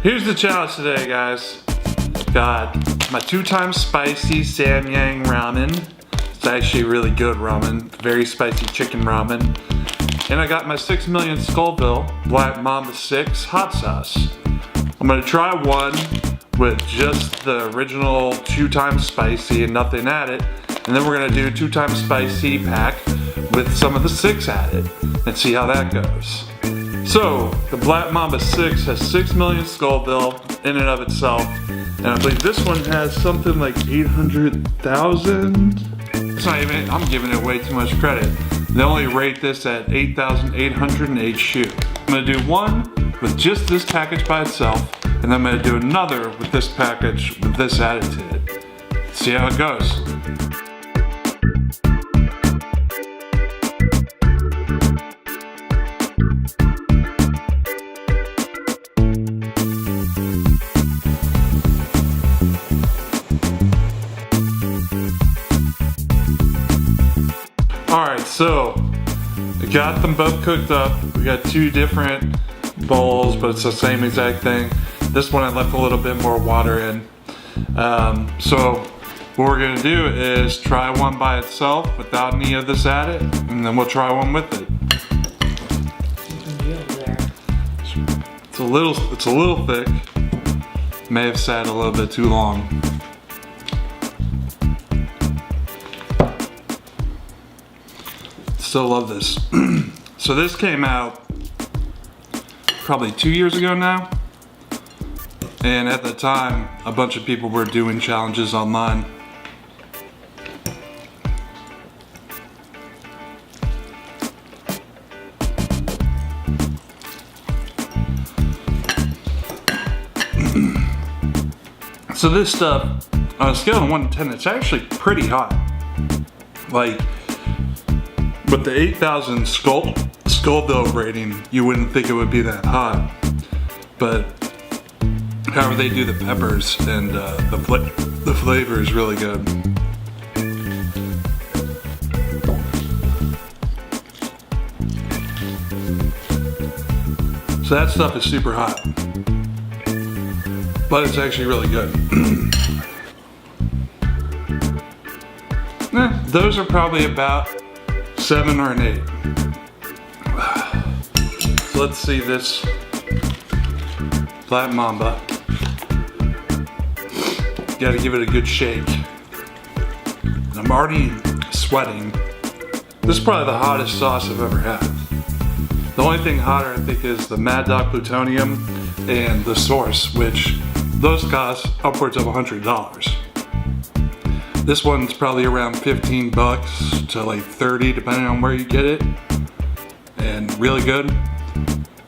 Here's the challenge today, guys. Got my 2x spicy Samyang ramen. It's actually really good ramen. Very spicy chicken ramen. And I got my 6 million Scoville Black Mamba 6 hot sauce. I'm gonna try one with just the original 2x spicy and nothing added. And then we're gonna do 2x spicy pack with some of the 6 added and see how that goes. So, the Black Mamba 6 has 6 million Scoville in and of itself. And I believe this one has something like 800,000. It's not even, I'm giving it way too much credit. They only rate this at 8,808 shoe. I'm gonna do one with just this package by itself, and then I'm gonna do another with this package with this added to it. See how it goes. Alright, so I got them both cooked up. We got 2 different bowls, but it's the same exact thing. This one I left a little bit more water in. So what we're gonna do is try one by itself without any of this added, and then we'll try one with it. It's a little thick. May have sat a little bit too long. Still love this. So this came out probably 2 years ago now. And at the time, a bunch of people were doing challenges online. So this stuff, on a scale of 1 to 10, it's actually pretty hot. Like, with the 8,000 Scoville rating, you wouldn't think it would be that hot. But however they do the peppers and the flavor is really good. So that stuff is super hot. But it's actually really good. Those are probably about 7 or an 8. So let's see this Black Mamba. Gotta give it a good shake. And I'm already sweating. This is probably the hottest sauce I've ever had. The only thing hotter I think is the Mad Dog Plutonium and the Source, which those cost upwards of $100. This one's probably around 15 bucks to like 30 depending on where you get it. And really good.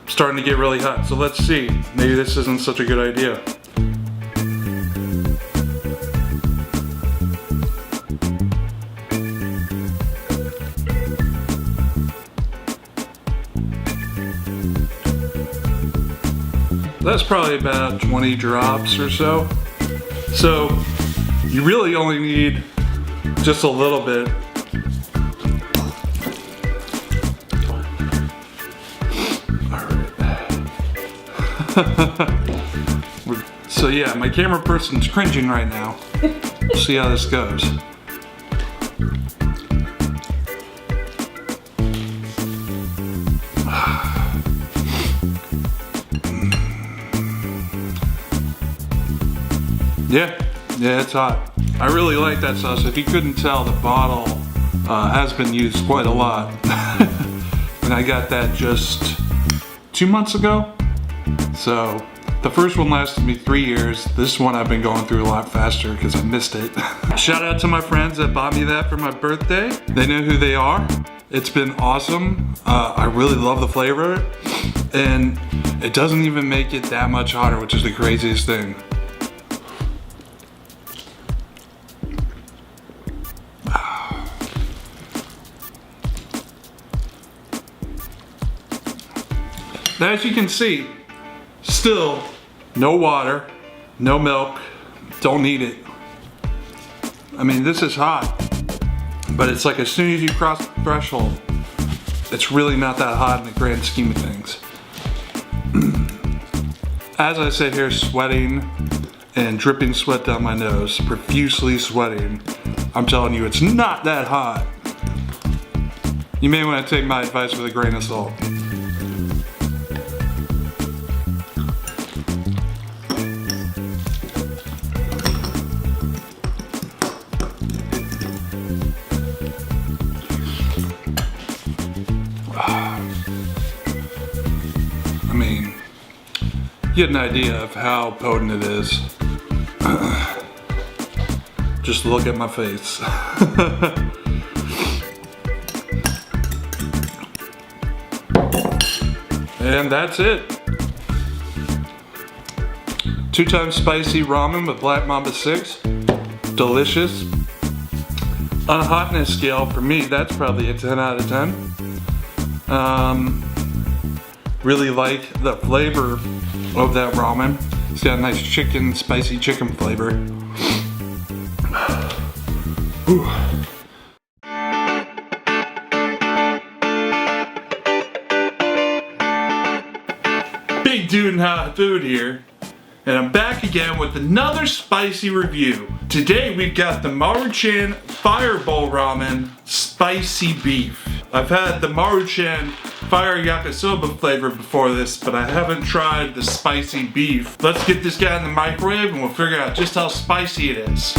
Starting to get really hot, so let's see. Maybe this isn't such a good idea. That's probably about 20 drops or so. So you really only need just a little bit. So yeah, my camera person's cringing right now. We'll see how this goes. Yeah, it's hot. I really like that sauce. If you couldn't tell, the bottle has been used quite a lot. And I got that just 2 months ago. So the first one lasted me 3 years. This one I've been going through a lot faster because I missed it. Shout out to my friends that bought me that for my birthday. They know who they are. It's been awesome. I really love the flavor of it. And it doesn't even make it that much hotter, which is the craziest thing. Now, as you can see, still no water, no milk, don't need it. I mean, this is hot, but it's like as soon as you cross the threshold, it's really not that hot in the grand scheme of things. As I sit here sweating and dripping sweat down my nose, profusely sweating, I'm telling you, it's not that hot. You may want to take my advice with a grain of salt. I mean, you get an idea of how potent it is. Just look at my face. And that's it. 2x spicy ramen with Black Mamba 6. Delicious. On a hotness scale, for me, that's probably a 10 out of 10. Really like the flavor of that ramen. It's got a nice chicken, spicy chicken flavor. Ooh. Big dude and hot food here, and I'm back again with another spicy review. Today we've got the Maruchan Fireball Ramen Spicy Beef. I've had the Maruchan Fire Yakisoba flavor before this, but I haven't tried the spicy beef. Let's get this guy in the microwave and we'll figure out just how spicy it is.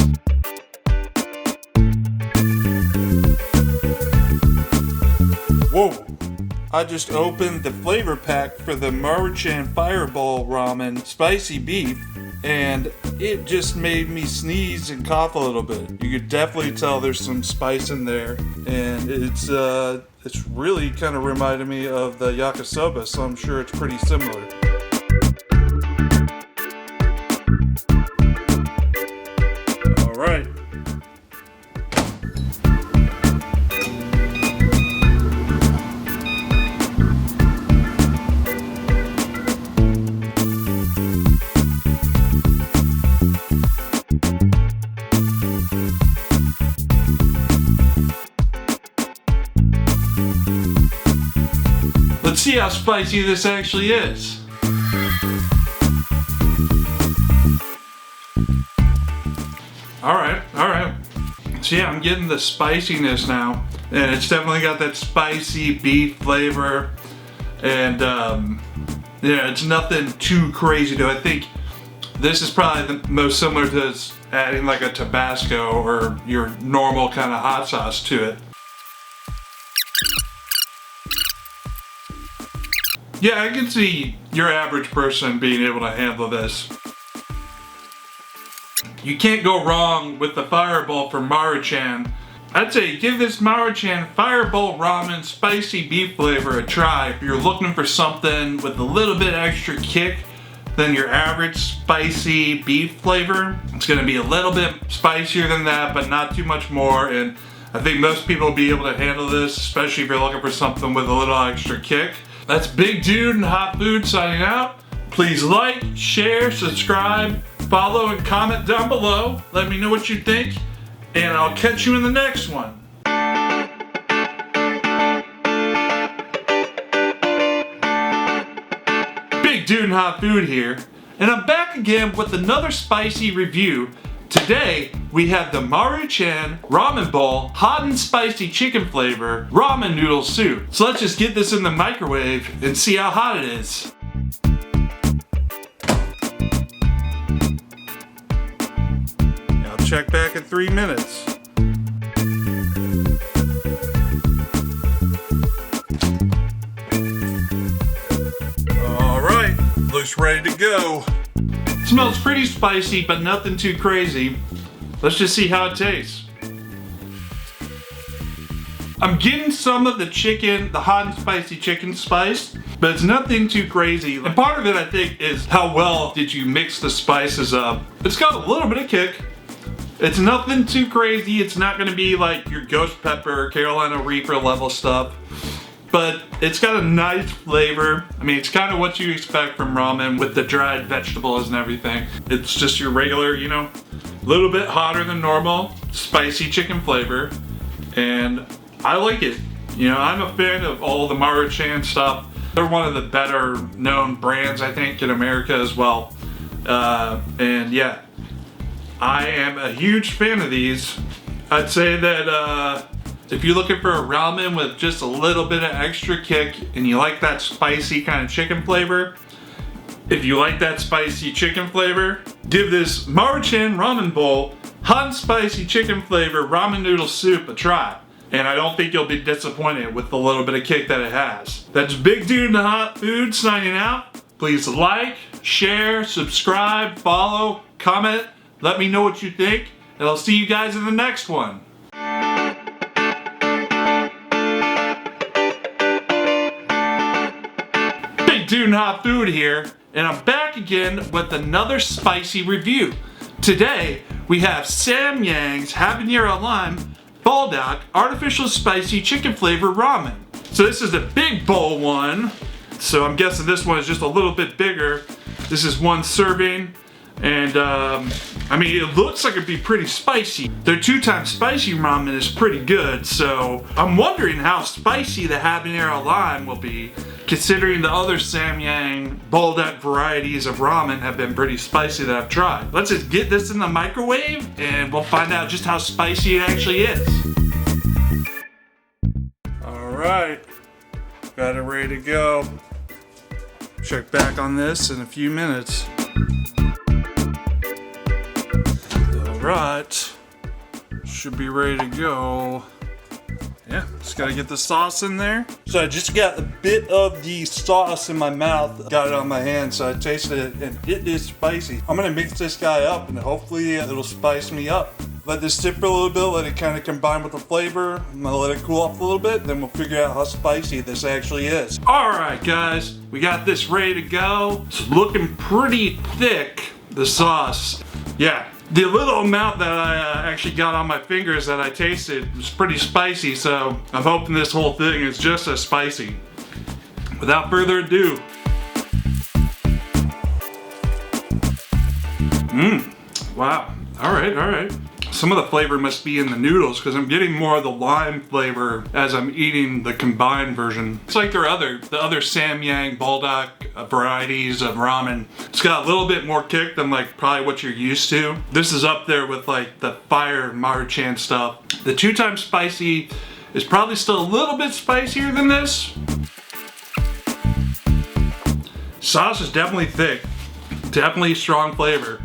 Whoa! I just opened the flavor pack for the Maruchan Fireball Ramen Spicy Beef, and it just made me sneeze and cough a little bit. You could definitely tell there's some spice in there, and it's really kind of reminded me of the Yakisoba, so I'm sure it's pretty similar. All right. Let's see how spicy this actually is. Alright. So yeah, I'm getting the spiciness now. And it's definitely got that spicy beef flavor. And yeah, it's nothing too crazy though. I think this is probably the most similar to adding like a Tabasco or your normal kind of hot sauce to it. Yeah, I can see your average person being able to handle this. You can't go wrong with the Fireball from Maruchan. I'd say give this Maruchan Fireball Ramen Spicy Beef flavor a try if you're looking for something with a little bit extra kick than your average spicy beef flavor. It's gonna be a little bit spicier than that, but not too much more, and I think most people will be able to handle this, especially if you're looking for something with a little extra kick. That's Big Dude and Hot Food signing out. Please like, share, subscribe, follow, and comment down below. Let me know what you think, and I'll catch you in the next one. Big Dude and Hot Food here, and I'm back again with another spicy review. Today, we have the Maruchan Ramen Bowl Hot and Spicy Chicken Flavor Ramen Noodle Soup. So let's just get this in the microwave and see how hot it is. I'll check back in 3 minutes. Alright, looks ready to go. Smells pretty spicy, but nothing too crazy. Let's just see how it tastes. I'm getting some of the chicken, the hot and spicy chicken spice, but it's nothing too crazy. And part of it, I think, is how well did you mix the spices up. It's got a little bit of kick. It's nothing too crazy. It's not gonna be like your ghost pepper, Carolina Reaper level stuff. But it's got a nice flavor. I mean, it's kind of what you expect from ramen with the dried vegetables and everything. It's just your regular, you know, a little bit hotter than normal, spicy chicken flavor. And I like it. You know, I'm a fan of all the Maruchan stuff. They're one of the better known brands, I think, in America as well. And yeah, I am a huge fan of these. I'd say that if you're looking for a ramen with just a little bit of extra kick and you like that spicy kind of chicken flavor, give this Maruchan ramen bowl hot and spicy chicken flavor ramen noodle soup a try. And I don't think you'll be disappointed with the little bit of kick that it has. That's Big Dude in the Hot Food signing out. Please like, share, subscribe, follow, comment. Let me know what you think, and I'll see you guys in the next one. Big Dude in the Hot Food here, and I'm back again with another spicy review. Today, we have Samyang's Habanero Lime Buldak Artificial Spicy Chicken Flavor Ramen. So this is the big bowl one. So I'm guessing this one is just a little bit bigger. This is one serving. And I mean, it looks like it'd be pretty spicy. Their 2-time spicy ramen is pretty good. So I'm wondering how spicy the habanero lime will be, considering the other Samyang Buldak varieties of ramen have been pretty spicy that I've tried. Let's just get this in the microwave and we'll find out just how spicy it actually is. All right, got it ready to go. Check back on this in a few minutes. Alright, should be ready to go. Yeah, just gotta get the sauce in there. So I just got a bit of the sauce in my mouth, got it on my hand, so I tasted it, and it is spicy. I'm gonna mix this guy up, and hopefully it'll spice me up. Let this sit for a little bit, let it kind of combine with the flavor. I'm gonna let it cool off a little bit, then we'll figure out how spicy this actually is. Alright guys, we got this ready to go. It's looking pretty thick, the sauce. Yeah. The little amount that I actually got on my fingers that I tasted was pretty spicy, so I'm hoping this whole thing is just as spicy. Without further ado. Wow. Alright. Some of the flavor must be in the noodles because I'm getting more of the lime flavor as I'm eating the combined version. It's like the other Samyang Buldak varieties of ramen. It's got a little bit more kick than like probably what you're used to. This is up there with like the fire Maruchan stuff. The 2-time spicy is probably still a little bit spicier than this. Sauce is definitely thick, definitely strong flavor.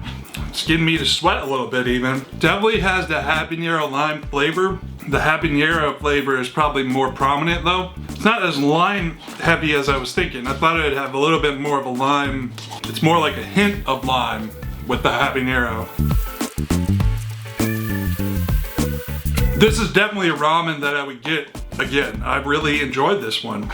It's getting me to sweat a little bit even. Definitely has the habanero lime flavor. The habanero flavor is probably more prominent though. It's not as lime heavy as I was thinking. I thought it'd have a little bit more of a lime. It's more like a hint of lime with the habanero. This is definitely a ramen that I would get again. I really enjoyed this one.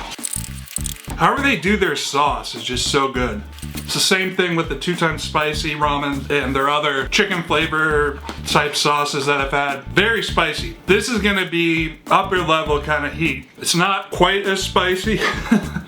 However they do their sauce is just so good. It's the same thing with the 2-time spicy ramen and their other chicken flavor type sauces that I've had. Very spicy. This is gonna be upper level kind of heat. It's not quite as spicy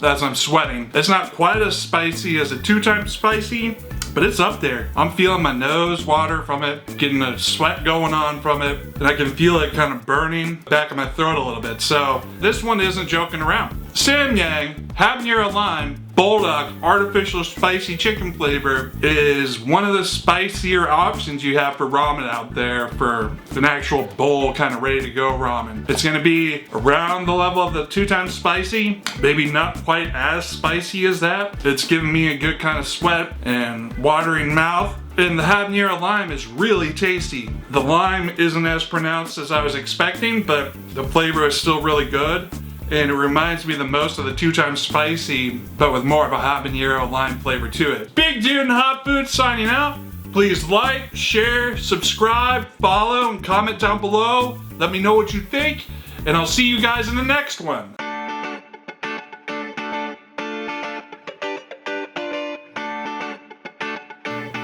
as I'm sweating. It's not quite as spicy as a 2-time spicy, but it's up there. I'm feeling my nose water from it, getting a sweat going on from it, and I can feel it kind of burning back of my throat a little bit. So this one isn't joking around. Samyang Habanero Lime Buldak Artificial Spicy Chicken Flavor is one of the spicier options you have for ramen out there for an actual bowl kind of ready to go ramen. It's gonna be around the level of the 2-time spicy, maybe not quite as spicy as that. It's giving me a good kind of sweat and watering mouth. And the habanero lime is really tasty. The lime isn't as pronounced as I was expecting, but the flavor is still really good. And it reminds me the most of the 2-time spicy, but with more of a habanero lime flavor to it. Big Dude in Hot Food signing out. Please like, share, subscribe, follow, and comment down below. Let me know what you think, and I'll see you guys in the next one.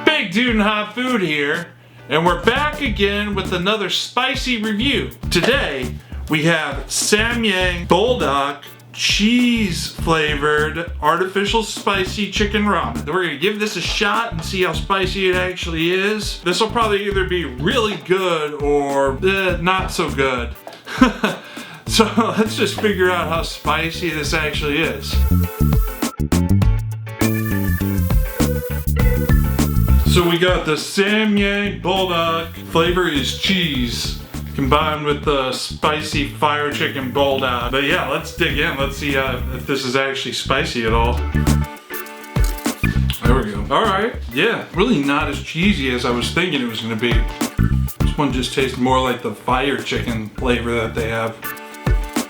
Big Dude in Hot Food here, and we're back again with another spicy review. Today, we have Samyang Buldak cheese flavored artificial spicy chicken ramen. We're gonna give this a shot and see how spicy it actually is. This will probably either be really good or not so good. So let's just figure out how spicy this actually is. So we got the Samyang Buldak. Flavor is cheese combined with the spicy fire chicken Buldak. But yeah, let's dig in. Let's see if this is actually spicy at all. There we go. All right. Yeah, really not as cheesy as I was thinking it was gonna be. This one just tastes more like the fire chicken flavor that they have.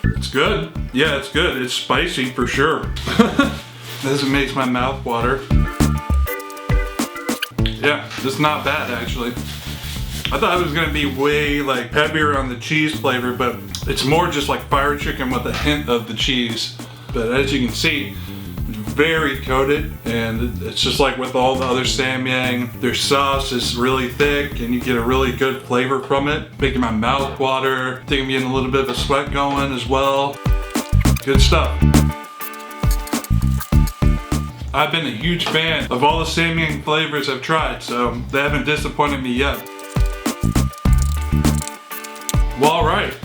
It's good. Yeah, it's good. It's spicy for sure. This makes my mouth water. Yeah, it's not bad actually. I thought it was gonna be way like heavier on the cheese flavor, but it's more just like fire chicken with a hint of the cheese. But as you can see, it's very coated, and it's just like with all the other Samyang, their sauce is really thick and you get a really good flavor from it, making my mouth water. I think I'm getting a little bit of a sweat going as well. Good stuff. I've been a huge fan of all the Samyang flavors I've tried, so they haven't disappointed me yet. Well, alright.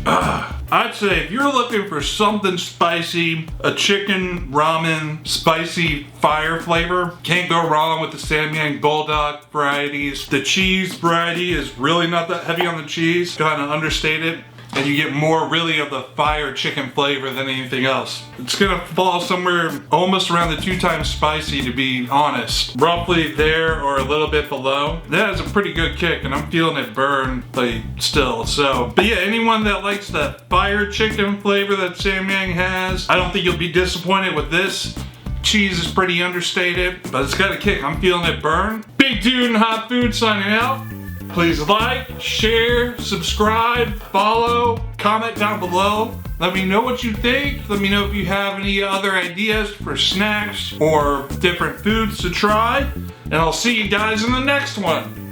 I'd say if you're looking for something spicy, a chicken ramen spicy fire flavor, can't go wrong with the Samyang Buldak varieties. The cheese variety is really not that heavy on the cheese, kind of understated. And you get more really of the fire chicken flavor than anything else. It's gonna fall somewhere almost around the 2 times spicy, to be honest. Roughly there or a little bit below. That is a pretty good kick, and I'm feeling it burn like still. So, but yeah, anyone that likes the fire chicken flavor that Samyang has, I don't think you'll be disappointed with this. Cheese is pretty understated, but it's got a kick. I'm feeling it burn. Big Dude and Hot Food signing out. Please like, share, subscribe, follow, comment down below. Let me know what you think. Let me know if you have any other ideas for snacks or different foods to try. And I'll see you guys in the next one.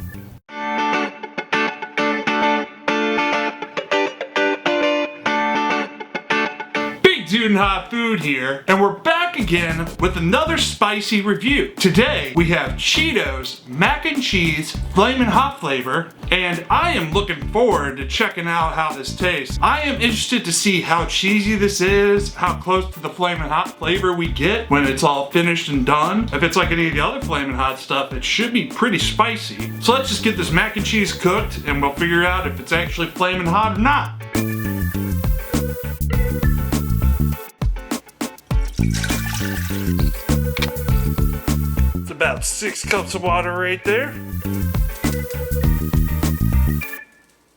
Dude and Hot Food here, and we're back again with another spicy review. Today we have Cheetos mac and cheese Flamin' Hot flavor, and I am looking forward to checking out how this tastes. I am interested to see how cheesy this is, how close to the Flamin' Hot flavor we get when it's all finished and done. If it's like any of the other Flamin' Hot stuff, it should be pretty spicy. So let's just get this mac and cheese cooked and we'll figure out if it's actually Flamin' Hot or not. It's about 6 cups of water right there.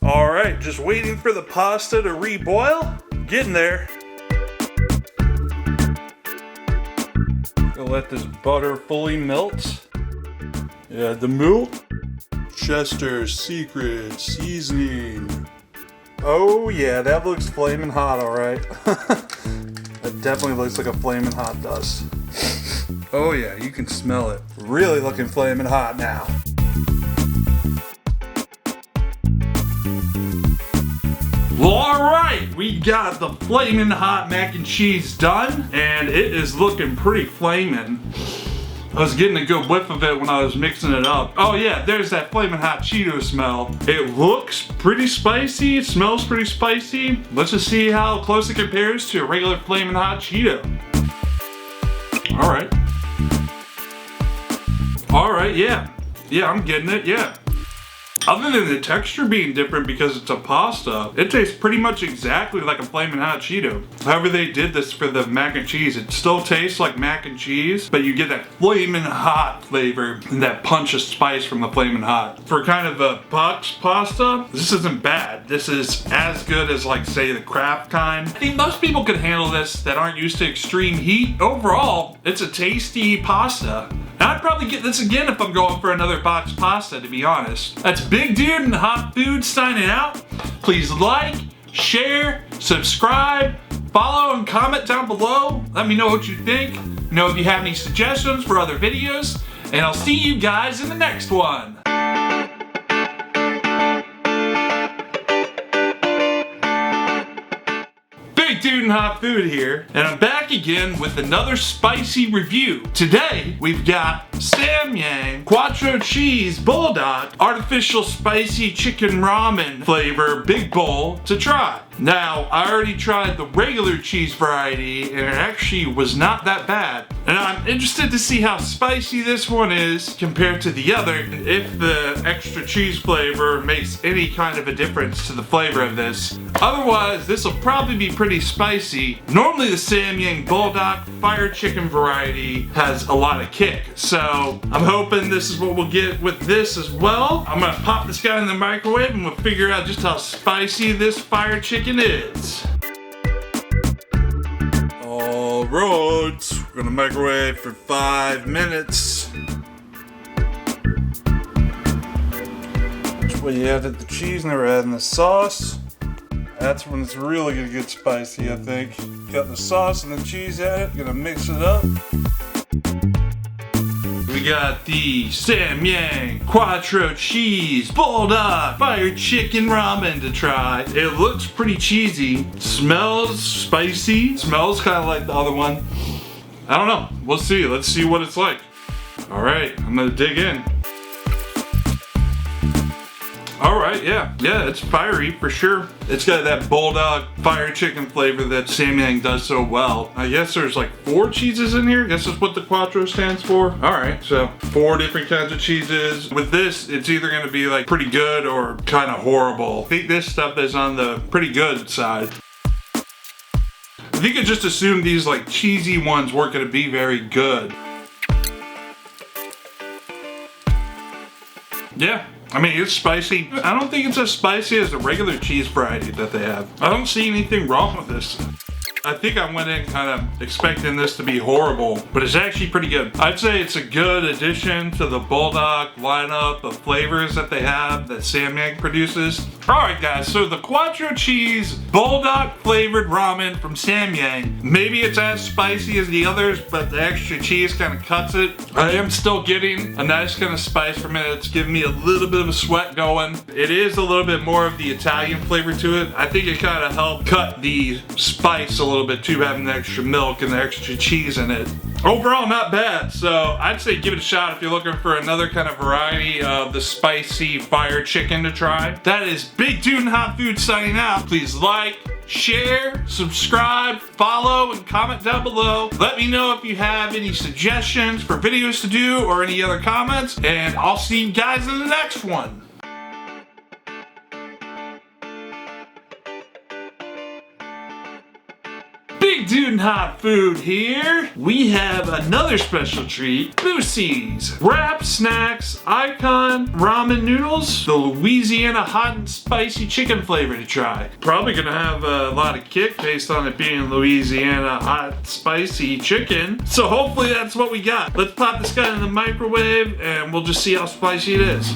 All right, just waiting for the pasta to reboil. Getting there. Gonna let this butter fully melt. Yeah, the milk. Chester's Secret Seasoning. Oh yeah, that looks flaming hot, all right. That definitely looks like a flaming hot does. Oh yeah, you can smell it. Really looking flaming hot now. Well, alright, we got the flaming hot mac and cheese done, and it is looking pretty flaming. I was getting a good whiff of it when I was mixing it up. Oh yeah, there's that flaming hot Cheeto smell. It looks pretty spicy, it smells pretty spicy. Let's just see how close it compares to a regular flaming hot Cheeto. Alright. Alright, yeah. Yeah, I'm getting it, yeah. Other than the texture being different because it's a pasta, it tastes pretty much exactly like a Flamin' Hot Cheeto. However they did this for the mac and cheese, it still tastes like mac and cheese, but you get that Flamin' Hot flavor and that punch of spice from the Flamin' Hot. For kind of a box pasta, this isn't bad. This is as good as, like, say, the Kraft kind. I think most people could handle this that aren't used to extreme heat. Overall, it's a tasty pasta. And I'd probably get this again if I'm going for another box pasta, to be honest. That's Big Dude and Hot Food signing out. Please like, share, subscribe, follow, and comment down below. Let me know what you think. Know if you have any suggestions for other videos. And I'll see you guys in the next one. Big Dude and Hot Food here, and I'm back again with another spicy review. Today, we've got Samyang Quattro Cheese Buldak Artificial Spicy Chicken Ramen Flavor Big Bowl to try. Now, I already tried the regular cheese variety and it actually was not that bad. And I'm interested to see how spicy this one is compared to the other, if the extra cheese flavor makes any kind of a difference to the flavor of this. Otherwise, this will probably be pretty spicy. Normally the Samyang Buldak fire chicken variety has a lot of kick, so I'm hoping this is what we'll get with this as well. I'm gonna pop this guy in the microwave and we'll figure out just how spicy this fire chicken is. Alright, we're gonna microwave for 5 minutes. That's where you added the cheese, now we're adding the sauce. That's when it's really gonna get spicy, I think. Got the sauce and the cheese added, gonna mix it up. We got the Samyang Quattro cheese Buldak fire chicken ramen to try. It looks pretty cheesy, smells spicy, smells kind of like the other one. I don't know, we'll see, let's see what it's like. All right, I'm gonna dig in. All right, yeah, it's fiery for sure. It's got that Buldak fire chicken flavor that Samyang does so well. I guess there's like 4 cheeses in here. I guess that's what the Quattro stands for. All right, so 4 different kinds of cheeses. With this, it's either gonna be like pretty good or kind of horrible. I think this stuff is on the pretty good side. I think I just assumed these like cheesy ones weren't gonna be very good. Yeah. I mean, it's spicy. I don't think it's as spicy as the regular cheese variety that they have. I don't see anything wrong with this. I think I went in kind of expecting this to be horrible, but it's actually pretty good. I'd say it's a good addition to the Buldak lineup of flavors that they have that Samyang produces. All right, guys, so the Quattro cheese Buldak flavored ramen from Samyang. Maybe it's as spicy as the others, but the extra cheese kind of cuts it. I am still getting a nice kind of spice from it. It's giving me a little bit of a sweat going. It is a little bit more of the Italian flavor to it. I think it kind of helped cut the spice a little bit too, having the extra milk and the extra cheese in it. Overall, not bad. So I'd say give it a shot if you're looking for another kind of variety of the spicy fire chicken to try. That is Big Dude and Hot Food signing out. Please like, share, subscribe, follow, and comment down below. Let me know if you have any suggestions for videos to do or any other comments, and I'll see you guys in the next one. Big Dude and Hot Food here. We have another special treat, Boosie's Wrap Snacks Icon Ramen Noodles, the Louisiana hot and spicy chicken flavor to try. Probably gonna have a lot of kick based on it being Louisiana hot spicy chicken. So hopefully that's what we got. Let's pop this guy in the microwave and we'll just see how spicy it is.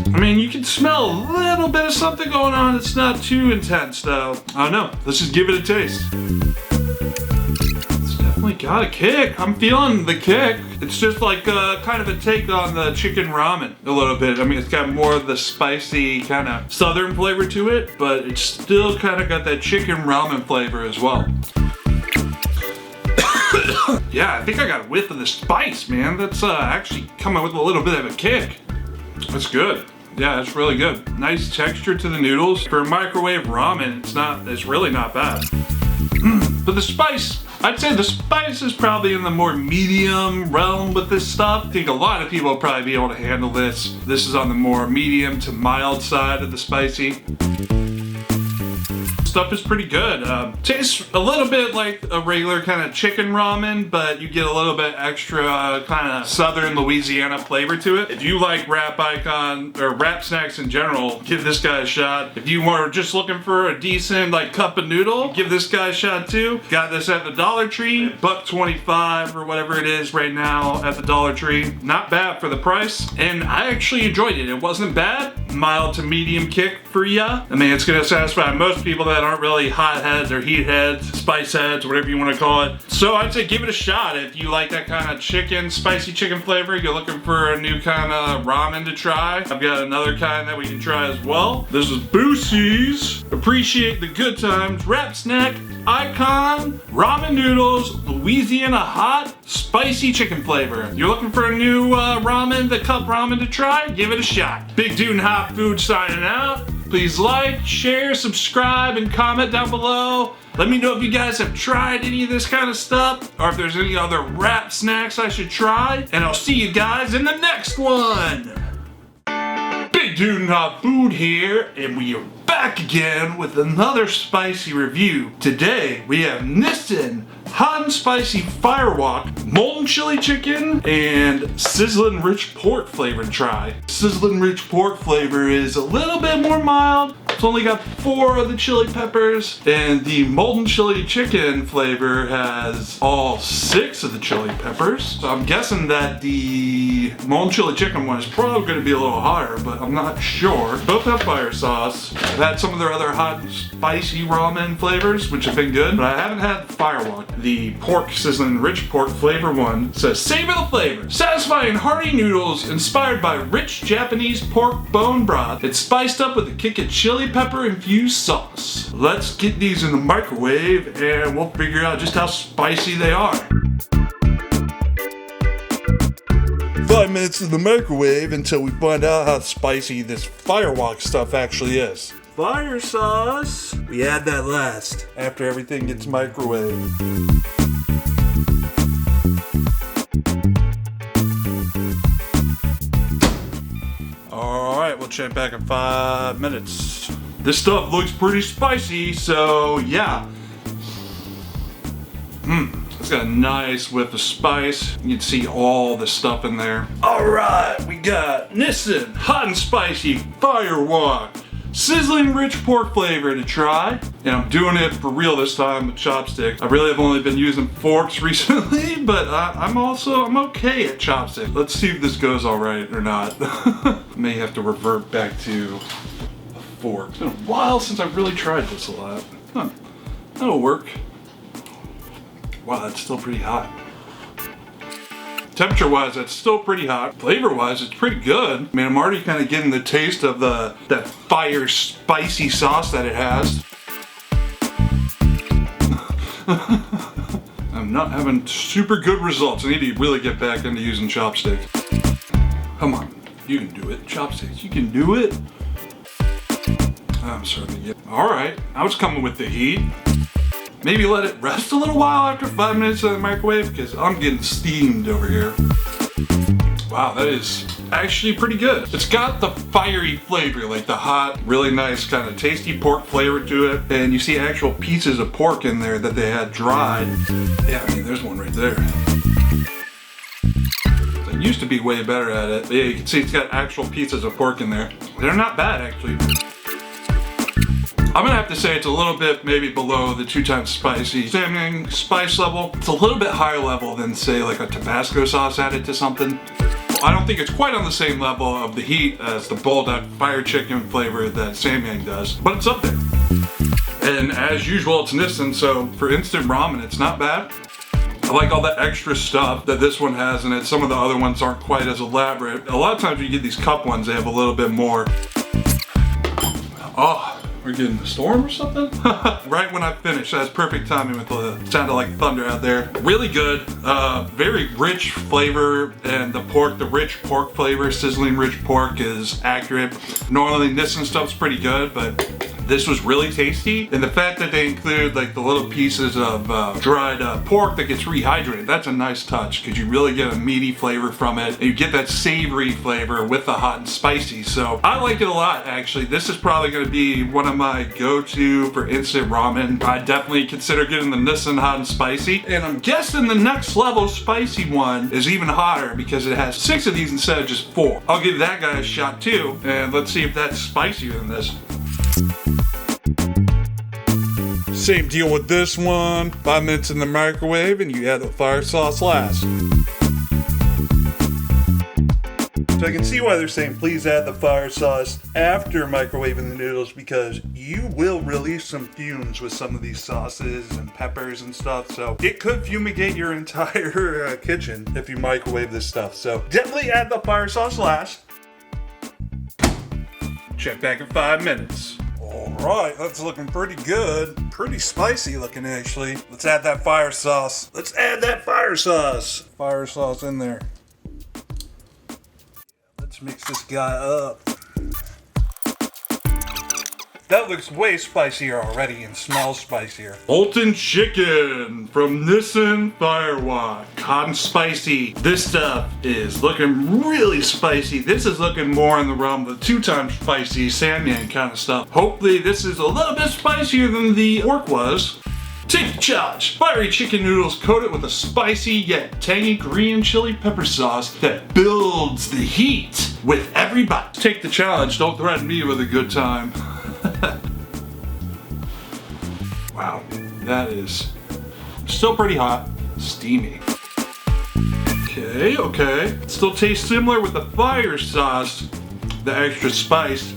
I mean, you can smell a little bit of something going on. It's not too intense though. I don't know, let's just give it a taste. It's definitely got a kick. I'm feeling the kick. It's just like kind of a take on the chicken ramen a little bit. I mean, it's got more of the spicy kind of southern flavor to it, but it's still kind of got that chicken ramen flavor as well. Yeah, I think I got a whiff of the spice, man. That's actually coming with a little bit of a kick. That's good. Yeah, it's really good. Nice texture to the noodles. For a microwave ramen, it's really not bad. But the spice, I'd say the spice is probably in the more medium realm with this stuff. I think a lot of people will probably be able to handle this. This is on the more medium to mild side of the spicy. Stuff is pretty good. Tastes a little bit like a regular kind of chicken ramen, but you get a little bit extra kind of southern Louisiana flavor to it. If you like wrap snacks in general, give this guy a shot. If you are just looking for a decent like cup of noodle, give this guy a shot too. Got this at the Dollar Tree, $1.25 or whatever it is right now at the Dollar Tree. Not bad for the price, and I actually enjoyed it. It wasn't bad. Mild to medium kick for ya. I mean, it's gonna satisfy most people that aren't really hot heads or heat heads, spice heads, whatever you want to call it. So I'd say give it a shot if you like that kind of chicken, spicy chicken flavor. You're looking for a new kind of ramen to try. I've got another kind that we can try as well. This is Boosie's Appreciate the Good Times Wrap Snack Icon Ramen Noodles Louisiana Hot Spicy Chicken Flavor. You're looking for a new ramen, the cup ramen to try? Give it a shot. Big Dude and Hot Food signing out. Please like, share, subscribe, and comment down below. Let me know if you guys have tried any of this kind of stuff or if there's any other wrap snacks I should try. And I'll see you guys in the next one. Big Dude and Hot Food here, and we are back again with another spicy review. Today we have Nissin Hot and Spicy Firewalk Molten Chili Chicken and Sizzling Rich Pork flavor to try. Sizzling Rich Pork flavor is a little bit more mild. It's only got 4 of the chili peppers, and the Molten Chili Chicken flavor has all 6 of the chili peppers. So I'm guessing that the Molten Chili Chicken one is probably going to be a little hotter, but I'm not sure. Both have fire sauce. I've had some of their other hot and spicy ramen flavors, which have been good, but I haven't had the Firewalk. The pork sizzling rich pork flavor one says, savor the flavor. Satisfying hearty noodles inspired by rich Japanese pork bone broth. It's spiced up with a kick of chili pepper infused sauce. Let's get these in the microwave and we'll figure out just how spicy they are. 5 minutes in the microwave until we find out how spicy this Firewalk stuff actually is. Fire sauce. We add that last, after everything gets microwaved. Alright, we'll check back in 5 minutes. This stuff looks pretty spicy, so yeah. It's got a nice whiff of spice. You can see all the stuff in there. Alright, we got Nissin Hot and Spicy Firewalk Sizzling Rich Pork flavor to try. And I'm doing it for real this time with chopsticks. I really have only been using forks recently, but I'm okay at chopsticks. Let's see if this goes alright or not. May have to revert back to a fork. It's been a while since I've really tried this a lot. That'll work. Wow, that's still pretty hot. Temperature-wise, that's still pretty hot. Flavor-wise, it's pretty good. I mean, I'm already kind of getting the taste of that fire spicy sauce that it has. I'm not having super good results. I need to really get back into using chopsticks. Come on, you can do it. Chopsticks, you can do it. I'm starting to get... Alright, I was coming with the heat. Maybe let it rest a little while after 5 minutes in the microwave because I'm getting steamed over here. Wow, that is actually pretty good. It's got the fiery flavor, like the hot, really nice kind of tasty pork flavor to it. And you see actual pieces of pork in there that they had dried. Yeah, I mean, there's one right there. I used to be way better at it. But yeah, you can see it's got actual pieces of pork in there. They're not bad, actually. I'm gonna have to say it's a little bit maybe below the 2 times spicy Samyang spice level. It's a little bit higher level than say like a Tabasco sauce added to something. I don't think it's quite on the same level of the heat as the Buldak fire chicken flavor that Samyang does, but it's up there. And as usual, it's Nissin, so for instant ramen, it's not bad. I like all the extra stuff that this one has in it. Some of the other ones aren't quite as elaborate. A lot of times when you get these cup ones, they have a little bit more. Oh. We're getting a storm or something? Right when I finished, that's perfect timing with the sound of like thunder out there. Really good, very rich flavor, and the pork, the rich pork flavor, sizzling rich pork is accurate. Normally Nissin stuff's pretty good, but this was really tasty. And the fact that they include like the little pieces of dried pork that gets rehydrated, that's a nice touch because you really get a meaty flavor from it. And you get that savory flavor with the hot and spicy. So I like it a lot, actually. This is probably gonna be one of my go-to for instant ramen. I definitely consider getting the Nissin Hot and Spicy. And I'm guessing the next level spicy one is even hotter because it has 6 of these instead of just 4. I'll give that guy a shot too. And let's see if that's spicier than this. Same deal with this one. 5 minutes in the microwave and you add the fire sauce last. So I can see why they're saying please add the fire sauce after microwaving the noodles, because you will release some fumes with some of these sauces and peppers and stuff. So it could fumigate your entire kitchen if you microwave this stuff. So definitely add the fire sauce last. Check back in 5 minutes. Alright, that's looking pretty good. Pretty spicy looking, actually. Let's add that fire sauce. Let's add that fire sauce. Fire sauce in there. Let's mix this guy up. That looks way spicier already and smells spicier. Molten chicken from Nissan Firewalk. Hot and spicy. This stuff is looking really spicy. This is looking more in the realm of the 2 times spicy Samyang kind of stuff. Hopefully this is a little bit spicier than the pork was. Take the challenge. Fiery chicken noodles coated with a spicy yet tangy Korean chili pepper sauce that builds the heat with every bite. Take the challenge. Don't threaten me with a good time. Wow, that is still pretty hot, steamy. Okay. Still tastes similar with the fire sauce, the extra spice.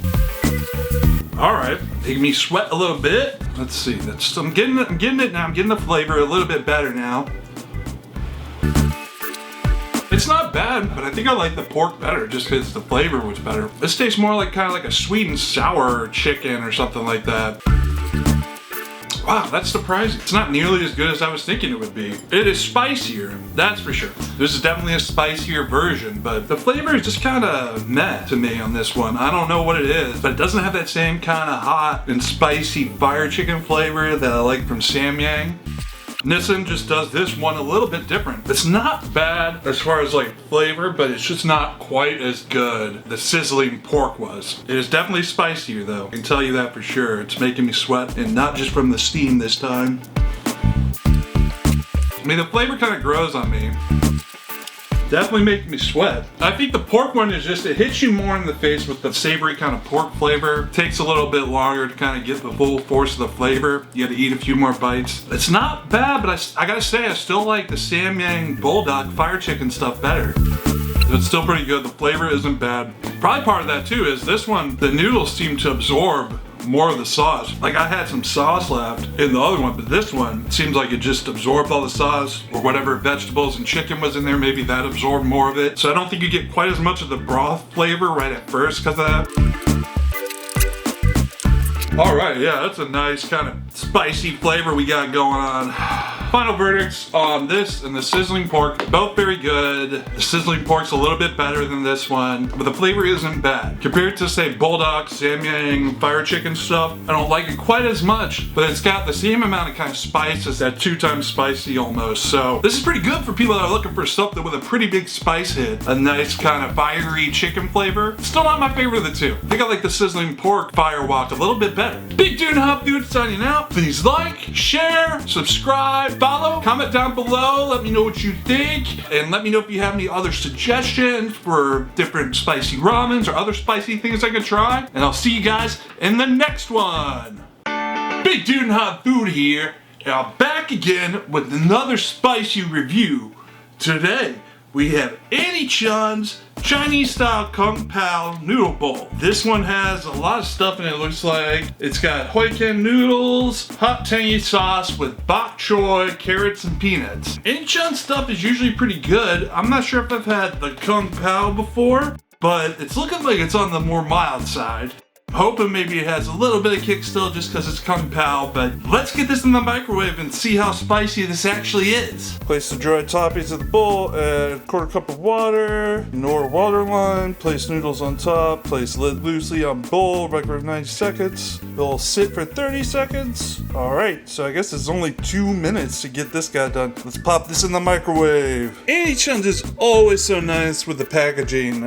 All right, making me sweat a little bit. Let's see. I'm getting it now. I'm getting the flavor a little bit better now. It's not bad, but I think I like the pork better just because the flavor was better. This tastes more like kind of like a sweet and sour chicken or something like that. Wow, that's surprising. It's not nearly as good as I was thinking it would be. It is spicier, that's for sure. This is definitely a spicier version, but the flavor is just kind of meh to me on this one. I don't know what it is, but it doesn't have that same kind of hot and spicy fire chicken flavor that I like from Samyang. Nissan just does this one a little bit different. It's not bad as far as like flavor, but it's just not quite as good the sizzling pork was. It is definitely spicier though, I can tell you that for sure. It's making me sweat, and not just from the steam this time. I mean, the flavor kind of grows on me. Definitely making me sweat. I think the pork one is just, it hits you more in the face with the savory kind of pork flavor. It takes a little bit longer to kind of get the full force of the flavor. You gotta eat a few more bites. It's not bad, but I gotta say, I still like the Samyang Buldak fire chicken stuff better. It's still pretty good. The flavor isn't bad. Probably part of that too is this one, the noodles seem to absorb more of the sauce. Like I had some sauce left in the other one, but this one seems like it just absorbed all the sauce, or whatever vegetables and chicken was in there, maybe that absorbed more of it. So I don't think you get quite as much of the broth flavor right at first because of that. All right, yeah, that's a nice kind of spicy flavor we got going on. Final verdicts on this and the sizzling pork, both very good. The sizzling pork's a little bit better than this one, but the flavor isn't bad. Compared to say Buldak, Samyang, fire chicken stuff, I don't like it quite as much, but it's got the same amount of kind of spice as that 2 times spicy almost. So this is pretty good for people that are looking for something with a pretty big spice hit, a nice kind of fiery chicken flavor. Still not my favorite of the two. I think I like the sizzling pork firewalk a little bit better. Big Dude and Hot Food signing out. Please like, share, subscribe, follow, comment down below, let me know what you think, and let me know if you have any other suggestions for different spicy ramens or other spicy things I could try, and I'll see you guys in the next one. Big Dude and Hot Food here, and I'm back again with another spicy review. Today, we have A-Sha's Chinese style Kung Pao noodle bowl. This one has a lot of stuff in it, looks like. It's got Hokkien noodles, hot tangy sauce with bok choy, carrots, and peanuts. A-Sha's stuff is usually pretty good. I'm not sure if I've had the Kung Pao before, but it's looking like it's on the more mild side. Hoping maybe it has a little bit of kick still just because it's Kung Pao, but let's get this in the microwave and see how spicy this actually is. Place the dried toppings in the bowl, add a 1/4 cup of water, ignore water line, place noodles on top, place lid loosely on bowl, microwave 90 seconds. It'll sit for 30 seconds. Alright, so I guess it's only 2 minutes to get this guy done. Let's pop this in the microwave. A-Sha's is always so nice with the packaging.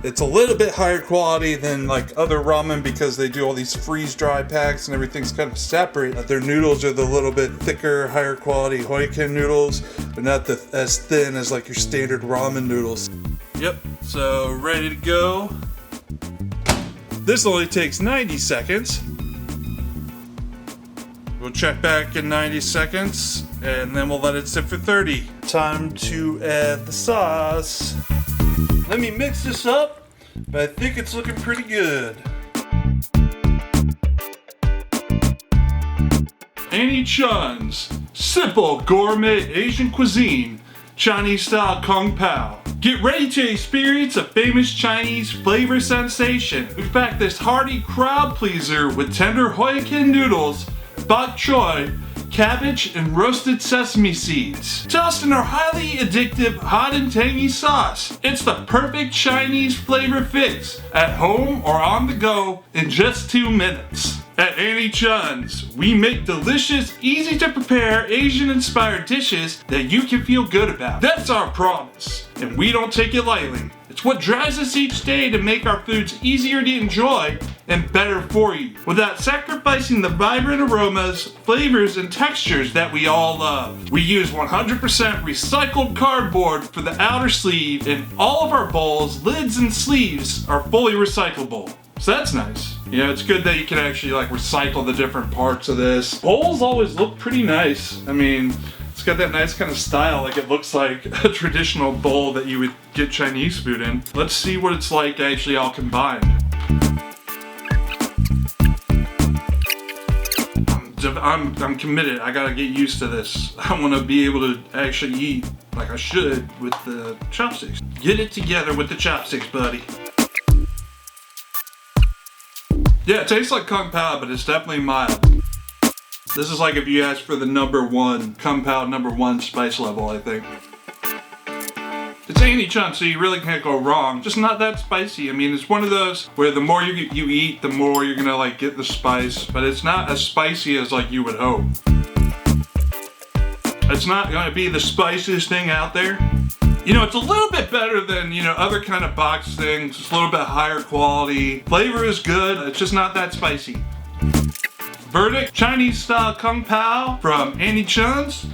It's a little bit higher quality than like other ramen because they do all these freeze-dry packs and everything's kind of separate. Their noodles are the little bit thicker, higher quality Hokkien noodles, but not as thin as like your standard ramen noodles. Yep, so ready to go. This only takes 90 seconds. We'll check back in 90 seconds and then we'll let it sit for 30. Time to add the sauce. Let me mix this up, but I think it's looking pretty good. Annie Chun's simple gourmet Asian cuisine, Chinese style Kung Pao. Get ready to experience a famous Chinese flavor sensation. We packed this hearty crowd pleaser with tender Hokkien noodles, bok choy, cabbage, and roasted sesame seeds. Tossed in our highly addictive hot and tangy sauce. It's the perfect Chinese flavor fix at home or on the go in just 2 minutes. At Annie Chun's, we make delicious, easy to prepare Asian inspired dishes that you can feel good about. That's our promise, and we don't take it lightly. It's what drives us each day to make our foods easier to enjoy and better for you, without sacrificing the vibrant aromas, flavors, and textures that we all love. We use 100% recycled cardboard for the outer sleeve, and all of our bowls, lids, and sleeves are fully recyclable. So that's nice. You know, it's good that you can actually like recycle the different parts of this. Bowls always look pretty nice. I mean, it's got that nice kind of style, like it looks like a traditional bowl that you would get Chinese food in. Let's see what it's like actually all combined. I'm committed. I gotta get used to this. I wanna be able to actually eat like I should with the chopsticks. Get it together with the chopsticks, buddy. Yeah, it tastes like Kung Pao, but it's definitely mild. This is like if you asked for the #1 Kung Pao #1 spice level, I think. It's Annie Chun, so you really can't go wrong. Just not that spicy. I mean, it's one of those where the more you eat, the more you're gonna like get the spice, but it's not as spicy as like you would hope. It's not gonna be the spiciest thing out there. You know, it's a little bit better than, you know, other kind of box things. It's a little bit higher quality. Flavor is good. It's just not that spicy. Verdict, Chinese style Kung Pao from Annie Chun's.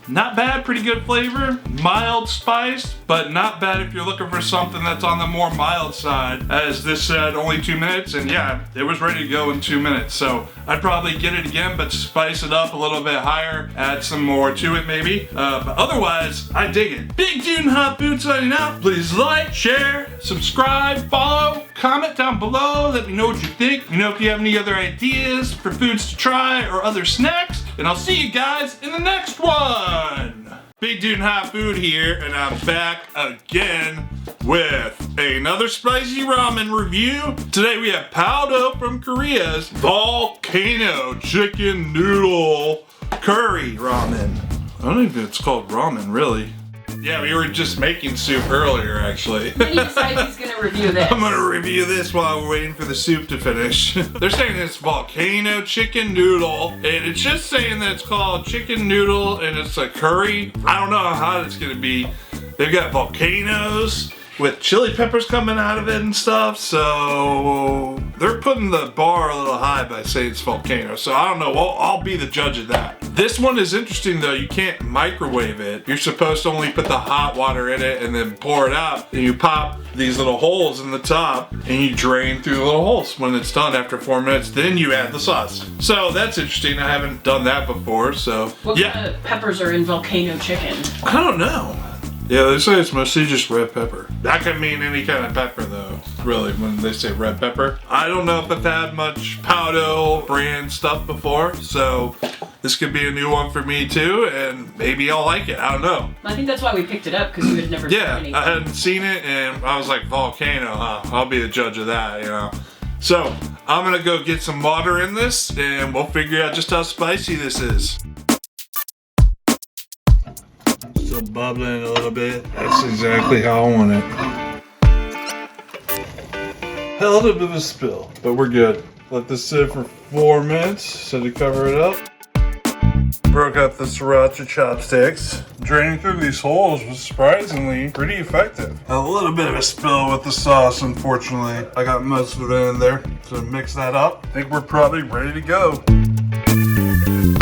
Not bad, pretty good flavor. Mild spice, but not bad if you're looking for something that's on the more mild side. As this said, only 2 minutes, and yeah, it was ready to go in 2 minutes. So I'd probably get it again, but spice it up a little bit higher, add some more to it maybe. But otherwise, I dig it. Big Dude and Hot Food signing out. Please like, share, subscribe, follow, comment down below. Let me know what you think. You know, if you have any other ideas for foods to try or other snacks. And I'll see you guys in the next one. Big Dude and Hot Food here, and I'm back again with another spicy ramen review. Today we have Paldo from Korea's Volcano Chicken Noodle Curry Ramen. I don't think it's called ramen, really. Yeah, we were just making soup earlier, actually. Then he decides he's gonna review this. I'm gonna review this while we're waiting for the soup to finish. They're saying it's Volcano Chicken Noodle, and it's just saying that it's called chicken noodle, and it's a curry. I don't know how hot it's gonna be. They've got volcanoes with chili peppers coming out of it and stuff, so they're putting the bar a little high by saying it's volcano. So I don't know, I'll be the judge of that. This one is interesting though, you can't microwave it. You're supposed to only put the hot water in it and then pour it out, and you pop these little holes in the top and you drain through the little holes. When it's done after 4 minutes, then you add the sauce. So that's interesting, I haven't done that before, so what kind of peppers are in volcano chicken? I don't know. Yeah, they say it's mostly just red pepper. That could mean any kind of pepper though, really, when they say red pepper. I don't know if I've had much Paldo brand stuff before, so this could be a new one for me too, and maybe I'll like it, I don't know. I think that's why we picked it up, because we had never seen anything. I hadn't seen it, and I was like, volcano, huh? I'll be the judge of that, you know. So, I'm gonna go get some water in this, and we'll figure out just how spicy this is. Still bubbling a little bit. That's exactly how I want it. Had a little bit of a spill, but we're good. Let this sit for 4 minutes so to cover it up. Broke up the sriracha chopsticks. Draining through these holes was surprisingly pretty effective. A little bit of a spill with the sauce, unfortunately. I got most of it in there, so mix that up. I think we're probably ready to go.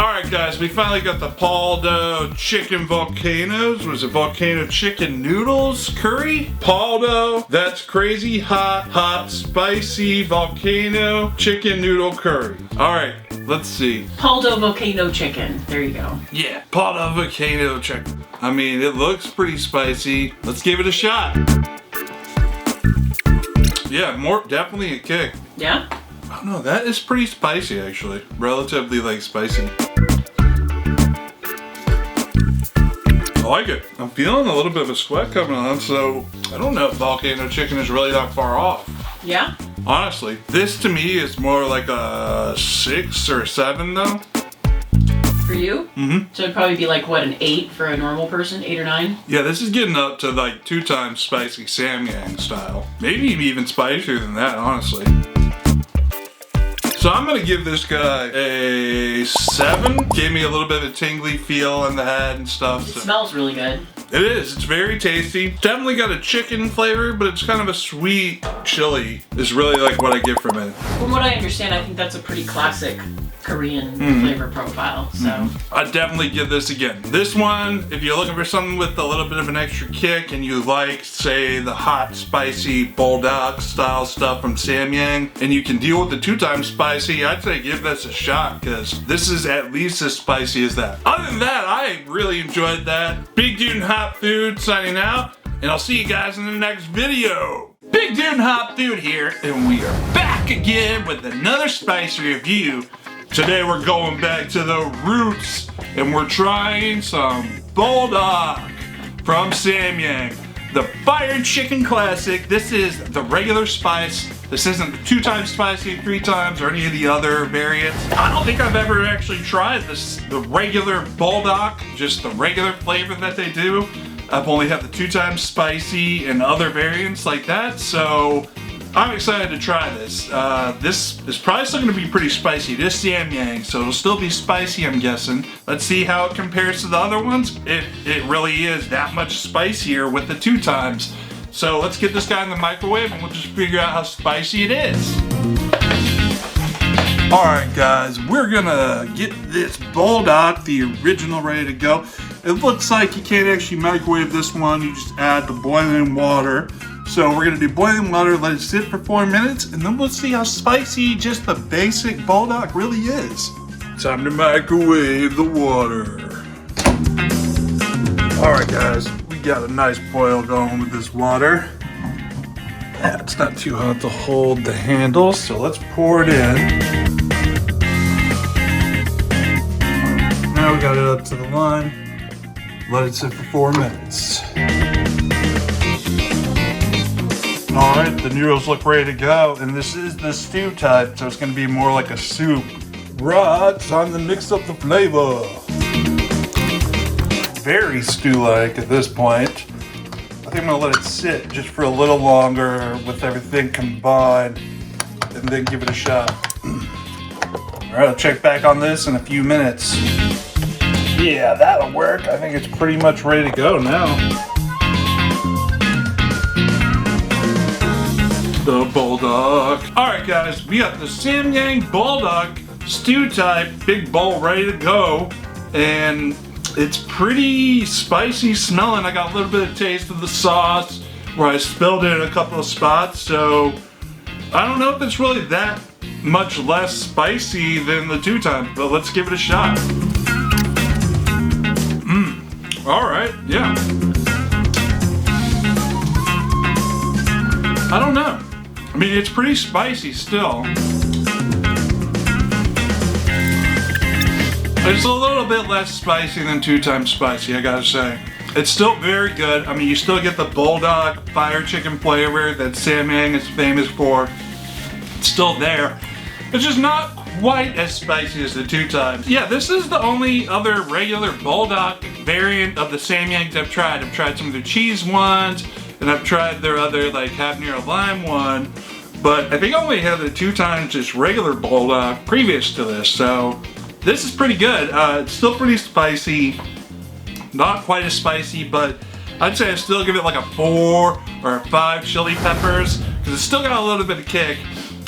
Alright guys, we finally got the Paldo chicken volcanoes. Was it volcano chicken noodles curry? Paldo, that's crazy hot, spicy volcano chicken noodle curry. Alright, let's see. Paldo volcano chicken. There you go. Yeah, Paldo volcano chicken. I mean, it looks pretty spicy. Let's give it a shot. Yeah, definitely a kick. Yeah? Oh no, that is pretty spicy actually. Relatively like spicy. I like it. I'm feeling a little bit of a sweat coming on, so I don't know if volcano chicken is really that far off. Yeah? Honestly, this to me is more like a 6 or a 7 though. For you? Mm-hmm. So it'd probably be like, what, an 8 for a normal person? 8 or 9? Yeah, this is getting up to like 2 times spicy Samyang style. Maybe even spicier than that, honestly. So I'm gonna give this guy a 7. Gave me a little bit of a tingly feel in the head and stuff. It smells really good. It is. It's very tasty. Definitely got a chicken flavor, but it's kind of a sweet chili is really like what I get from it. From what I understand, I think that's a pretty classic Korean flavor profile, so. I'd definitely give this again. This one, if you're looking for something with a little bit of an extra kick and you like, say, the hot, spicy Buldak style stuff from Samyang, and you can deal with the 2 times spicy, I'd say give this a shot because this is at least as spicy as that. Other than that, I really enjoyed that. Big Dude and Hot Food signing out, and I'll see you guys in the next video. Big Dude and Hot Food here, and we are back again with another spicy review. Today we're going back to the roots and we're trying some Buldak from Samyang. The Fire Chicken Classic. This is the regular spice. This isn't the 2 times spicy, 3 times, or any of the other variants. I don't think I've ever actually tried the regular Buldak, just the regular flavor that they do. I've only had the 2 times spicy and other variants like that, so I'm excited to try this. This is probably still going to be pretty spicy. It is Samyang, so it'll still be spicy, I'm guessing. Let's see how it compares to the other ones. It really is that much spicier with the 2 times. So let's get this guy in the microwave and we'll just figure out how spicy it is. Alright guys, we're gonna get this Buldak, the original, ready to go. It looks like you can't actually microwave this one, you just add the boiling water. So we're gonna do boiling water, let it sit for 4 minutes, and then we'll see how spicy just the basic Buldak really is. Time to microwave the water. Alright guys, we got a nice boil going with this water. Yeah, it's not too hot to hold the handle, so let's pour it in. Now we got it up to the line. Let it sit for 4 minutes. Alright, the noodles look ready to go, and this is the stew type, so it's going to be more like a soup. Right, time to mix up the flavor. Very stew-like at this point. I think I'm going to let it sit just for a little longer with everything combined, and then give it a shot. Alright, I'll check back on this in a few minutes. Yeah, that'll work. I think it's pretty much ready to go now. The Buldak. Alright guys, we got the Samyang Buldak stew type, big bowl ready to go. And it's pretty spicy smelling. I got a little bit of taste of the sauce where I spilled it in a couple of spots. So I don't know if it's really that much less spicy than the 2 times, but let's give it a shot. Alright, yeah. I don't know. I mean, it's pretty spicy still. It's a little bit less spicy than 2 times spicy, I gotta say. It's still very good. I mean, you still get the Buldak fire chicken flavor that Samyang is famous for. It's still there. It's just not quite as spicy as the 2 times. Yeah, this is the only other regular Buldak variant of the Samyangs I've tried. I've tried some of their cheese ones, and I've tried their other like habanero lime one, but I think I only had the 2 times just regular Buldak previous to this, so this is pretty good. It's still pretty spicy, not quite as spicy, but I'd say I still give it like a 4 or a 5 chili peppers, because it's still got a little bit of kick,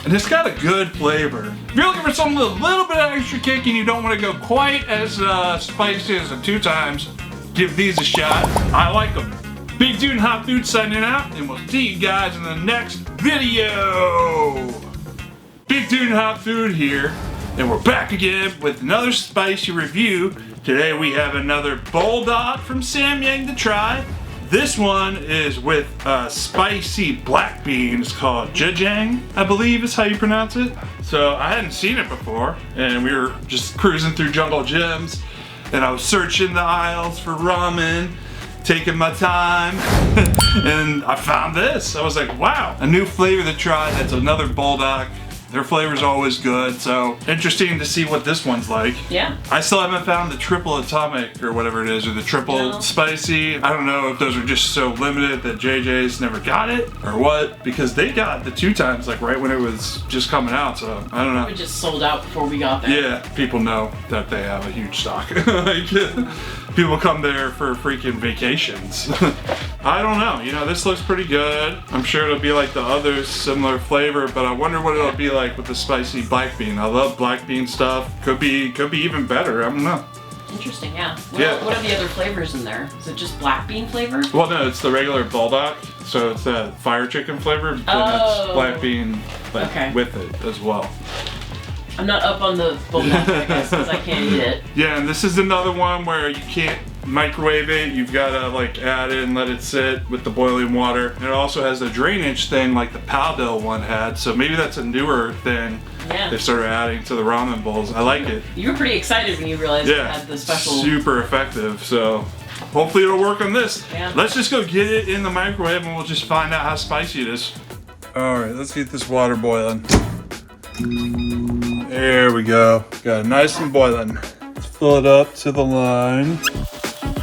and it's got a good flavor. If you're looking for something with a little bit of extra kick and you don't want to go quite as spicy as the 2 times, give these a shot. I like them. Big Dude and Hot Food signing out, and we'll see you guys in the next video. Big Dude and Hot Food here, and we're back again with another spicy review. Today we have another Buldak from Samyang to try, This one is with spicy black beans called Jjajang, I believe is how you pronounce it. So I hadn't seen it before, and we were just cruising through Jungle Gyms, and I was searching the aisles for ramen, taking my time, and I found this. I was like, wow, a new flavor to try. That's another Buldak. Their flavor's always good, so interesting to see what this one's like. Yeah. I still haven't found the triple atomic or whatever it is, or the triple spicy. I don't know if those are just so limited that JJ's never got it or what, because they got the 2 times like right when it was just coming out, so I don't know. We just sold out before we got there. Yeah, people know that they have a huge stock. Like, people come there for freaking vacations. I don't know, you know, this looks pretty good. I'm sure it'll be like the other similar flavor, but I wonder what it'll be like with the spicy black bean. I love black bean stuff. Could be even better, I don't know. Interesting, yeah. Yeah. What are the other flavors in there? Is it just black bean flavor? Well, no, it's the regular Buldak, so it's that fire chicken flavor, but it's black bean with it as well. I'm not up on the Buldak, I guess, because I can't eat it. Yeah, and this is another one where you can't microwave it. You've got to like add it and let it sit with the boiling water. And it also has the drainage thing like the Paldo one had, so maybe that's a newer thing they started adding to the ramen bowls. I like it. You were pretty excited when you realized it had the special... super effective, so hopefully it'll work on this. Yeah. Let's just go get it in the microwave and we'll just find out how spicy it is. Alright, let's get this water boiling. There we go. Got it nice and boiling. Let's fill it up to the line.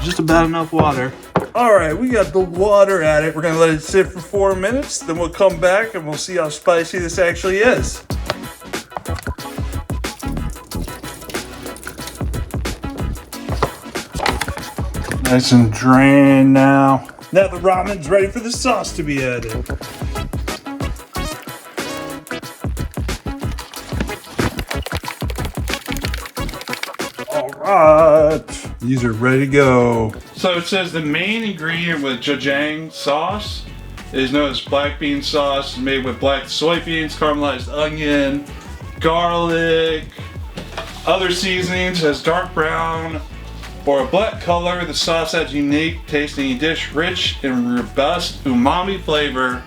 Just about enough water. Alright, we got the water at it. We're gonna let it sit for 4 minutes, then we'll come back and we'll see how spicy this actually is. Nice and drained now. Now the ramen's ready for the sauce to be added. Alright, these are ready to go. So it says the main ingredient with Jjajang sauce is known as black bean sauce, made with black soybeans, caramelized onion, garlic, other seasonings, has dark brown or a black color. The sauce adds unique taste in a dish, rich and robust umami flavor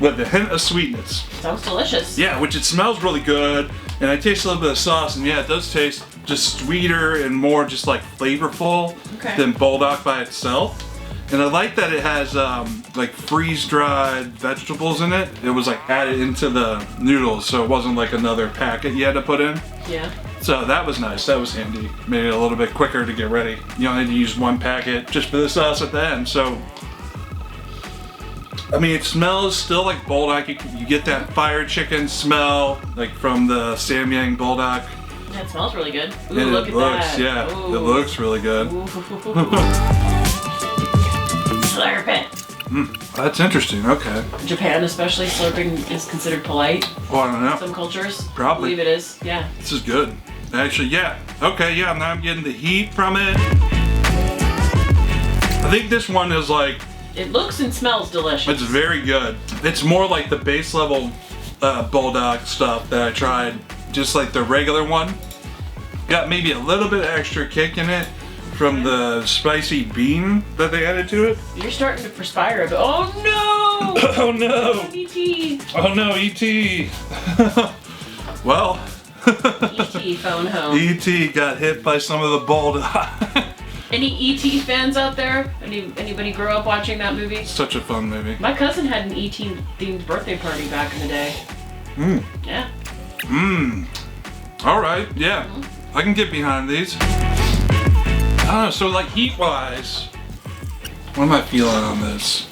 with a hint of sweetness. Sounds delicious. Yeah, which it smells really good, and I taste a little bit of sauce, and yeah, it does taste just sweeter and more just like flavorful than Buldak by itself. And I like that it has like freeze-dried vegetables in it. It was like added into the noodles, so it wasn't like another packet you had to put in. Yeah. So that was nice, that was handy. Made it a little bit quicker to get ready. You only need to use 1 packet just for the sauce at the end, so. I mean, it smells still like Buldak. You get that fire chicken smell, like from the Samyang Buldak. Yeah, it smells really good. Ooh, And look it at looks, that. yeah, Ooh. it looks really good. Slurp it. That's interesting, okay. Japan especially, slurping is considered polite. Well, I don't know. Some cultures. Probably. I believe it is, yeah. This is good. Actually, yeah. Okay, yeah, now I'm getting the heat from it. I think this one is like... It looks and smells delicious. It's very good. It's more like the base level Buldak stuff that I tried. Just like the regular one. Got maybe a little bit extra kick in it from the spicy bean that they added to it. You're starting to perspire a bit. Oh no! Oh no! E.T. Oh no, E.T. Well... E.T. phone home. E.T. got hit by some of the Buldak. Any E.T. fans out there? Anybody grow up watching that movie? Such a fun movie. My cousin had an E.T. themed birthday party back in the day. Yeah. Alright, yeah. I can get behind these. I don't know, so like heat-wise, what am I feeling on this?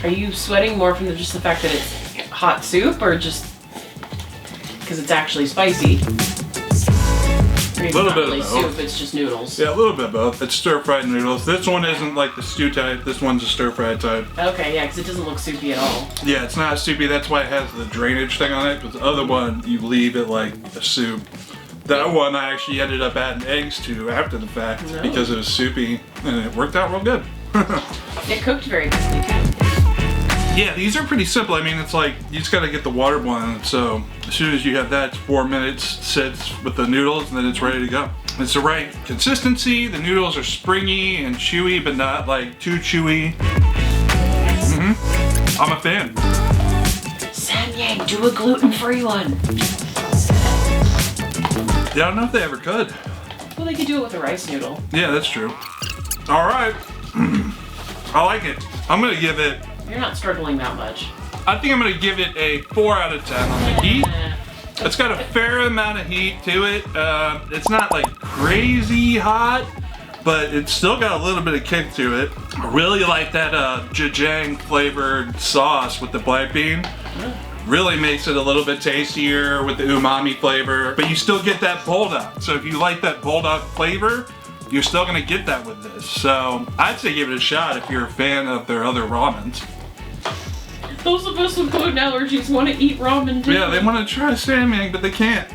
Are you sweating more from just the fact that it's hot soup, or just because it's actually spicy? Or it's Little not bit of really both. soup, it's just noodles. Yeah, a little bit of both. It's stir-fried noodles. This one isn't like the stew type. This one's a stir-fried type. Okay, yeah, because it doesn't look soupy at all. Yeah, it's not soupy. That's why it has the drainage thing on it. But the other one, you leave it like a soup. That one I actually ended up adding eggs to after the fact because it was soupy, and it worked out real good. It cooked very quickly too. Yeah, these are pretty simple. I mean, it's like, you just gotta get the water boiling. So as soon as you have that, 4 minutes sits with the noodles, and then it's ready to go. It's the right consistency. The noodles are springy and chewy, but not like too chewy. I'm a fan. Samyang, do a gluten-free one. Yeah, I don't know if they ever could. Well, they could do it with a rice noodle. Yeah, that's true. All right. I like it. I'm gonna give it. You're not struggling that much. I think I'm gonna give it a 4 out of 10 on the heat. It's got a fair amount of heat to it. It's not like crazy hot, but it's still got a little bit of kick to it. I really like that Jjajang flavored sauce with the black bean. Really makes it a little bit tastier with the umami flavor, but you still get that Buldak. So if you like that Buldak flavor, you're still gonna get that with this. So I'd say give it a shot if you're a fan of their other ramens. Those of us with gluten allergies want to eat ramen too. Yeah, they want to try Samyang, but they can't.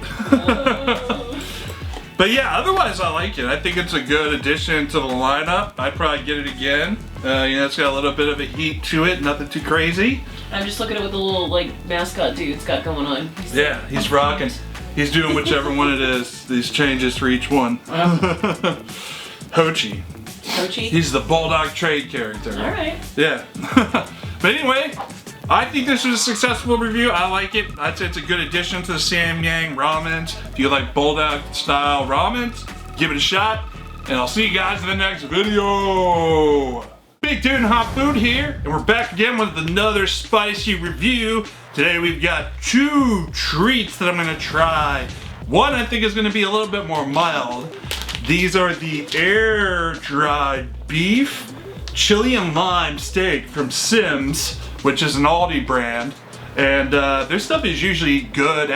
But yeah, otherwise I like it. I think it's a good addition to the lineup. I'd probably get it again. It's got a little bit of a heat to it, nothing too crazy. I'm just looking at what the little like mascot dude's got going on. He's rocking. He's doing whichever one it is. These changes for each one. Hochi. Hochi? He's the Bulldog trade character. All right. Yeah. But anyway, I think this was a successful review. I like it. I'd say it's a good addition to the Samyang ramens. If you like Buldak style ramens, give it a shot. And I'll see you guys in the next video. Big Dude and Hot Food here, and we're back again with another spicy review. Today we've got 2 treats that I'm gonna try. One I think is gonna be a little bit more mild. These are the air-dried beef chili and lime steak from Simms, which is an Aldi brand. And their stuff is usually good,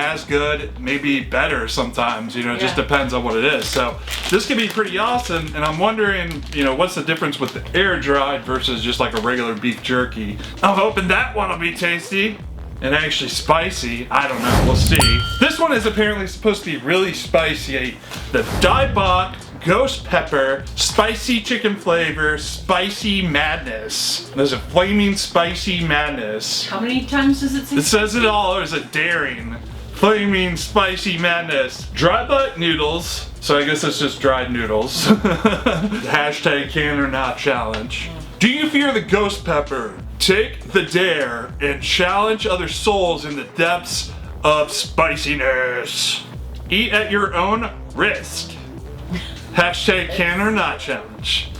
maybe better sometimes, it just depends on what it is. So this could be pretty awesome, and I'm wondering, what's the difference with the air-dried versus just like a regular beef jerky. I'm hoping that one will be tasty and actually spicy. I don't know, we'll see. This one is apparently supposed to be really spicy. The Daebak Ghost Pepper Spicy Chicken Flavor Spicy Madness. There's a Flaming Spicy Madness. How many times does it say? It says it all. There's a daring Flaming Spicy Madness. Dry butt noodles. So I guess it's just dried noodles. Hashtag can or not challenge. Do you fear the ghost pepper? Take the dare and challenge other souls in the depths of spiciness. Eat at your own risk. Hashtag can or not challenge.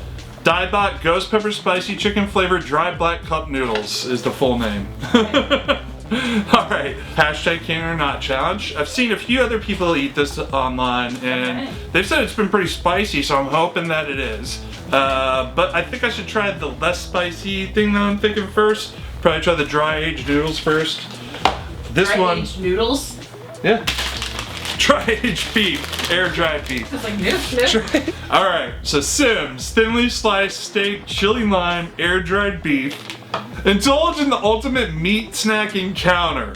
Daebak Ghost Pepper Spicy Chicken Flavored Dry Black Cup Noodles is the full name. Alright, hashtag can or not challenge. I've seen a few other people eat this online and they've said it's been pretty spicy, so I'm hoping that it is. But I think I should try the less spicy thing that I'm thinking first. Probably try the dry aged noodles first. This one. Dry aged noodles? Yeah. Dry-aged beef, air-dried beef. It's like noodles. Alright, so Simms, thinly sliced steak, chili lime, air-dried beef. Indulge in the ultimate meat snacking counter.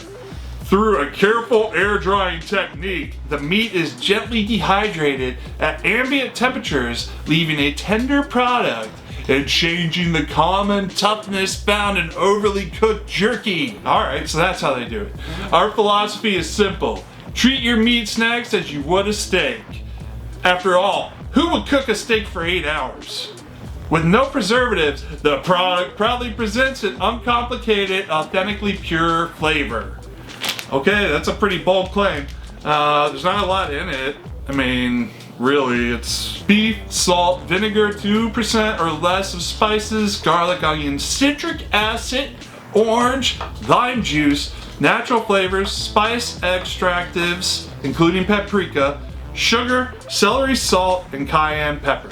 Through a careful air-drying technique, the meat is gently dehydrated at ambient temperatures, leaving a tender product and changing the common toughness found in overly cooked jerky. Alright, so that's how they do it. Our philosophy is simple. Treat your meat snacks as you would a steak. After all, who would cook a steak for 8 hours? With no preservatives, the product proudly presents an uncomplicated, authentically pure flavor. Okay, that's a pretty bold claim. There's not a lot in it. I mean, really, it's beef, salt, vinegar, 2% or less of spices, garlic, onion, citric acid, orange, lime juice, natural flavors, spice extractives, including paprika, sugar, celery salt, and cayenne pepper.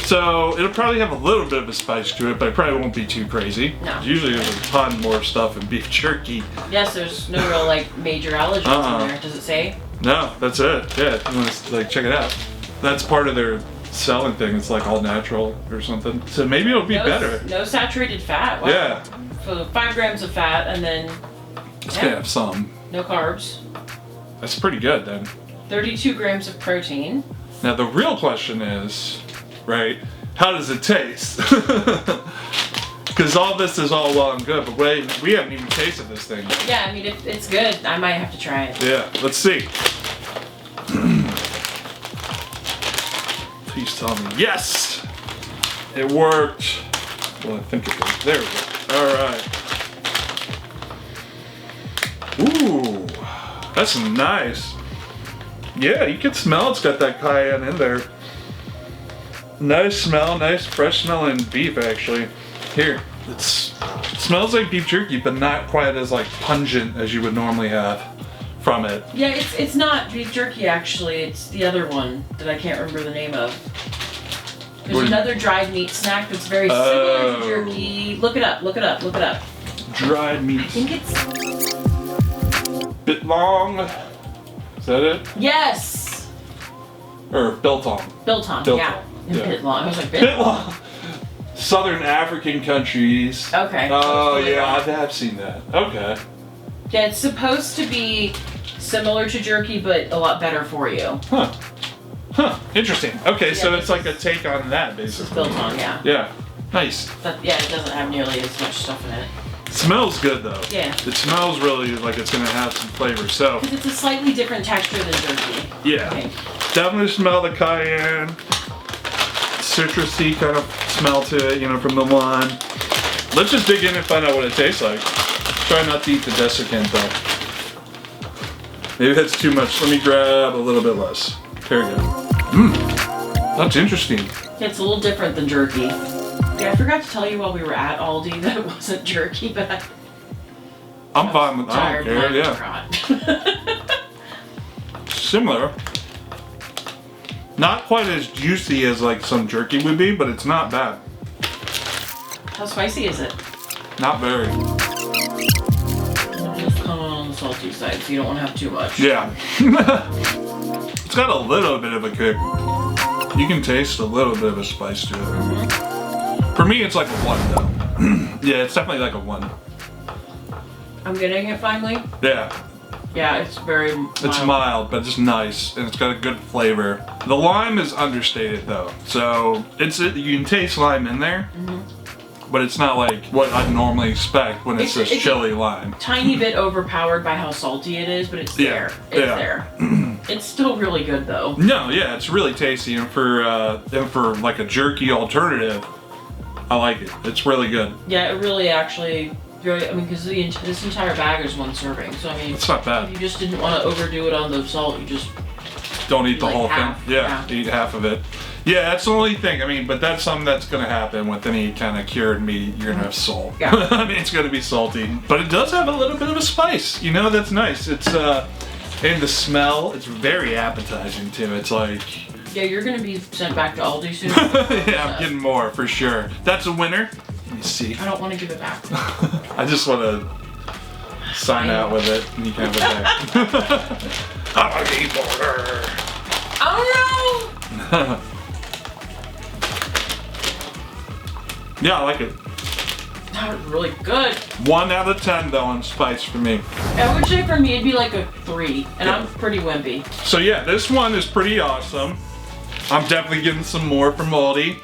So it'll probably have a little bit of a spice to it, but it probably won't be too crazy. No. Usually there's a ton more stuff in beef jerky. Yes, there's no real like major allergens in there. Does it say? No, that's it. Yeah, you want to like check it out. That's part of their selling thing. It's like all natural or something. So maybe it'll be better. No saturated fat. Wow. Yeah. So 5 grams of fat and then It's gonna have some. no carbs. That's pretty good then. 32 grams of protein. Now the real question is, right, how does it taste? Because all this is all well and good, but we haven't even tasted this thing yet. Yeah, I mean, it's good. I might have to try it. Yeah, let's see. Please tell me. Yes! It worked. Well, I think it did. There we go. Alright. Ooh. That's nice. Yeah, you can smell it's got that cayenne in there. Nice smell, nice fresh smelling beef actually. Here, it smells like beef jerky, but not quite as like pungent as you would normally have from it. Yeah, it's not beef jerky actually. It's the other one that I can't remember the name of. There's another dried meat snack that's very similar to jerky. Look it up, look it up, look it up. Dried meat. I think it's Biltong. Is that it? Yes. Or biltong. Biltong, yeah. And Yeah. Biltong. I was like Biltong. Southern African countries. Okay. Oh yeah, I have seen that. Okay. Yeah, it's supposed to be similar to jerky, but a lot better for you. Huh. Huh. Interesting. Okay, so Yeah, it's like a take on that, basically. Biltong, yeah. Yeah. Nice. But yeah, it doesn't have nearly as much stuff in it. Smells good though. Yeah. It smells really like it's gonna have some flavor. So. Because it's a slightly different texture than jerky. Yeah. Okay. Definitely smell the cayenne. Citrusy kind of smell to it, you know, from the lime. Let's just dig in and find out what it tastes like. Try not to eat the desiccant though. Maybe that's too much. Let me grab a little bit less. There we go. Mmm. That's interesting. Yeah, it's a little different than jerky. Yeah, I forgot to tell you while we were at Aldi that it wasn't jerky, but I'm fine with that. I tired don't care, yeah. forgot. Similar. Not quite as juicy as like some jerky would be, but it's not bad. How spicy is it? Not very. Just come on the salty side, so you don't want to have too much. Yeah. It's got a little bit of a kick. You can taste a little bit of a spice to it. Mm-hmm. For me, it's like a 1 though. Yeah, it's definitely like a 1. I'm getting it finally. Yeah. Yeah, it's very mild. It's mild, but it's nice, and it's got a good flavor. The lime is understated though, so you can taste lime in there, but it's not like what I'd normally expect when it's just chili lime. Tiny bit overpowered by how salty it is, but it's there. It's there. It's still really good though. No, yeah, it's really tasty, and for like a jerky alternative, I like it. It's really good. Yeah, it really actually. I mean, because this entire bag is 1 serving, so I mean, It's not bad. if you just didn't want to overdo it on the salt, you just Don't eat the like whole half, thing. Yeah, half. eat half of it. Yeah, that's the only thing. I mean, but that's something that's gonna happen with any kind of cured meat. You're gonna have salt. Yeah. I mean, it's gonna be salty, but it does have a little bit of a spice. You know, that's nice. It's and the smell, it's very appetizing too. It's like. yeah, you're gonna be sent back to Aldi soon. Yeah, I'm getting more for sure. That's a winner. Let me see. I don't want to give it back. I just want to sign out with it, and you can have it back. I'm a keyboarder. Oh Yeah, I like it. no! That was really good. 1 out of 10 though on spice for me. I would say for me it'd be like a 3, and I'm pretty wimpy. So yeah, this one is pretty awesome. I'm definitely getting some more from Aldi.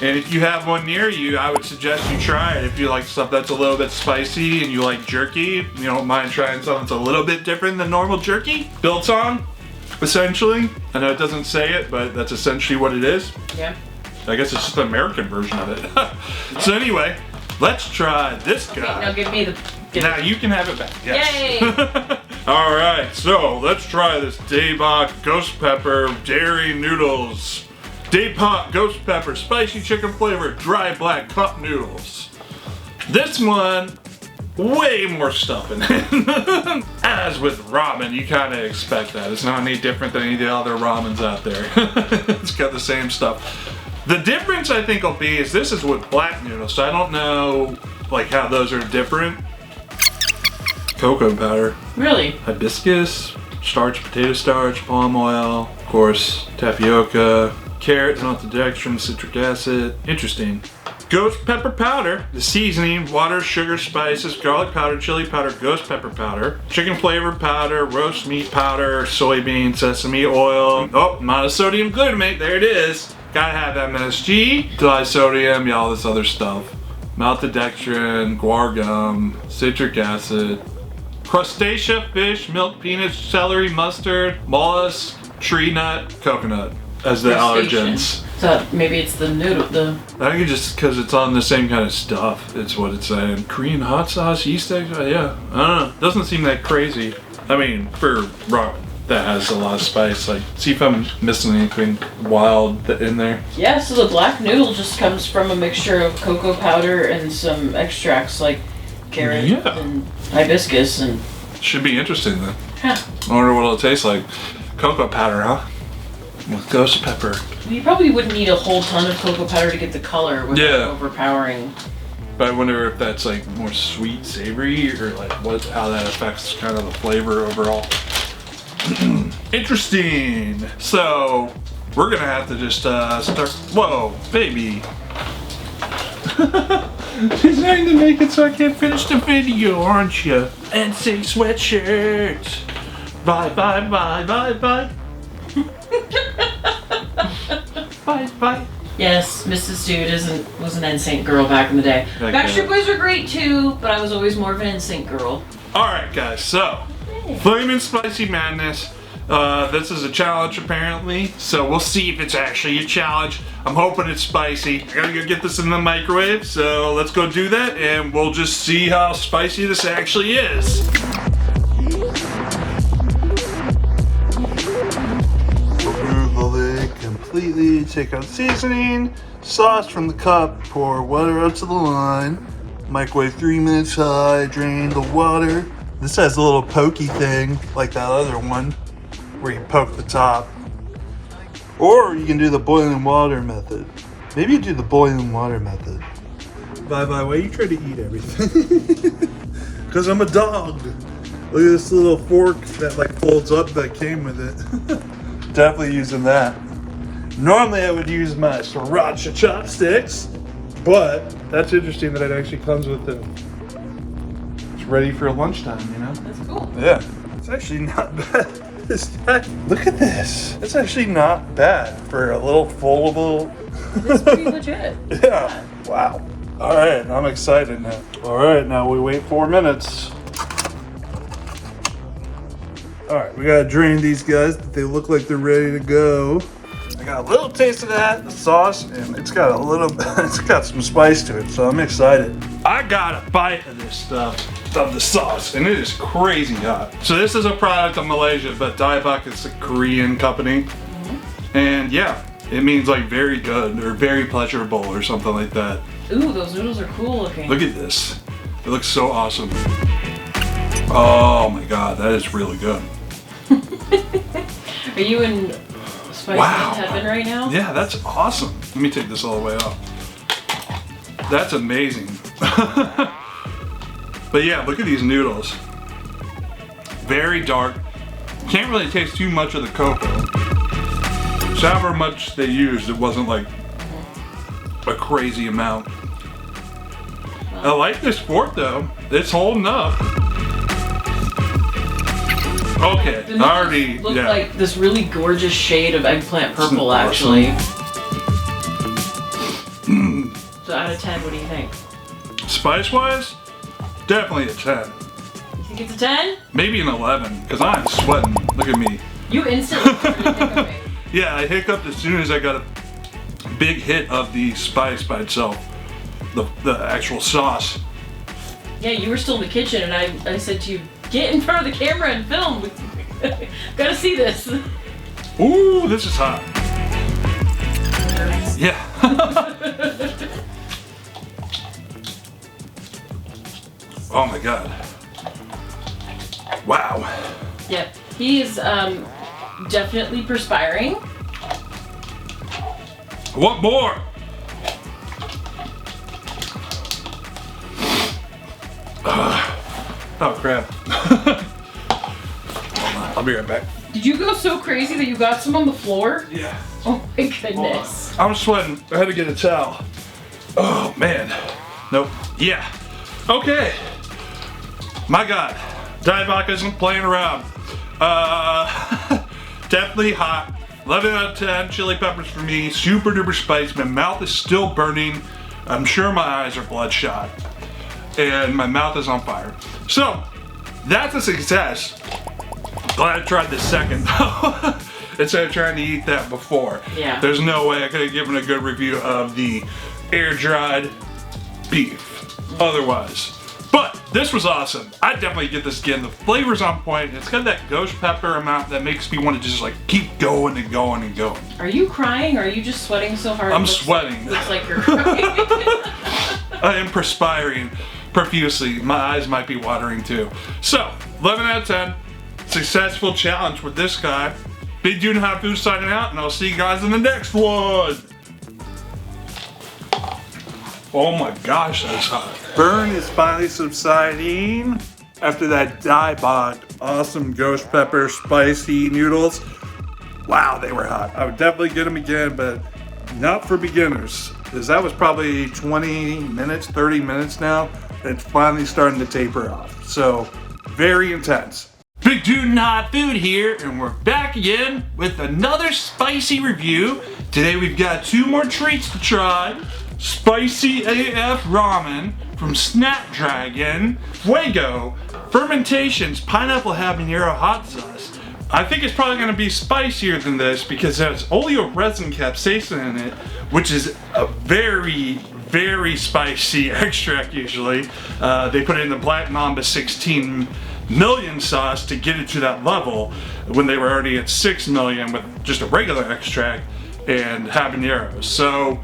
And if you have one near you, I would suggest you try it. If you like stuff that's a little bit spicy and you like jerky, you don't mind trying something that's a little bit different than normal jerky. Biltong, essentially. I know it doesn't say it, but that's essentially what it is. Yeah. I guess it's just the American version of it. So anyway, let's try this Okay, guy. now give me the. Now you can have it back. Yes. Yay! All right, so let's try this Daebak Ghost Pepper Dairy Noodles. Daebak Ghost Pepper Spicy Chicken Flavored Dry Black Cup Noodles. This one, way more stuff in it. As with ramen, you kind of expect that. It's not any different than any of the other ramens out there. It's got the same stuff. The difference I think will be is this is with black noodles, so I don't know like how those are different. Cocoa powder. Really? Hibiscus, starch, potato starch, palm oil, of course, tapioca, carrot, maltodextrin, citric acid. Interesting. Ghost pepper powder, the seasoning, water, sugar, spices, garlic powder, chili powder, ghost pepper powder, chicken flavor powder, roast meat powder, soybean, sesame oil. Oh, monosodium glutamate, there it is. Gotta have MSG, disodium, all this other stuff. Maltodextrin, guar gum, citric acid, crustacea, fish, milk, peanuts, celery, mustard, mollusk, tree nut, coconut. as the crustacean. allergens. So maybe it's the noodle. I think it's just because it's on the same kind of stuff. It's what it's saying. Korean hot sauce, yeast egg. Yeah, I don't know. Doesn't seem that crazy. I mean, for ramen that has a lot of spice. Like, see if I'm missing anything wild in there. Yeah. So the black noodle just comes from a mixture of cocoa powder and some extracts like carrot and hibiscus and. Should be interesting then. Huh. I wonder what it'll taste like. Cocoa powder, huh? With ghost pepper. You probably wouldn't need a whole ton of cocoa powder to get the color without overpowering. But I wonder if that's like more sweet, savory, or like how that affects kind of the flavor overall. Interesting. So we're gonna have to just start. Whoa, baby. She's trying to make it so I can't finish the video, aren't you? NC sweatshirt. Bye, bye, bye, bye, bye. Bye, bye. Yes, Mrs. Dude was an NSYNC girl back in the day. Backstreet Boys were great too, but I was always more of an NSYNC girl. Alright guys, so Flamin' Spicy Madness. This is a challenge apparently, so we'll see if it's actually a challenge. I'm hoping it's spicy. I gotta go get this in the microwave, so let's go do that and we'll just see how spicy this actually is. Remove the lid completely, take out seasoning, sauce from the cup, pour water out to the line, microwave 3 minutes high, drain the water. This has a little pokey thing like that other one where you poke the top. Or you can do the boiling water method. Maybe you do the boiling water method. Bye, why you try to eat everything? Because I'm a dog. Look at this little fork that like folds up that came with it. Definitely using that. Normally I would use my sriracha chopsticks, but that's interesting that it actually comes with it. It's ready for lunchtime, you know? That's cool. Yeah. It's actually not bad. Look at this. It's actually not bad for a little foldable. It's pretty legit. Yeah. Wow. All right, I'm excited now. All right, now we wait 4 minutes. All right, we gotta drain these guys, but they look like they're ready to go. I got a little taste of that, the sauce, and it's got it's got some spice to it, so I'm excited. I got a bite of this stuff, of the sauce, and it is crazy hot. So this is a product of Malaysia, but Daebak is a Korean company. And yeah, it means like very good or very pleasurable or something like that. Ooh, those noodles are cool looking. Look at this. It looks so awesome. Oh my god, that is really good. Are you in spicy heaven right now? Yeah, that's awesome. Let me take this all the way off. That's amazing. But yeah, look at these noodles. Very dark. Can't really taste too much of the cocoa. So however much they used, it wasn't like a crazy amount. I like this fork though. It's holding up. Okay, The noodles look like this really gorgeous shade of eggplant purple, actually. So out of 10, what do you think? Spice-wise, definitely a 10. You think it's a 10? Maybe an 11, because I'm sweating. Look at me. You instantly started hiccuping. Yeah, I hiccuped as soon as I got a big hit of the spice by itself. The actual sauce. Yeah, you were still in the kitchen, and I said to you, get in front of the camera and film. Gotta see this. Ooh, this is hot. Yeah. Oh my god. Wow. Yep, he is definitely perspiring. What more? Oh crap. Hold on, I'll be right back. Did you go so crazy that you got some on the floor? Yeah. Oh my goodness. I'm sweating. I had to get a towel. Oh man. Nope. Yeah. Okay. My god. Daebak isn't playing around. Definitely hot. 11 out of 10 chili peppers for me. Super duper spice. My mouth is still burning. I'm sure my eyes are bloodshot. And my mouth is on fire. So, that's a success. Glad I tried this second. instead of trying to eat that before. Yeah. There's no way I could have given a good review of the air-dried beef otherwise. But this was awesome. I'd definitely get this again. The flavor's on point. It's got that ghost pepper amount that makes me want to just like keep going and going and going. Are you crying or are you just sweating so hard? I'm sweating. Looks like you're crying. I am perspiring profusely. My eyes might be watering too. So, 11 out of 10. Successful challenge with this guy. Big Dude Hot Food signing out, and I'll see you guys in the next one. Oh my gosh, that's hot. Burn is finally subsiding after that Daebak awesome ghost pepper spicy noodles. Wow, they were hot. I would definitely get them again, but not for beginners. Because that was probably 20 minutes, 30 minutes now. It's finally starting to taper off. So, very intense. Big Dude and Hot Food here, and we're back again with another spicy review. Today we've got 2 more treats to try. Spicy AF ramen from Snapdragon, Fuego, Fermentations Pineapple Habanero Hot Sauce. I think it's probably going to be spicier than this because there's oleo resin capsaicin in it, which is a very, very spicy extract usually. They put it in the Black Mamba 16 million sauce to get it to that level when they were already at 6 million with just a regular extract and habaneros. So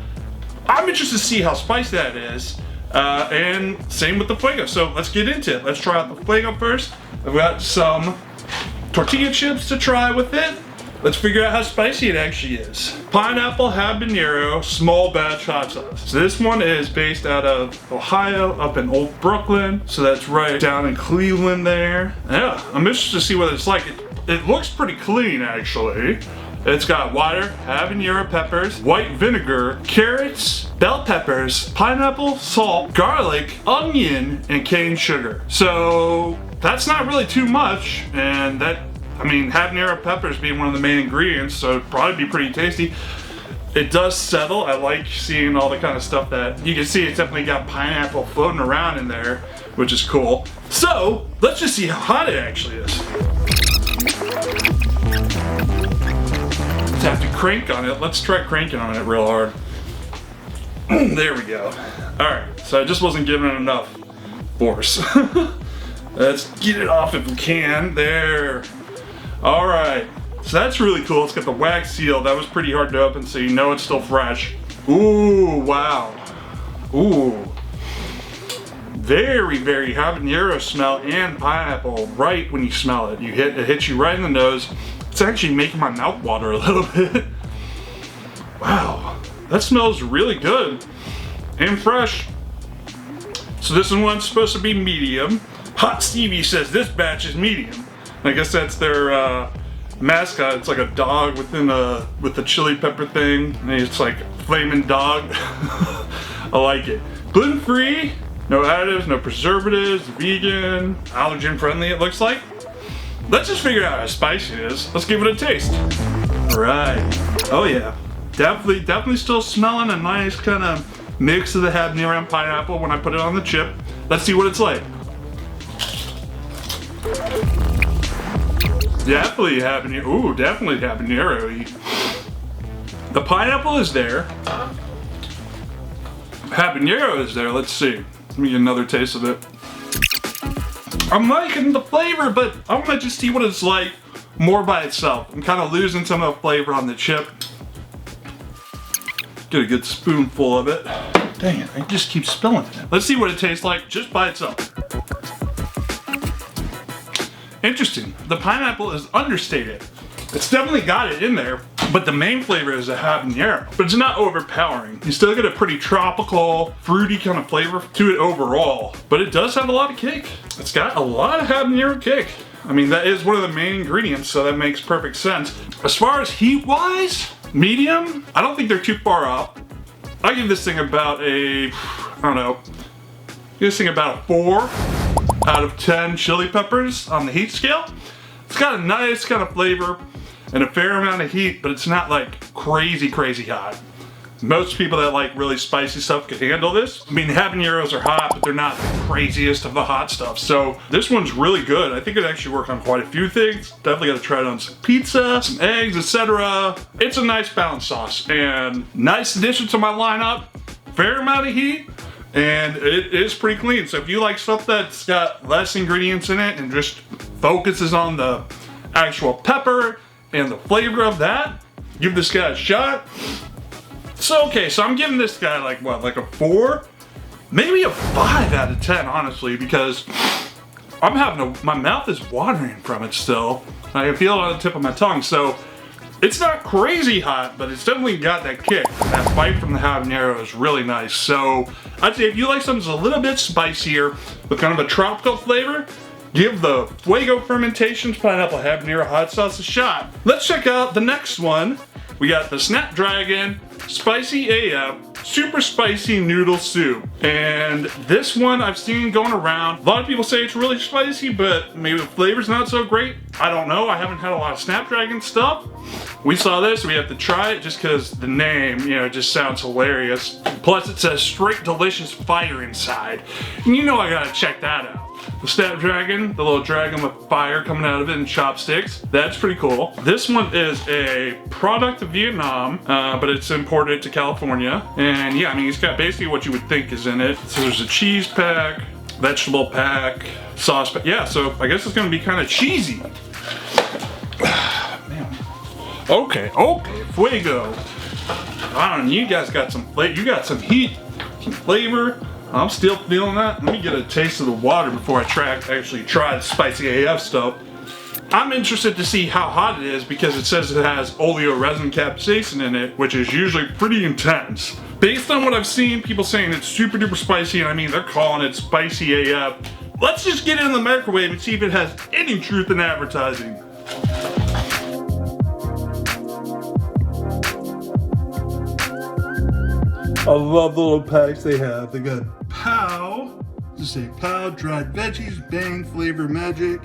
I'm interested to see how spicy that is, and same with the Fuego. So let's get into it. Let's try out the Fuego first. I've got some tortilla chips to try with it. Let's figure out how spicy it actually is. Pineapple habanero small batch hot sauce. So this one is based out of Ohio, up in Old Brooklyn. So that's right down in Cleveland there. Yeah, I'm interested to see what it's like. It looks pretty clean actually. It's got water, habanero peppers, white vinegar, carrots, bell peppers, pineapple, salt, garlic, onion, and cane sugar. So that's not really too much, and that, I mean, habanero peppers being one of the main ingredients, so it'd probably be pretty tasty. It does settle. I like seeing all the kind of stuff that you can see. It's definitely got pineapple floating around in there, which is cool. So let's just see how hot it actually is. Have to crank on it. Let's try cranking on it real hard. There we go. Alright, so I just wasn't giving it enough force. Let's get it off if we can. There. Alright, so that's really cool. It's got the wax seal. That was pretty hard to open, so you know it's still fresh. Ooh, wow. Ooh. Very, very habanero smell and pineapple right when you smell it. It hits you right in the nose. It's actually making my mouth water a little bit. Wow, that smells really good and fresh. So this one's supposed to be medium. Hot Stevie says this batch is medium. I guess that's their mascot. It's like a dog with the chili pepper thing. And it's like Flamin' dog. I like it. Gluten-free, no additives, no preservatives, vegan, allergen friendly it looks like. Let's just figure out how spicy it is. Let's give it a taste. All right. Oh yeah. Definitely still smelling a nice kind of mix of the habanero and pineapple when I put it on the chip. Let's see what it's like. Definitely habanero. Ooh, definitely habanero-y. The pineapple is there. Habanero is there. Let's see. Let me get another taste of it. I'm liking the flavor, but I want to just see what it's like more by itself. I'm kind of losing some of the flavor on the chip. Get a good spoonful of it. Dang it, I just keep spilling it. Let's see what it tastes like just by itself. Interesting. The pineapple is understated. It's definitely got it in there, but the main flavor is a habanero. But it's not overpowering. You still get a pretty tropical, fruity kind of flavor to it overall. But it does have a lot of kick. It's got a lot of habanero kick. I mean, that is one of the main ingredients, so that makes perfect sense. As far as heat-wise, medium, I don't think they're too far off. I give this thing about a, I don't know, give this thing about a 4 out of 10 chili peppers on the heat scale. It's got a nice kind of flavor and a fair amount of heat, but it's not like crazy hot. Most people that like really spicy stuff could handle this. I mean, habaneros are hot, but they're not the craziest of the hot stuff. So this one's really good. I think it actually worked on quite a few things. Definitely gotta try it on some pizza, some eggs, etc. It's a nice balanced sauce and nice addition to my lineup. Fair amount of heat. And it is pretty clean. So if you like stuff that's got less ingredients in it and just focuses on the actual pepper and the flavor of that, give this guy a shot. So okay, so I'm giving this guy like what, like a 4? Maybe a 5 out of 10, honestly, because I'm having my mouth is watering from it still. I can feel it on the tip of my tongue. So it's not crazy hot, but it's definitely got that kick. That bite from the habanero is really nice. So I'd say if you like something that's a little bit spicier with kind of a tropical flavor, give the Fuego Fermentations Pineapple Habanero Hot Sauce a shot. Let's check out the next one. We got the Snapdragon Spicy AF Super Spicy Noodle Soup. And this one I've seen going around. A lot of people say it's really spicy, but maybe the flavor's not so great. I don't know. I haven't had a lot of Snapdragon stuff. We saw this, we have to try it just because the name, you know, just sounds hilarious. Plus it says straight delicious fire inside. And you know I gotta check that out. The Snapdragon, the little dragon with fire coming out of it and chopsticks. That's pretty cool. This one is a product of Vietnam, but it's imported to California. And yeah, I mean, it's got basically what you would think is in it. So there's a cheese pack, vegetable pack, sauce pack. Yeah, so I guess it's gonna be kind of cheesy. Man. Okay, Fuego. I don't know, you guys got some flavor, you got some heat, some flavor. I'm still feeling that. Let me get a taste of the water before I actually try the spicy AF stuff. I'm interested to see how hot it is because it says it has oleoresin capsaicin in it, which is usually pretty intense. Based on what I've seen, people saying it's super duper spicy, and I mean, they're calling it spicy AF. Let's just get it in the microwave and see if it has any truth in advertising. I love the little packs they have. They got Pow, just say Pow, dried veggies, bang, flavor magic,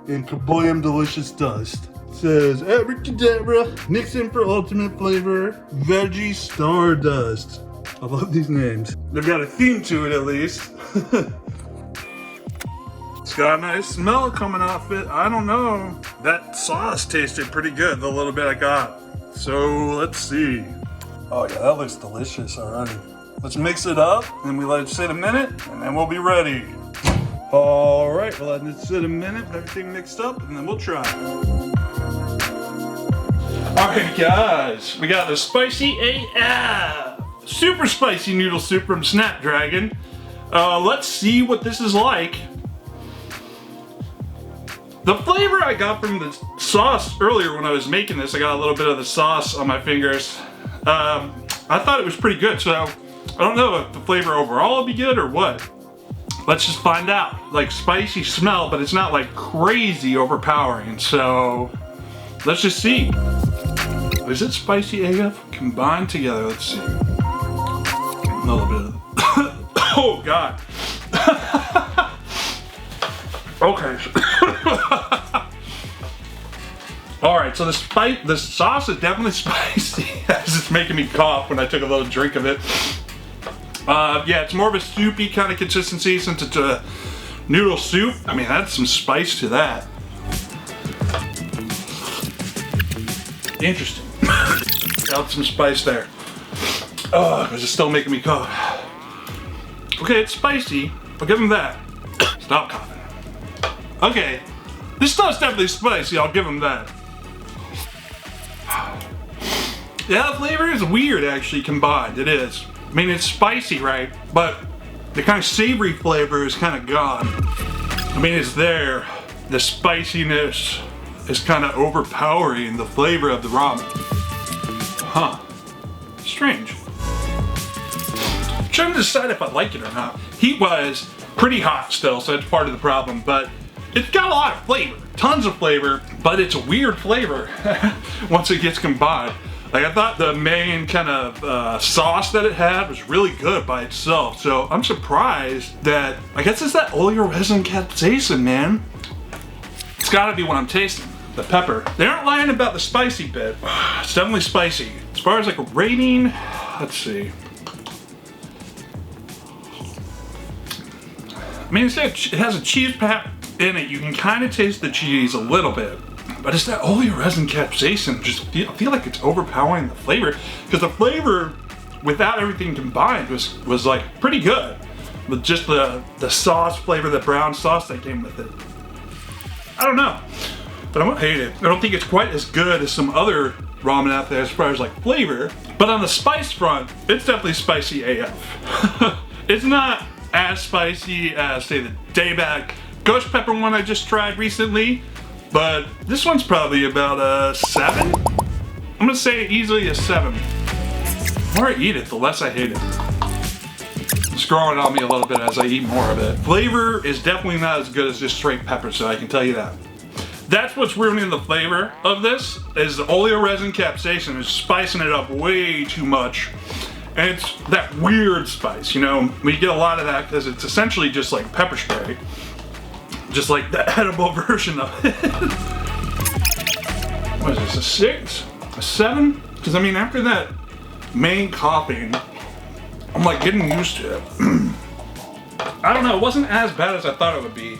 and kaboyam delicious dust. It says abracadabra, Nixon for ultimate flavor, veggie stardust. I love these names. They've got a theme to it at least. It's got a nice smell coming off it. I don't know. That sauce tasted pretty good, the little bit I got. So let's see. Oh yeah, that looks delicious already. Let's mix it up and we let it sit a minute and then we'll be ready. All right, we'll let it sit a minute, everything mixed up, and then we'll try. All right guys, we got the Spicy AF Super Spicy Noodle Soup from Snapdragon. Let's see what this is like. The flavor I got from the sauce earlier when I was making this, I got a little bit of the sauce on my fingers. I thought it was pretty good, so I don't know if the flavor overall will be good or what. Let's just find out. Like spicy smell, but it's not like crazy overpowering, so let's just see. Is it spicy AF combined together? Let's see. A little bit of oh god. Okay. Alright, so the sauce is definitely spicy, as it's making me cough when I took a little drink of it. Yeah, it's more of a soupy kind of consistency since it's a noodle soup. I mean, that's some spice to that. Interesting. Got some spice there. Oh, because it's still making me cough. Okay, it's spicy. I'll give him that. Stop coughing. Okay, this stuff's definitely spicy, I'll give him that. Yeah, the flavor is weird actually combined, it is. I mean, it's spicy, right? But the kind of savory flavor is kind of gone. I mean, it's there. The spiciness is kind of overpowering the flavor of the ramen. Huh. Strange. I'm trying to decide if I like it or not. Heat was pretty hot still, so that's part of the problem, but it's got a lot of flavor. Tons of flavor, but it's a weird flavor once it gets combined. Like, I thought the main kind of sauce that it had was really good by itself. So I'm surprised that, I guess it's that oleoresin capsaicin, man. It's gotta be what I'm tasting, the pepper. They aren't lying about the spicy bit. It's definitely spicy. As far as like a rating, let's see. I mean, it has a cheese pack in it. You can kind of taste the cheese a little bit. But it's that oleo resin capsaicin. I feel like it's overpowering the flavor. Because the flavor, without everything combined, was like pretty good. With just the sauce flavor, the brown sauce that came with it. I don't know. But I don't hate it. I don't think it's quite as good as some other ramen out there as far as like flavor. But on the spice front, it's definitely spicy AF. It's not as spicy as, say, the Daebak ghost pepper one I just tried recently. But this one's probably about a 7. I'm gonna say easily a 7. The more I eat it, the less I hate it. It's growing on me a little bit as I eat more of it. Flavor is definitely not as good as just straight pepper, so I can tell you that. That's what's ruining the flavor of this, is the oleo resin capsaicin is spicing it up way too much. And it's that weird spice, you know? We get a lot of that because it's essentially just like pepper spray. Just like the edible version of it. What is this, a 6? A 7? Because I mean, after that main coughing, I'm like getting used to it. I don't know, it wasn't as bad as I thought it would be.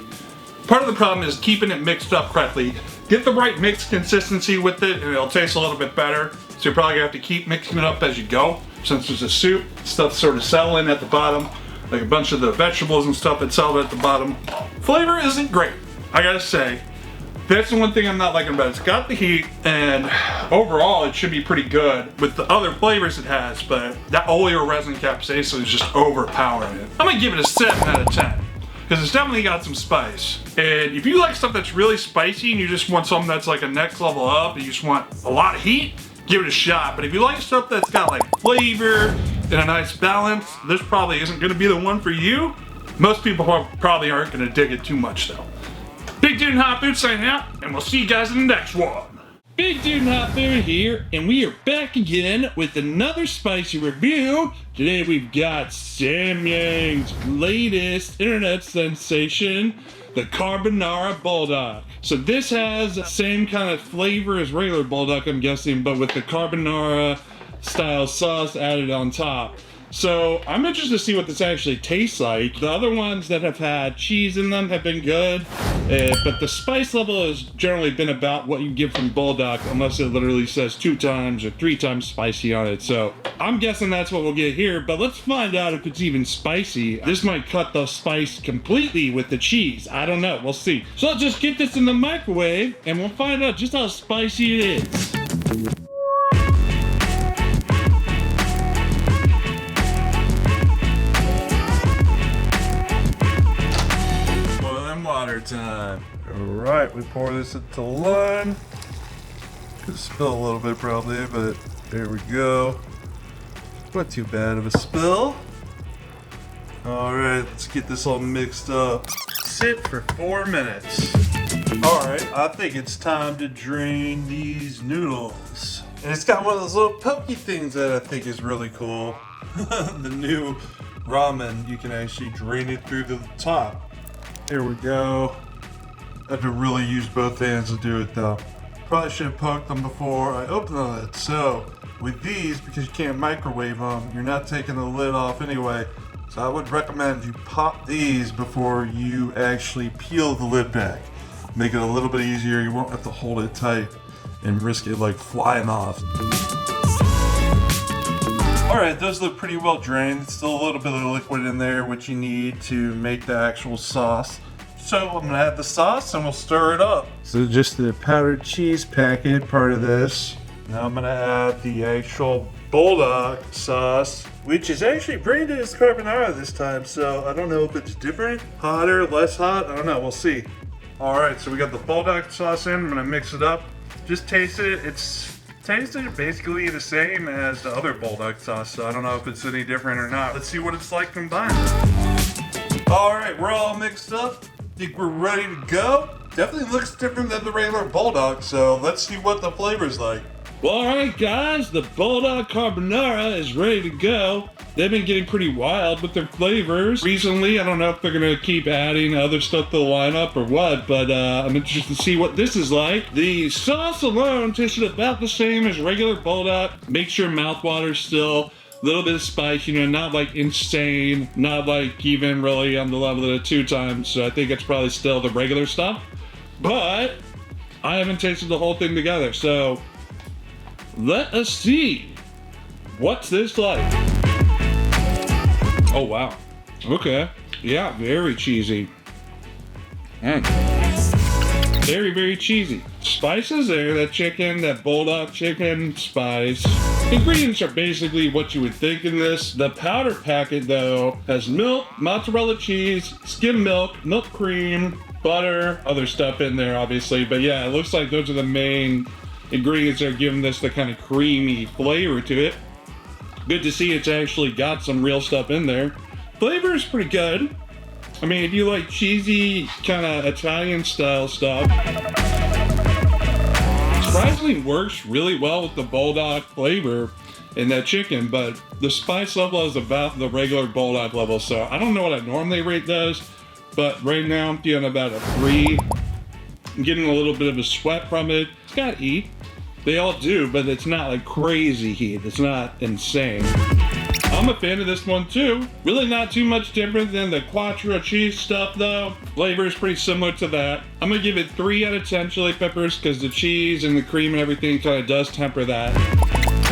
Part of the problem is keeping it mixed up correctly. Get the right mix consistency with it and it'll taste a little bit better. So you're probably gonna have to keep mixing it up as you go. Since there's a soup, stuff sort of settling at the bottom. Like a bunch of the vegetables and stuff that settled at the bottom. Flavor isn't great, I gotta say. That's the one thing I'm not liking about it. It's got the heat, and overall it should be pretty good with the other flavors it has, but that oleo resin capsaicin is just overpowering it. I'm gonna give it a 7 out of 10, because it's definitely got some spice. And if you like stuff that's really spicy and you just want something that's like a next level up, and you just want a lot of heat, give it a shot. But if you like stuff that's got like flavor and a nice balance, this probably isn't gonna be the one for you. Most people probably aren't gonna dig it too much though. Big Dude and Hot Food signing out, and we'll see you guys in the next one. Big Dude and Hot Food here, and we are back again with another spicy review. Today we've got Samyang's latest internet sensation, the Carbonara Buldak. So this has the same kind of flavor as regular Buldak, I'm guessing, but with the Carbonara style sauce added on top. So I'm interested to see what this actually tastes like. The other ones that have had cheese in them have been good, but the spice level has generally been about what you get from Buldak, unless it literally says 2 times or 3 times spicy on it. So I'm guessing that's what we'll get here, but let's find out if it's even spicy. This might cut the spice completely with the cheese. I don't know, we'll see. So let's just get this in the microwave and we'll find out just how spicy it is. Water time. Alright, we pour this into line. Could spill a little bit probably, but there we go. Not too bad of a spill. Alright, let's get this all mixed up. Sit for 4 minutes. Alright, I think it's time to drain these noodles. And it's got one of those little pokey things that I think is really cool. The new ramen, you can actually drain it through the top. There we go. I have to really use both hands to do it though. Probably should have poked them before I opened the lid. So with these, because you can't microwave them, you're not taking the lid off anyway. So I would recommend you pop these before you actually peel the lid back. Make it a little bit easier. You won't have to hold it tight and risk it like flying off. Alright, those look pretty well drained. Still a little bit of liquid in there, which you need to make the actual sauce. So I'm gonna add the sauce and we'll stir it up. So just the powdered cheese packet, part of this. Now I'm gonna add the actual Buldak sauce, which is actually branded as Carbonara this time. So I don't know if it's different, hotter, less hot, I don't know, we'll see. Alright, so we got the Buldak sauce in, I'm gonna mix it up. Just taste it, it's tasted basically the same as the other Buldak sauce, so I don't know if it's any different or not. Let's see what it's like combined. Alright, we're all mixed up. Think we're ready to go? Definitely looks different than the regular Buldak, so let's see what the flavor's like. Well, alright guys, the Buldak Carbonara is ready to go. They've been getting pretty wild with their flavors recently. I don't know if they're gonna keep adding other stuff to the lineup or what, but I'm interested to see what this is like. The sauce alone tasted about the same as regular Buldak. Makes your mouth water still. little bit of spice, you know, not like insane, not like even really on the level of the 2 times. So I think it's probably still the regular stuff. But I haven't tasted the whole thing together. So let us see. What's this like? Oh, wow. Okay. Yeah, very cheesy. Very, very cheesy. Spices there, that chicken, that bulldog chicken spice. Ingredients are basically what you would think in this. The powder packet though has milk, mozzarella cheese, skim milk, milk cream, butter, other stuff in there obviously. But yeah, it looks like those are the main ingredients that are giving this the kind of creamy flavor to it. Good to see it's actually got some real stuff in there. Flavor is pretty good. I mean, if you like cheesy, kind of Italian style stuff, surprisingly works really well with the bulldog flavor in that chicken, but the spice level is about the regular bulldog level, so I don't know what I normally rate those, but right now I'm feeling about a 3. I'm getting a little bit of a sweat from it. It's got heat. They all do, but it's not like crazy heat. It's not insane. I'm a fan of this one too. Really not too much different than the Quattro cheese stuff though. Flavor is pretty similar to that. I'm gonna give it 3 out of 10 chili peppers because the cheese and the cream and everything kind of does temper that.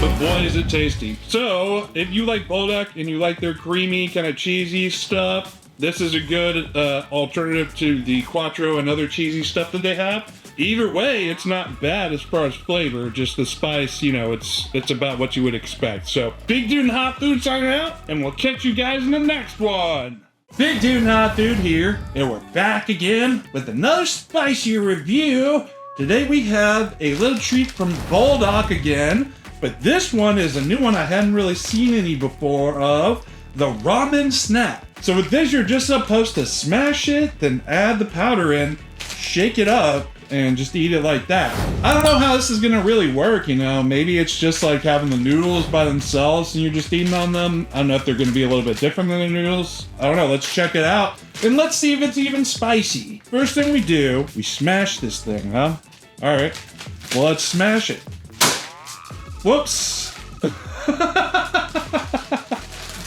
But boy is it tasty. So if you like Buldak and you like their creamy kind of cheesy stuff, this is a good alternative to the Quattro and other cheesy stuff that they have. Either way, it's not bad as far as flavor, just the spice, you know, it's about what you would expect. So, Big Dude and Hot Food signing out, and we'll catch you guys in the next one. Big Dude and Hot Food here, and we're back again with another spicy review. Today we have a little treat from Buldak again, but this one is a new one I hadn't really seen any before of, the ramen snack. So with this, you're just supposed to smash it, then add the powder in, shake it up, and just eat it like that. I don't know how this is gonna really work, you know. Maybe it's just like having the noodles by themselves and you're just eating on them. I don't know if they're gonna be a little bit different than the noodles. I don't know, let's check it out. And let's see if it's even spicy. First thing we do, we smash this thing, huh? All right, well, let's smash it. Whoops.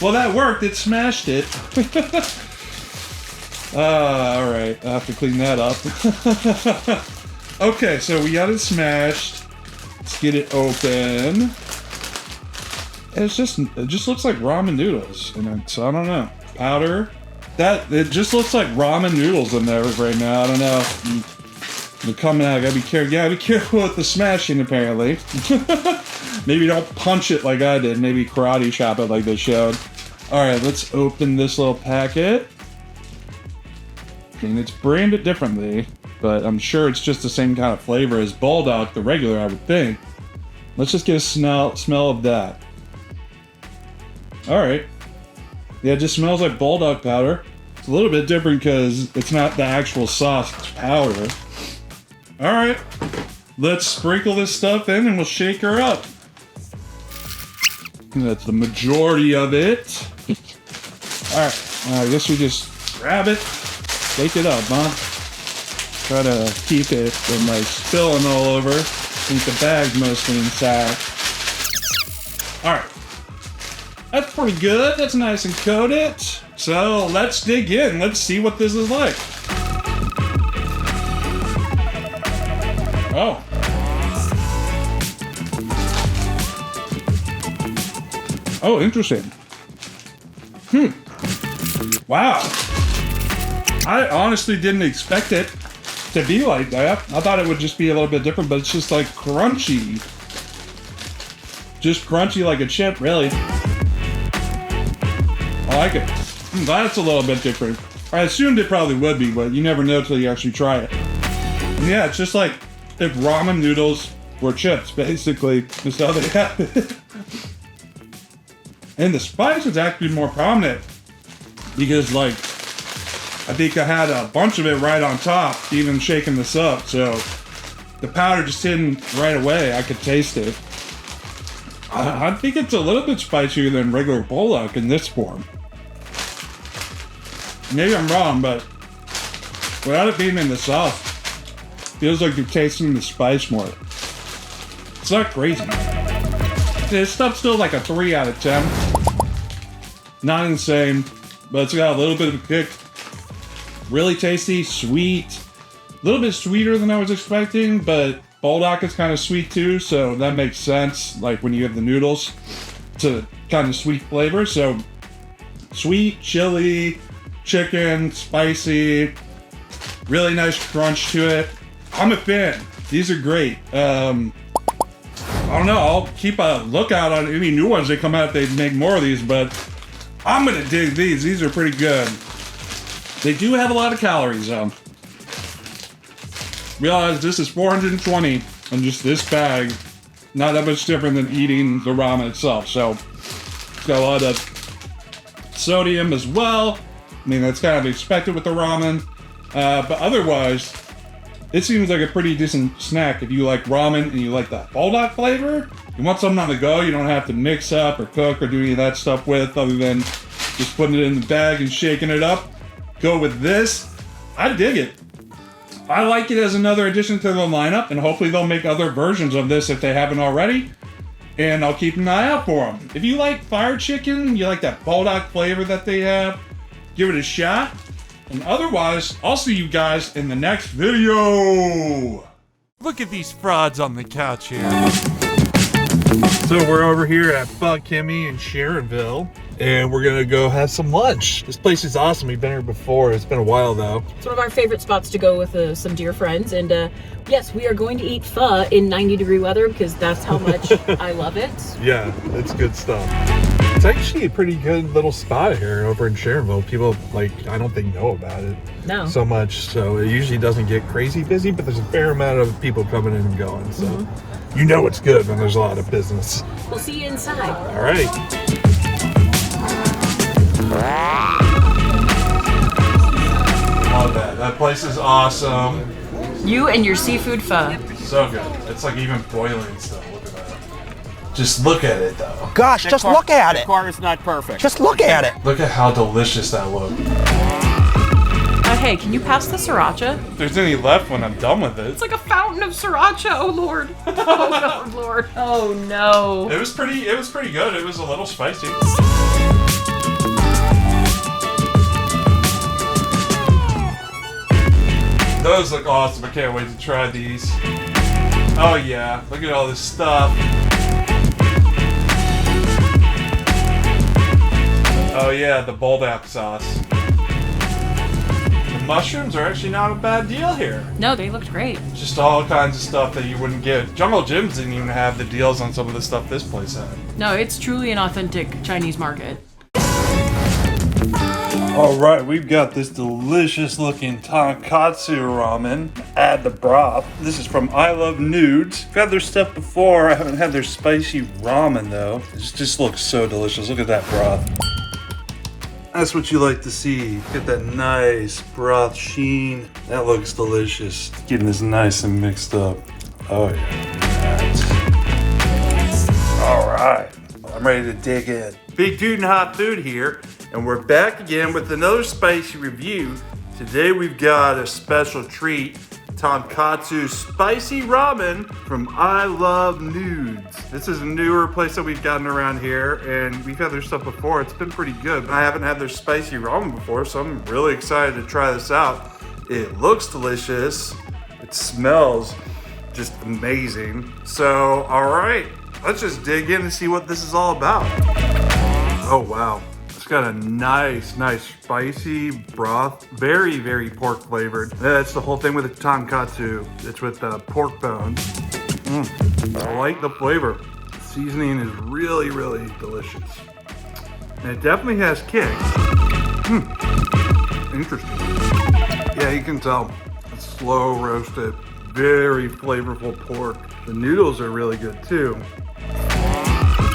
Well, that worked, it smashed it. All right, I have to clean that up. Okay, so we got it smashed. Let's get it open. It just looks like ramen noodles, so I don't know. Powder. It just looks like ramen noodles in there right now. I don't know. They're coming out. I gotta be careful. Yeah, be careful with the smashing. Apparently. Maybe don't punch it like I did. Maybe karate chop it like they showed. All right, let's open this little packet. And it's branded differently, but I'm sure it's just the same kind of flavor as Buldak, the regular, I would think. Let's just get a smell of that. All right. Yeah, it just smells like Buldak powder. It's a little bit different because it's not the actual sauce, it's powder. All right. Let's sprinkle this stuff in and we'll shake her up. And that's the majority of it. All right. I guess we just grab it. Shake it up, huh? Try to keep it from like spilling all over. I think the bag's mostly inside. Alright. That's pretty good. That's nice and coated. So let's dig in. Let's see what this is like. Oh. Oh, interesting. Wow. I honestly didn't expect it to be like that. I thought it would just be a little bit different, but it's just like crunchy. Just crunchy like a chip, really. I like it. I'm glad it's a little bit different. I assumed it probably would be, but you never know till you actually try it. And yeah, it's just like if ramen noodles were chips, basically. That's how they have it. And the spice is actually more prominent because, like, I think I had a bunch of it right on top, even shaking this up, so the powder just hitting right away. I could taste it. I think it's a little bit spicier than regular Buldak in this form. Maybe I'm wrong, but without it being in the sauce, feels like you're tasting the spice more. It's not crazy. This stuff's still like a 3 out of 10. Not insane, but it's got a little bit of a kick. Really tasty, sweet. A little bit sweeter than I was expecting, but Buldak is kind of sweet too, so that makes sense. Like when you have the noodles, to kind of sweet flavor. So sweet, chili, chicken, spicy, really nice crunch to it. I'm a fan. These are great. I don't know. I'll keep a lookout on any new ones that come out. They make more of these, but I'm gonna dig these. These are pretty good. They do have a lot of calories though. Realize this is 420 in just this bag. Not that much different than eating the ramen itself. So it's got a lot of sodium as well. I mean, that's kind of expected with the ramen. But otherwise, it seems like a pretty decent snack if you like ramen and you like that Buldak flavor. You want something on the go you don't have to mix up or cook or do any of that stuff with other than just putting it in the bag and shaking it up. Go with this. I dig it. I like it as another addition to the lineup, and hopefully they'll make other versions of this if they haven't already. And I'll keep an eye out for them. If you like fire chicken, you like that Buldak flavor that they have, give it a shot. And otherwise, I'll see you guys in the next video. Look at these frauds on the couch here. So we're over here at Buc-ee in Sharonville, and we're gonna go have some lunch. This place is awesome. We've been here before. It's been a while though. It's one of our favorite spots to go with some dear friends. And yes, we are going to eat pho in 90-degree weather because that's how much I love it. Yeah, it's good stuff. It's actually a pretty good little spot here over in Sharonville. People, I don't think know about it so much. So it usually doesn't get crazy busy, but there's a fair amount of people coming in and going. So you know it's good when there's a lot of business. We'll see you inside. All right. Love that. That place is awesome. You and your seafood pho. So good. It's like even boiling stuff. Look at that. Just look at it though. Gosh, just look at it. The car is not perfect. Just look at it. Look at how delicious that looks. Hey, can you pass the sriracha? If there's any left when I'm done with it. It's like a fountain of sriracha. Oh Lord. Oh no, Lord. Oh no. It was pretty good. It was a little spicy. Those look awesome. I can't wait to try these. Oh yeah, look at all this stuff. Oh yeah, the Buldak sauce. The mushrooms are actually not a bad deal here. No, they looked great. Just all kinds of stuff that you wouldn't get. Jungle Jim's didn't even have the deals on some of the stuff this place had. No, it's truly an authentic Chinese market. All right, we've got this delicious looking tonkatsu ramen. Add the broth. This is from I Love Noods. I've had their stuff before. I haven't had their spicy ramen though. It just looks so delicious. Look at that broth. That's what you like to see. Get that nice broth sheen. That looks delicious. Getting this nice and mixed up. Oh yeah. All right, I'm ready to dig in. Big Dude and Hot Food here. And we're back again with another spicy review. Today we've got a special treat, tonkatsu spicy ramen from I Love Noods. This is a newer place that we've gotten around here, and we've had their stuff before. It's been pretty good. I haven't had their spicy ramen before, so I'm really excited to try this out. It looks delicious. It smells just amazing. So, all right, let's just dig in and see what this is all about. Oh, wow. It's got a nice spicy broth. Very, very pork flavored. That's the whole thing with the tonkatsu. It's with pork bones. I like the flavor. The seasoning is really, really delicious. And it definitely has kick. Interesting. Yeah, you can tell. It's slow roasted. Very flavorful pork. The noodles are really good too.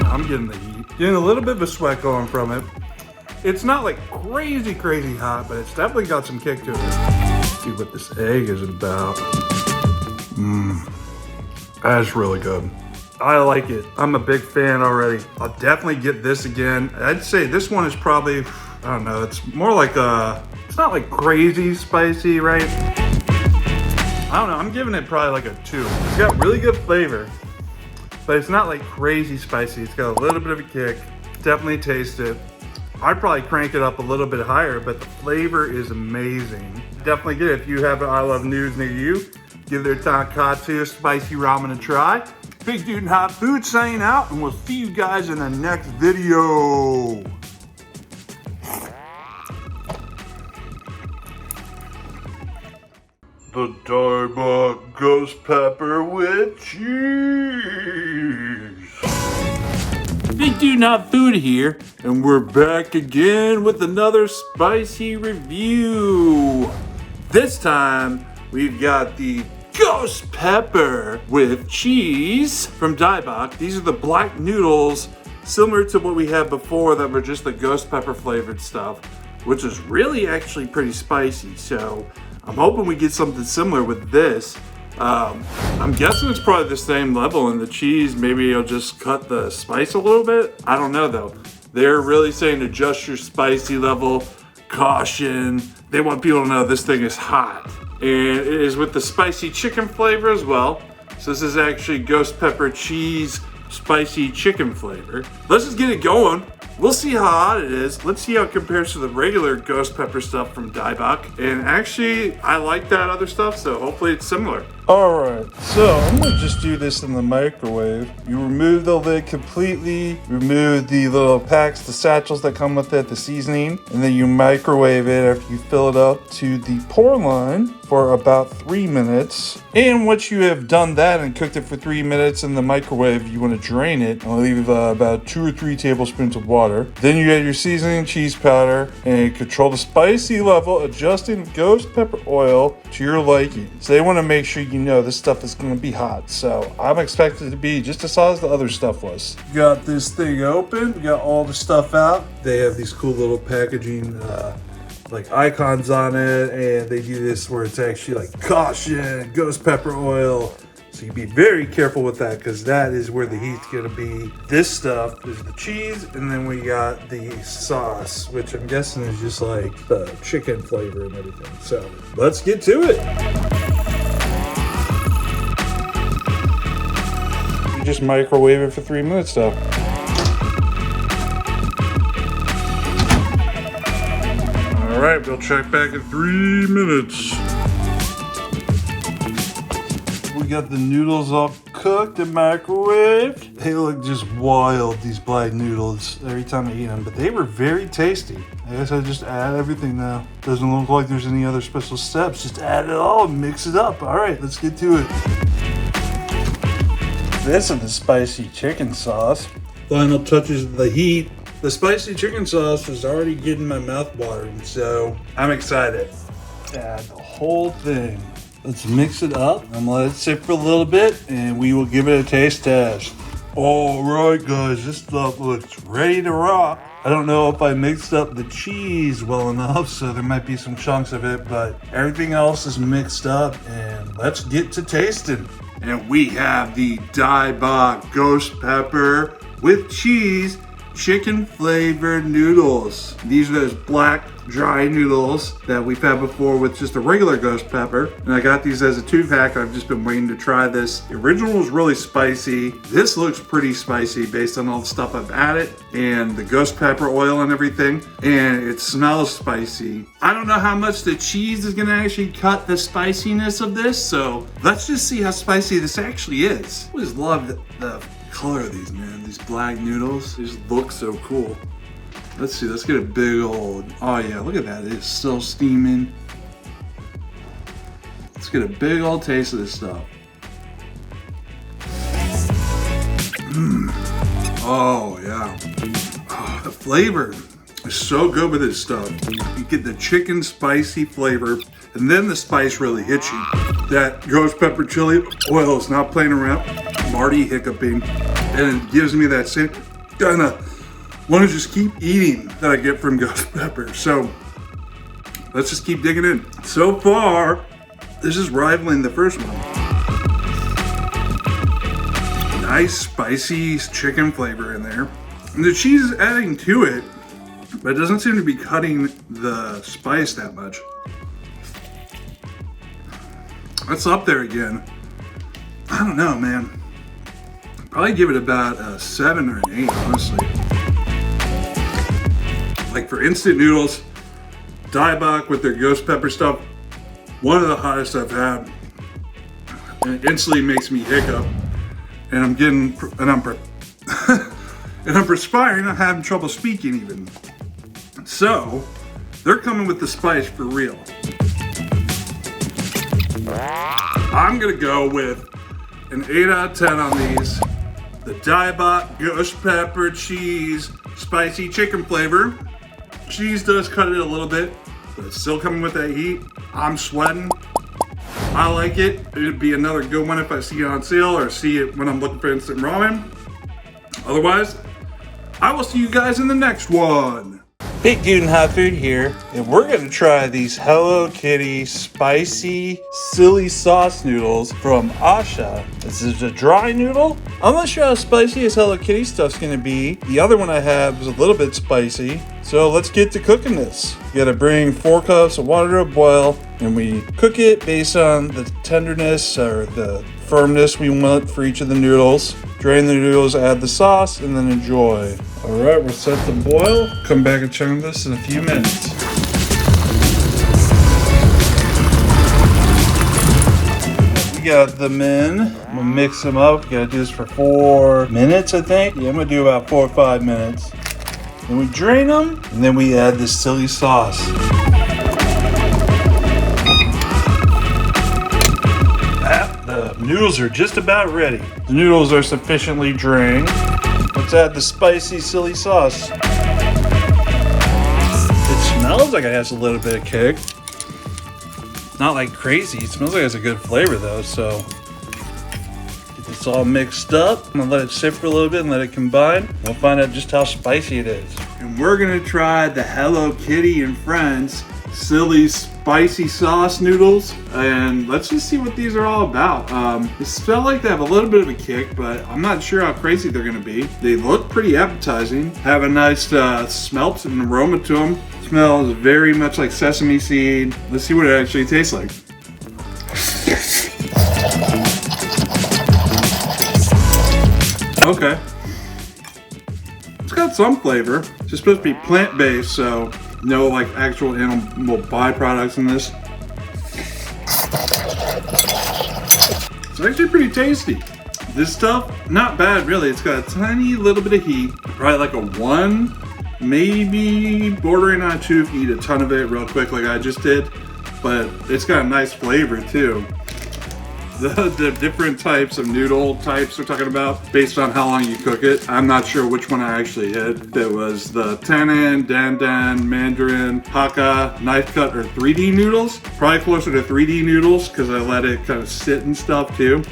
I'm getting the heat. Getting a little bit of a sweat going from it. It's not like crazy hot, but it's definitely got some kick to it. Let's see what this egg is about. That's really good. I like it. I'm a big fan already. I'll definitely get this again. I'd say this one is probably, I don't know, it's more like it's not like crazy spicy, right? I don't know, I'm giving it probably like a 2. It's got really good flavor, but it's not like crazy spicy. It's got a little bit of a kick. Definitely taste it. I'd probably crank it up a little bit higher, but the flavor is amazing. Definitely get it if you have an I Love Noods near you. Give their tonkatsu spicy ramen a try. Big Dude and Hot Food signing out, and we'll see you guys in the next video. The Daebak ghost pepper with cheese. Big Dude Not Food here, and we're back again with another spicy review. This time, we've got the ghost pepper with cheese from Daebak. These are the black noodles, similar to what we had before that were just the ghost pepper flavored stuff, which is really actually pretty spicy. So I'm hoping we get something similar with this. I'm guessing it's probably the same level, and the cheese, maybe it'll just cut the spice a little bit. I don't know though. They're really saying adjust your spicy level, caution. They want people to know this thing is hot. And it is with the spicy chicken flavor as well. So this is actually ghost pepper cheese spicy chicken flavor. Let's just get it going. We'll see how hot it is. Let's see how it compares to the regular ghost pepper stuff from Daebak. And actually, I like that other stuff, so hopefully it's similar. All right, so I'm gonna just do this in the microwave. You remove the lid completely, remove the little packs, the satchels that come with it, the seasoning, and then you microwave it after you fill it up to the pour line for about 3 minutes. And once you have done that and cooked it for 3 minutes in the microwave, you wanna drain it and leave about 2 or 3 tablespoons of water. Then you add your seasoning, cheese powder, and control the spicy level, adjusting the ghost pepper oil to your liking. So they wanna make sure you know this stuff is going to be hot, so I'm expected to be just as hot as the other stuff was. Got this thing open, we got all the stuff out. They have these cool little packaging like icons on it, and they do this where it's actually like caution, ghost pepper oil. So you be very careful with that, because that is where the heat's going to be. This stuff is the cheese, and then we got the sauce, which I'm guessing is just like the chicken flavor and everything. So let's get to it. Just microwave it for 3 minutes though. All right, we'll check back in 3 minutes. We got the noodles all cooked and microwaved. They look just wild, these black noodles, every time I eat them, but they were very tasty. I guess I just add everything now. Doesn't look like there's any other special steps. Just add it all and mix it up. All right, let's get to it. This is the spicy chicken sauce. Final touches of the heat. The spicy chicken sauce is already getting my mouth watering, so I'm excited. Add the whole thing. Let's mix it up. I'm gonna let it sit for a little bit, and we will give it a taste test. All right, guys, this stuff looks ready to rock. I don't know if I mixed up the cheese well enough, so there might be some chunks of it, but everything else is mixed up, and let's get to tasting. And we have the Daebak ghost pepper with cheese chicken flavored noodles. These are those black dry noodles that we've had before with just a regular ghost pepper. And I got these as a 2-pack. I've just been waiting to try this. The original was really spicy. This looks pretty spicy based on all the stuff I've added and the ghost pepper oil and everything. And it smells spicy. I don't know how much the cheese is gonna actually cut the spiciness of this. So let's just see how spicy this actually is. I always love the color of these, man. These black noodles, they just look so cool. Let's see, let's get a big old, oh yeah, look at that, it's still steaming. Let's get a big old taste of this stuff. Oh yeah, oh, the flavor is so good with this stuff. You get the chicken spicy flavor, and then the spice really hits you. That ghost pepper chili oil is not playing around. I'm already hiccuping, and it gives me that same kind of want to just keep eating that I get from ghost pepper. So let's just keep digging in. So far, this is rivaling the first one. Nice spicy chicken flavor in there. And the cheese is adding to it, but it doesn't seem to be cutting the spice that much. That's up there again. I don't know, man. Probably give it about a 7 or an 8, honestly. Like for instant noodles, Daebak with their ghost pepper stuff, one of the hottest I've had. And it instantly makes me hiccup. And I'm perspiring, I'm having trouble speaking even. So, they're coming with the spice for real. I'm gonna go with an 8 out of 10 on these. The Daebak ghost pepper cheese spicy chicken flavor. Cheese does cut it a little bit, but it's still coming with that heat. I'm sweating. I like it. It'd be another good one if I see it on sale or see it when I'm looking for instant ramen. Otherwise, I will see you guys in the next one. Big Dude and Hot Food here, and we're gonna try these Hello Kitty spicy silly sauce noodles from A-Sha. This is a dry noodle. I'm not sure how spicy as Hello Kitty stuff's gonna be. The other one I had was a little bit spicy. So let's get to cooking this. You gotta bring 4 cups of water to a boil, and we cook it based on the tenderness or the firmness we want for each of the noodles. Drain the noodles, add the sauce, and then enjoy. All right, we're set to boil. Come back and check this in a few minutes. We got them in. I'm gonna mix them up. We gotta do this for 4 minutes, I think. Yeah, I'm gonna do about 4 or 5 minutes. Then we drain them, and then we add this silly sauce. The noodles are just about ready. The noodles are sufficiently drained. Let's add the spicy silly sauce. It smells like it has a little bit of kick. Not like crazy. It smells like it has a good flavor though, so get this all mixed up. I'm gonna let it sit for a little bit and let it combine. We'll find out just how spicy it is. And we're gonna try the Hello Kitty and Friends silly spicy sauce noodles, and let's just see what these are all about. They smell like they have a little bit of a kick, but I'm not sure how crazy they're gonna be. They look pretty appetizing, have a nice smelt and aroma to them. Smells very much like sesame seed. Let's see what it actually tastes like. Okay, it's got some flavor. It's just supposed to be plant-based, so no like actual animal byproducts in this. It's actually pretty tasty. This stuff, not bad really. It's got a tiny little bit of heat, probably like a 1, maybe bordering on a 2 if you eat a ton of it real quick like I just did. But it's got a nice flavor too. The different types of noodle types we're talking about based on how long you cook it. I'm not sure which one I actually hit. It was the Tannen, Dandan, Mandarin, Hakka, knife cut, or 3D noodles. Probably closer to 3D noodles because I let it kind of sit and stuff too.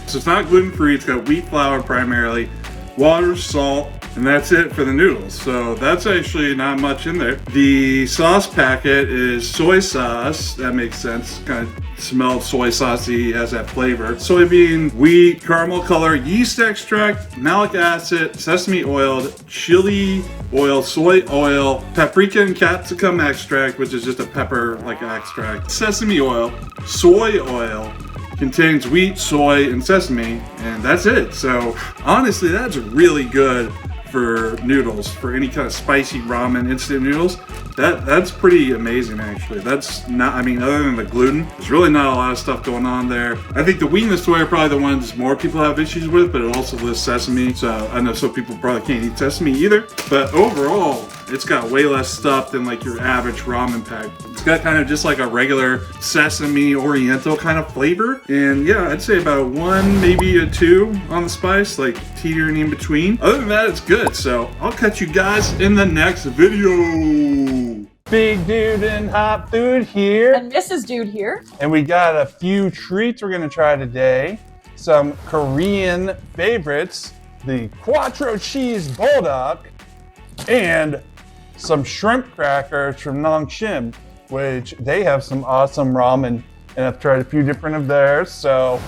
So it's not gluten free. It's got wheat flour primarily, water, salt, and that's it for the noodles. So that's actually not much in there. The sauce packet is soy sauce. That makes sense. Kind of smells soy saucy, has that flavor. Soybean, wheat, caramel color, yeast extract, malic acid, sesame oil, chili oil, soy oil, paprika and capsicum extract, which is just a pepper like extract, sesame oil, soy oil, contains wheat, soy, and sesame, and that's it. So honestly, that's really good for noodles, for any kind of spicy ramen instant noodles. That's pretty amazing actually. That's not, I mean, other than the gluten, there's really not a lot of stuff going on there. I think the wheat and the soy are probably the ones more people have issues with, but it also lists sesame, so I know some people probably can't eat sesame either. But overall, it's got way less stuff than like your average ramen pack. It's got kind of just like a regular sesame oriental kind of flavor. And yeah, I'd say about a 1, maybe a 2 on the spice, like teetering in between. Other than that, it's good. So I'll catch you guys in the next video. Big Dude and Hot Food here. And Mrs. Dude here. And we got a few treats we're gonna try today. Some Korean favorites, the Quattro cheese Buldak, and some shrimp crackers from Nongshim, which they have some awesome ramen, and I've tried a few different of theirs, so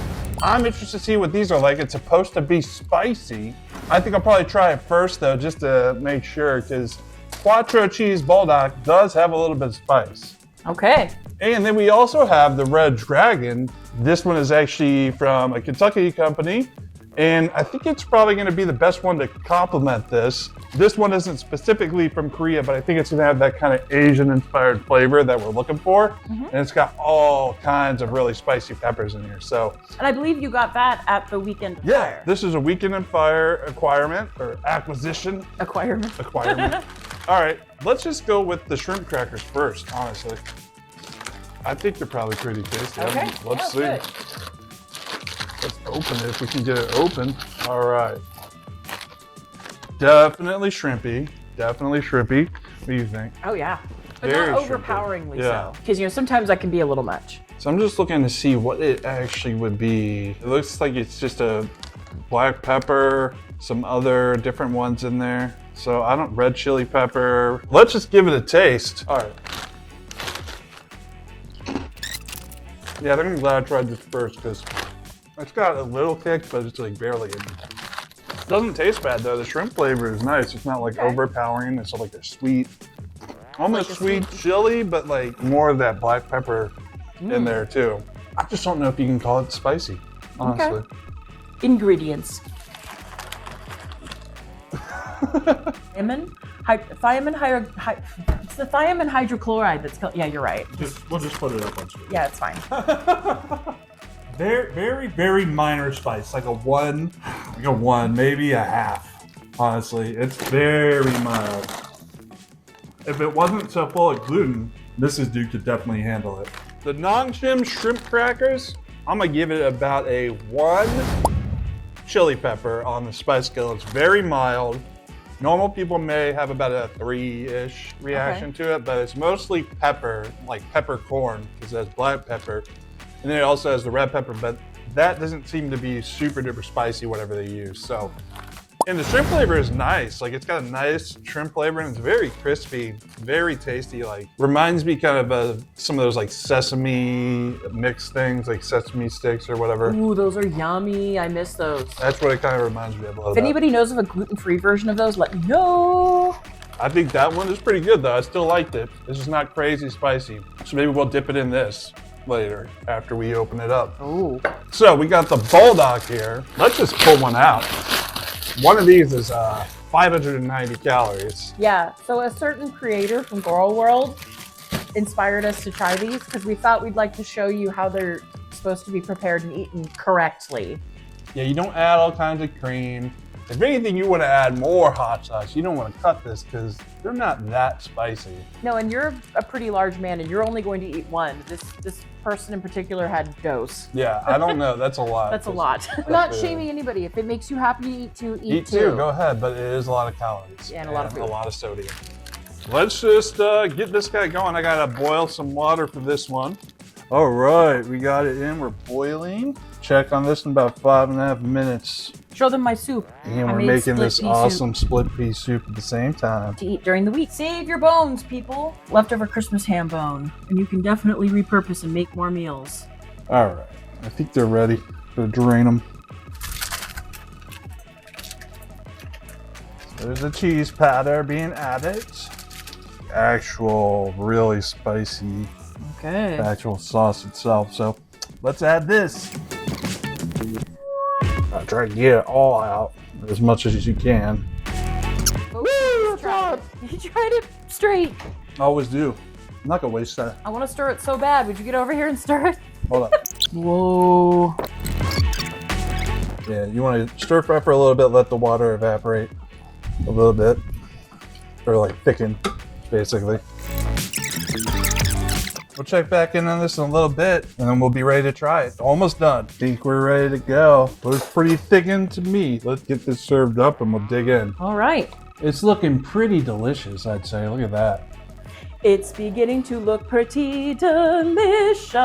I'm interested to see what these are like. It's supposed to be spicy. I think I'll probably try it first though, just to make sure, because Quattro cheese Buldak does have a little bit of spice. Okay. And then we also have the Red Dragon. This one is actually from a Kentucky company, And I think it's probably gonna be the best one to complement this. This one isn't specifically from Korea, but I think it's gonna have that kind of Asian-inspired flavor that we're looking for. And it's got all kinds of really spicy peppers in here, so. And I believe you got that at the Weekend Yeah, Fire. this is a Weekend and Fire acquirement, or acquisition. Acquirement. All right, let's just go with the shrimp crackers first, honestly. I think they're probably pretty tasty. Okay, Let's see. good. Let's open it if we can get it open. All right. Definitely shrimpy. Definitely shrimpy. What do you think? Oh yeah. But Very not shrimpy. overpoweringly Yeah. so. Because, you know, sometimes that can be a little much. So I'm just looking to see what it actually would be. It looks like it's just a black pepper, some other different ones in there. So I don't, red chili pepper. Let's just give it a taste. All right. Yeah, I think I'm glad I tried this first because it's got a little kick, but it's like barely in it. Doesn't taste bad though. The shrimp flavor is nice. It's not like overpowering. It's like a sweet, almost sweet chili, but like more of that black pepper in there too. I just don't know if you can call it spicy, honestly. Ingredients. Thiamine? It's the thiamine hydrochloride that's called, yeah, you're right. We'll just put it up on screen. Yeah, it's fine. Very, very, very minor spice, like a one, maybe a half. Honestly, it's very mild. If it wasn't so full of gluten, Mrs. Duke could definitely handle it. The Nongshim shrimp crackers, I'm gonna give it about a 1 chili pepper on the spice scale. It's very mild. Normal people may have about a 3-ish reaction to it, but it's mostly pepper, like peppercorn, because it has black pepper. And then it also has the red pepper, but that doesn't seem to be super duper spicy, whatever they use. So, and the shrimp flavor is nice. Like it's got a nice shrimp flavor and it's very crispy, very tasty. Like reminds me kind of some of those like sesame mixed things, like sesame sticks or whatever. Ooh, those are yummy. I miss those. That's what it kind of reminds me of a little If bit. anybody knows of a gluten-free version of those, let me know. I think that one is pretty good though. I still liked it. It's just not crazy spicy. So maybe we'll dip it in this later after we open it up. Ooh. So we got the Buldak here. Let's just pull one out. One of these is 590 calories. Yeah, so a certain creator from Girl World inspired us to try these because we thought we'd like to show you how they're supposed to be prepared and eaten correctly. Yeah, you don't add all kinds of cream. If anything, you want to add more hot sauce. You don't want to cut this because they're not that spicy. No, and you're a pretty large man and you're only going to eat one. This person in particular had dose. Yeah, I don't know. That's a lot. That's a lot. I'm not shaming anybody. If it makes you happy to eat, Eat too. Go ahead, but it is a lot of calories. Yeah, and a lot of food. A lot of sodium. Let's just get this guy going. I gotta boil some water for this one. All right, we got it in. We're boiling. Check on this in about 5.5 minutes. Show them my soup. And I we're made making this split pea awesome split pea soup at the same time. to eat during the week. Save your bones, people. Leftover Christmas ham bone. And you can definitely repurpose and make more meals. All right, I think they're ready. Gonna drain them. There's the cheese powder being added. Actual really spicy Okay. actual sauce itself. So let's add this. I'll try to get it all out as much as you can. Woo! You tried it straight. Always do. I'm not gonna waste that. I want to stir it so bad. Would you get over here and stir it? Hold on. Whoa. Yeah, you want to stir fry for a little bit, let the water evaporate a little bit, or like thicken, basically. We'll check back in on this in a little bit, and then we'll be ready to try it. Almost done. Think we're ready to go. Looks pretty thickened to me. Let's get this served up, and we'll dig in. All right. It's looking pretty delicious, I'd say. Look at that. It's beginning to look pretty delicious.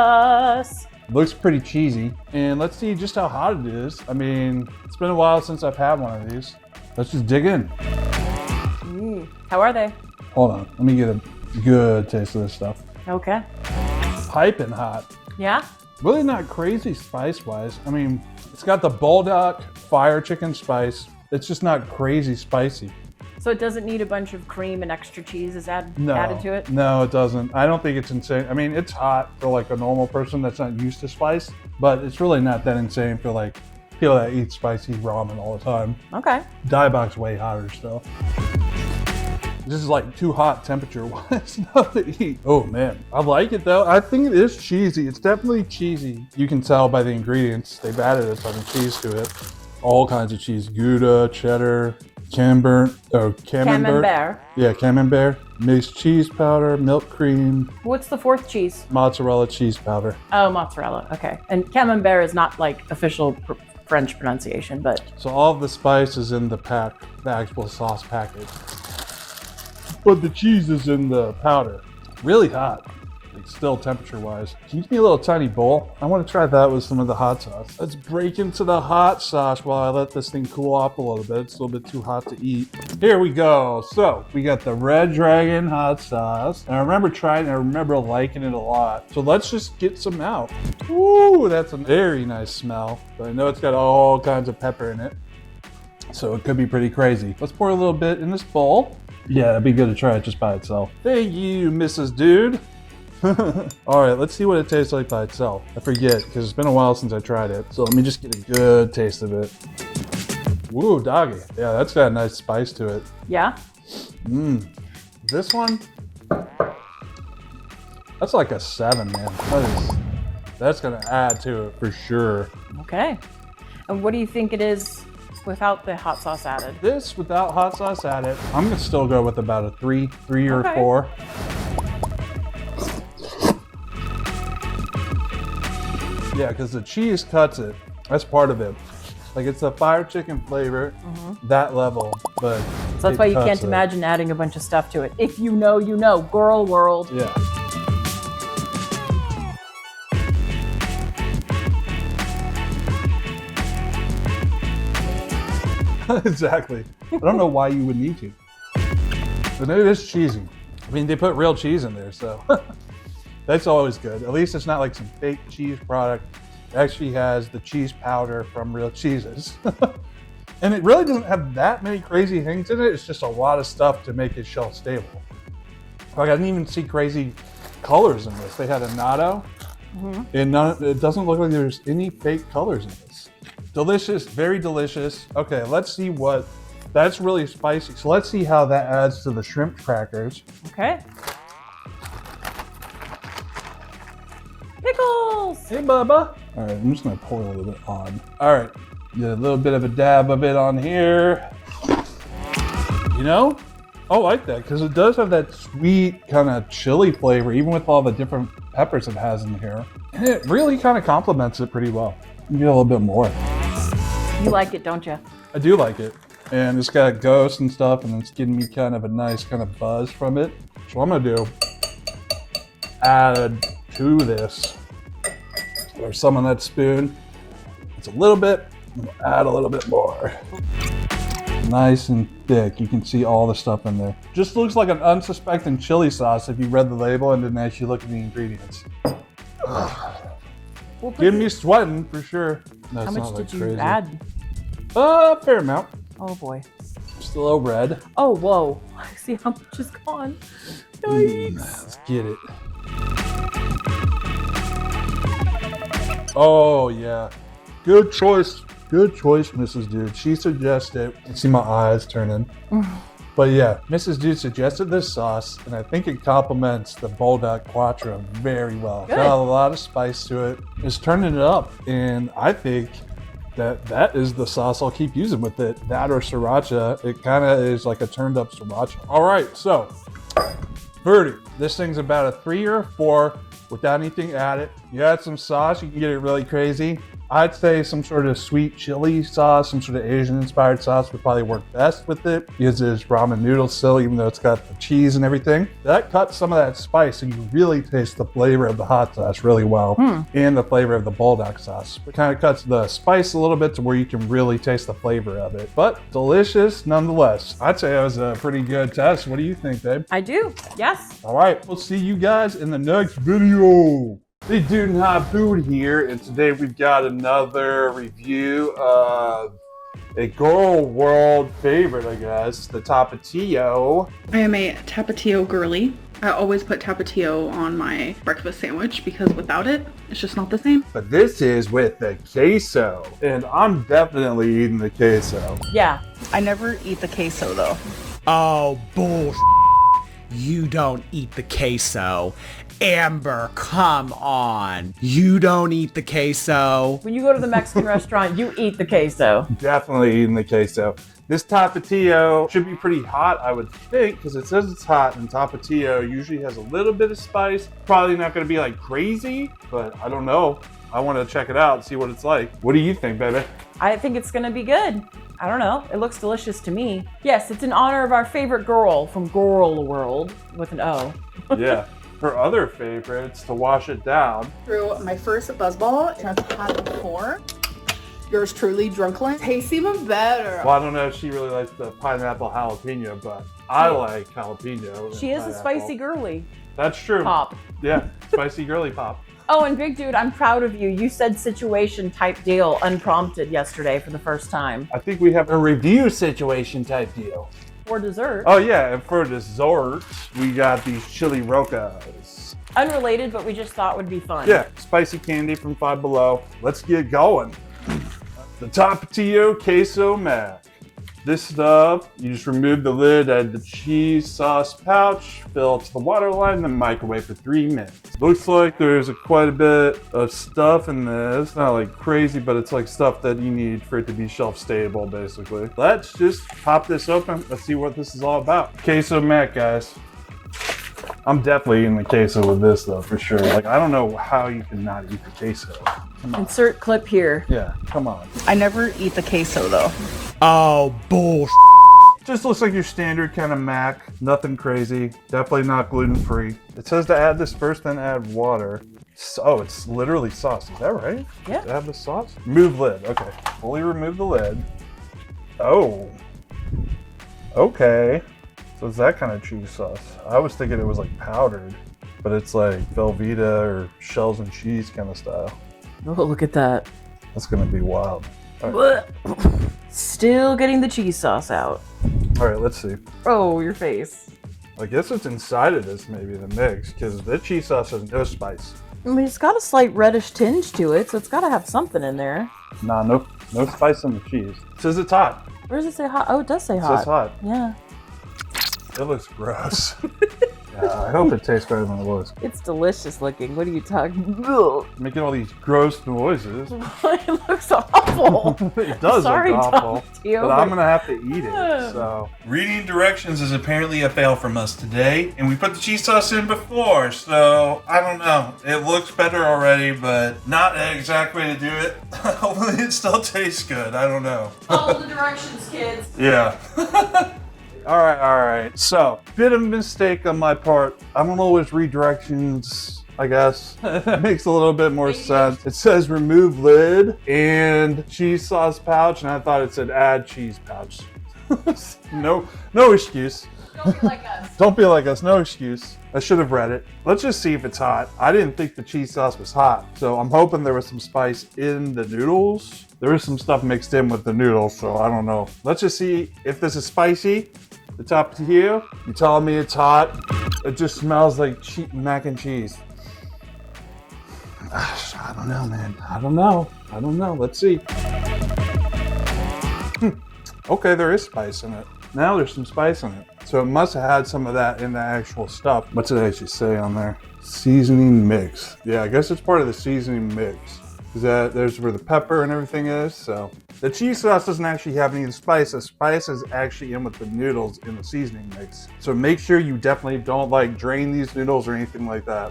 Looks pretty cheesy. And let's see just how hot it is. I mean, it's been a while since I've had one of these. Let's just dig in. How are they? Hold on. Let me get a good taste of this stuff. Okay. Piping hot. Yeah? Really not crazy spice-wise. I mean, it's got the Buldak fire chicken spice. It's just not crazy spicy. So it doesn't need a bunch of cream and extra cheese added to it? No, it doesn't. I don't think it's insane. I mean, it's hot for like a normal person that's not used to spice, but it's really not that insane for like people that eat spicy ramen all the time. Okay. Daebak's way hotter still. This is like too hot temperature-wise now to eat. Oh man, I like it though. I think it is cheesy. It's definitely cheesy. You can tell by the ingredients. They've added a ton of cheese to it. All kinds of cheese: Gouda, cheddar, camembert. Yeah, camembert. Mixed cheese powder, milk cream. What's the fourth cheese? Mozzarella cheese powder. Oh, mozzarella. Okay. And camembert is not like official French pronunciation, but So all of the spice is in the pack, the actual sauce package. But the cheese is in the powder. Really hot. Like still temperature-wise. Can you give me a little tiny bowl? I want to try that with some of the hot sauce. Let's break into the hot sauce while I let this thing cool off a little bit. It's a little bit too hot to eat. Here we go. So we got the Red Dragon hot sauce. And I remember trying it. I remember liking it a lot. So let's just get some out. Ooh, that's a very nice smell. But I know it's got all kinds of pepper in it. So it could be pretty crazy. Let's pour a little bit in this bowl. Yeah, it'd be good to try it just by itself. Thank you, Mrs. Dude. All right, let's see what it tastes like by itself. I forget, because it's been a while since I tried it. So let me just get a good taste of it. Ooh, doggy. Yeah, that's got a nice spice to it. yeah. This one, that's like a 7, man. That's gonna add to it for sure. Okay. And what do you think it is without the hot sauce added? This, without hot sauce added, I'm gonna still go with about a 3 or Okay. 4. Yeah, because the cheese cuts it. That's part of it. Like it's the fire chicken flavor, that level, but So that's why you can't imagine adding a bunch of stuff to it. If you know, you know. Girl world. Yeah. Exactly. I don't know why you would need to. But it is cheesy. I mean, they put real cheese in there, so that's always good. At least it's not like some fake cheese product. It actually has the cheese powder from real cheeses. And it really doesn't have that many crazy things in it. It's just a lot of stuff to make it shelf stable. Like I didn't even see crazy colors in this. They had a natto, and it doesn't look like there's any fake colors in this. Delicious, very delicious. Okay, let's see what, that's really spicy. So let's see how that adds to the shrimp crackers. Okay. Pickles! Hey, Bubba. All right, I'm just gonna pour a little bit on. All right, get a little bit of a dab of it on here. You know, I like that because it does have that sweet kind of chili flavor, even with all the different peppers it has in here. And it really kind of complements it pretty well. You get a little bit more. You like it, don't you? I do like it. And it's got ghosts and stuff, and it's giving me kind of a nice kind of buzz from it. So what I'm gonna do, add to this, or some on that spoon. It's a little bit, I'm gonna add a little bit more. Nice and thick. You can see all the stuff in there. Just looks like an unsuspecting chili sauce if you read the label and didn't actually look at the ingredients. Get me sweating for sure. How much did you add? Fair amount. Oh boy. Just a little red. Oh, whoa. See how much is gone. Yikes. Let's get it. Oh yeah. Good choice. Good choice, Mrs. Dude. She suggested, you see my eyes turning. But yeah, Mrs. Dude suggested this sauce, and I think it complements the Buldak Quattro very well. Good. Got a lot of spice to it. It's turning it up, and I think that is the sauce I'll keep using with it. That or sriracha. It kind of is like a turned up sriracha. All right, so verdict. This thing's about a 3 or a 4 without anything added. You add some sauce, you can get it really crazy. I'd say some sort of sweet chili sauce, some sort of Asian inspired sauce would probably work best with it because it's ramen noodle still, even though it's got the cheese and everything. That cuts some of that spice and you really taste the flavor of the hot sauce really well and the flavor of the Buldak sauce. It kind of cuts the spice a little bit to where you can really taste the flavor of it, but delicious nonetheless. I'd say that was a pretty good test. What do you think, babe? I do. Yes. All right, we'll see you guys in the next video. Big Dude and Hot Food here, and today we've got another review of a girl world favorite, I guess, the Tapatio. I am a Tapatio girly. I always put Tapatio on my breakfast sandwich because without it, it's just not the same. But this is with the queso. And I'm definitely eating the queso. Yeah. I never eat the queso though. Oh, bull. You don't eat the queso. Amber, come on. You don't eat the queso. When you go to the Mexican restaurant, you eat the queso. Definitely eating the queso. This Tapatio should be pretty hot, I would think, because it says it's hot, and Tapatio usually has a little bit of spice. Probably not going to be like crazy, but I don't know. I want to check it out and see what it's like. What do you think, baby? I think it's gonna be good. I don't know. It looks delicious to me. Yes, it's in honor of our favorite girl from Girl World with an O. Yeah. Her other favorites to wash it down. Through my first buzzball, and I've had before. Yours truly, Drunklin. Tastes even better. Well, I don't know if she really likes the pineapple jalapeno, but I like jalapeno. She is a spicy girly That's true. pop. Yeah, spicy girly pop. Oh, and Big Dude, I'm proud of you. You said situation type deal unprompted yesterday for the first time. I think we have a review situation type deal. For dessert. Oh yeah, and for dessert, we got these chili rocas. Unrelated, but we just thought would be fun. Yeah, spicy candy from Five Below. Let's get going. The Tapatio Queso Mac. This stuff, you just remove the lid, add the cheese sauce pouch, fill it to the water line, then microwave for 3 minutes. Looks like there's quite a bit of stuff in this. Not like crazy, but it's like stuff that you need for it to be shelf stable, basically. Let's just pop this open. Let's see what this is all about. Queso Mac, guys. I'm definitely eating the queso with this though, for sure. Like, I don't know how you can not eat the queso. Come on. Insert clip here. Yeah, come on. I never eat the queso though. Oh, bull. Just looks like your standard kind of mac. Nothing crazy. Definitely not gluten-free. It says to add this first, then add water. Oh, it's literally sauce. Is that right? Yeah. To add the sauce? Remove lid. Okay. Fully remove the lid. Oh. Okay. So it's that kind of cheese sauce. I was thinking it was like powdered, but it's like Velveeta or shells and cheese kind of style. Oh, look at that. That's gonna be wild. All right, Still getting the cheese sauce out. all right, let's see. Oh, your face. I guess it's inside of this, maybe the mix, because the cheese sauce has no spice. I mean, it's got a slight reddish tinge to it, so it's got to have something in there. Nah, no spice in the cheese. It says it's hot. Where does it say hot? Oh, it does say It hot. says hot. Yeah. It looks gross. Yeah, I hope it tastes better than it looks. It's delicious looking. What are you talking about? Making all these gross noises. It looks awful. It does Sorry, look awful, Tio, but I'm gonna have to eat it. So Reading directions is apparently a fail from us today, and we put the cheese sauce in before, so I don't know. It looks better already, but not an exact way to do it. Hopefully it still tastes good. I don't know. Follow the directions, kids. yeah. All right. So, bit of a mistake on my part. I don't always read directions, I guess. It makes a little bit more sense. It says remove lid and cheese sauce pouch, and I thought it said add cheese pouch. No excuse. Don't be like us. Don't be like us, no excuse. I should have read it. Let's just see if it's hot. I didn't think the cheese sauce was hot, so I'm hoping there was some spice in the noodles. There is some stuff mixed in with the noodles, so I don't know. Let's just see if this is spicy. The top to you. You're telling me it's hot. It just smells like mac and cheese. I don't know, man. I don't know. Let's see. Okay, there is spice in it. Now there's some spice in it. So it must have had some of that in the actual stuff. What's it actually say on there? Seasoning mix. Yeah, I guess it's part of the seasoning mix. There's where the pepper and everything is. So the cheese sauce doesn't actually have any of the spice. The spice is actually in with the noodles in the seasoning mix. So make sure you definitely don't like drain these noodles or anything like that.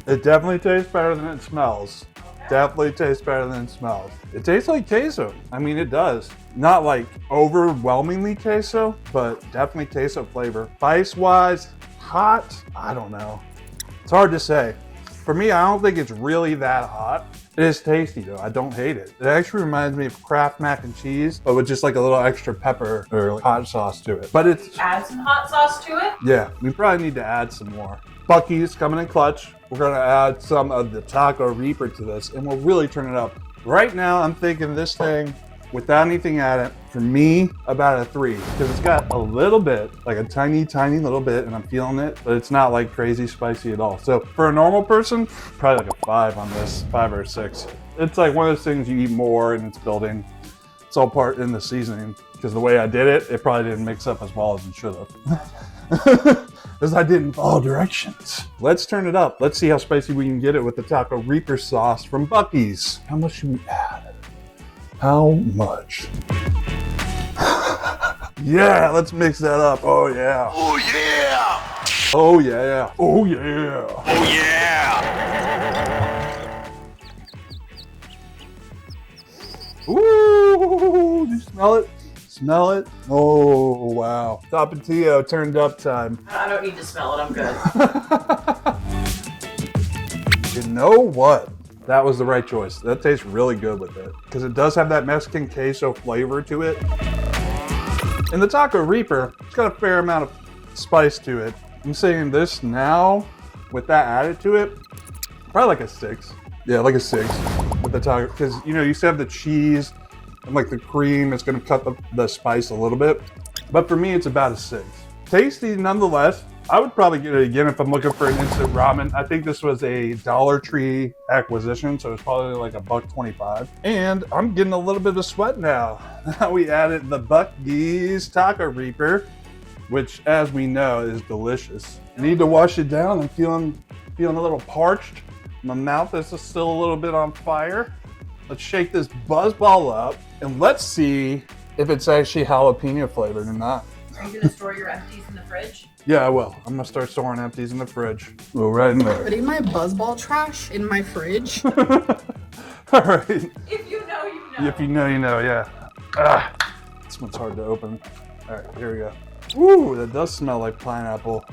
It definitely tastes better than it smells. Definitely tastes better than it smells. It tastes like queso. I mean, it does. Not like overwhelmingly queso, but definitely queso flavor. Spice-wise, hot? I don't know. It's hard to say. For me, I don't think it's really that hot. It is tasty though. I don't hate it. It actually reminds me of Kraft mac and cheese, but with just like a little extra pepper or like hot sauce to it. But it's, Add some hot sauce to it. yeah, we probably need to add some more. Buc-ee's coming in clutch. We're gonna add some of the Taco Reaper to this and we'll really turn it up. Right now, I'm thinking this thing without anything at it, for me, about a 3. Because it's got a little bit, like a tiny, tiny little bit, and I'm feeling it, but it's not like crazy spicy at all. So for a normal person, probably like a 5 on this, 5 or 6. It's like one of those things you eat more and it's building. It's all part in the seasoning. Because the way I did it, it probably didn't mix up as well as it should have. Because I didn't follow directions. Let's turn it up. Let's see how spicy we can get it with the Taco Reaper sauce from Buc-ee's. How much should we add? How much? Yeah, let's mix that up. Oh yeah. Oh yeah. Oh yeah. Oh yeah. Oh yeah. Ooh, do you smell it? Smell it? Oh, wow. Tapatio turned up time. I don't need to smell it. I'm good. You know what? That was the right choice. That tastes really good with it. Because it does have that Mexican queso flavor to it. And the Taco Reaper, it's got a fair amount of spice to it. I'm saying this now, with that added to it, probably like a 6. Yeah, like a 6 with the taco. Because, you know, you still have the cheese and like the cream. It's going to cut the spice a little bit. But for me, it's about a 6. Tasty nonetheless. I would probably get it again if I'm looking for an instant ramen. I think this was a Dollar Tree acquisition, so it's probably like $1.25. And I'm getting a little bit of sweat now. Now we added the Buc-ee's Taco Reaper, which, as we know, is delicious. I need to wash it down. I'm feeling a little parched. My mouth is still a little bit on fire. Let's shake this buzzball up, and let's see if it's actually jalapeno flavored or not. Are you gonna store your empties in the fridge? Yeah, I will. I'm gonna start storing empties in the fridge. Go right in there. Putting my buzzball trash in my fridge. All right. If you know, you know. If you know, you know, yeah. Ah, this one's hard to open. All right, here we go. Ooh, that does smell like pineapple.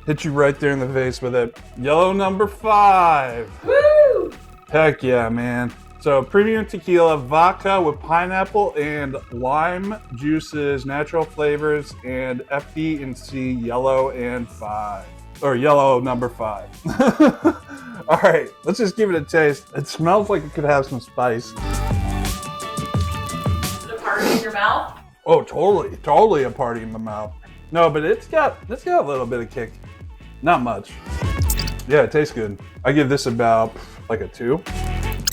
Hit you right there in the face with it. Yellow number 5. Woo! Heck yeah, man. So premium tequila, vodka with pineapple and lime juices, natural flavors, and FD and C yellow and 5. Or yellow number 5. All right, let's just give it a taste. It smells like it could have some spice. Is it a party in your mouth? Oh, totally a party in the mouth. No, but it's got a little bit of kick. Not much. Yeah, it tastes good. I give this about like a 2.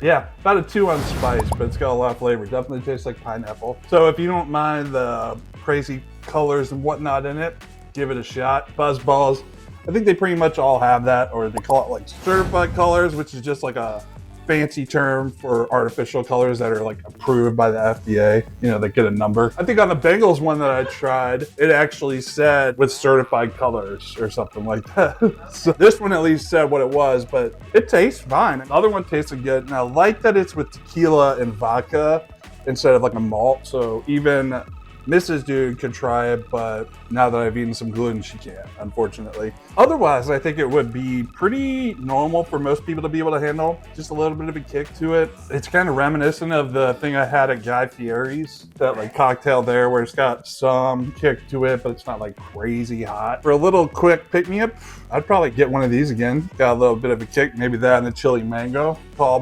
Yeah, about a 2 on spice, but it's got a lot of flavor. Definitely tastes like pineapple. So if you don't mind the crazy colors and whatnot in it, give it a shot. Buzzballs, I think they pretty much all have that, or they call it like certified colors, which is just like a fancy term for artificial colors that are like approved by the FDA, you know, that get a number. I think on the Bengals one that I tried, it actually said with certified colors or something like that. So this one at least said what it was, but it tastes fine. The other one tasted good. And I like that it's with tequila and vodka instead of like a malt. So even Mrs. Dude could try it, but now that I've eaten some gluten, she can't, unfortunately. Otherwise, I think it would be pretty normal for most people to be able to handle. Just a little bit of a kick to it. It's kind of reminiscent of the thing I had at Guy Fieri's, that like cocktail there where it's got some kick to it, but it's not like crazy hot. For a little quick pick-me-up, I'd probably get one of these again. Got a little bit of a kick, maybe that and the chili mango. Have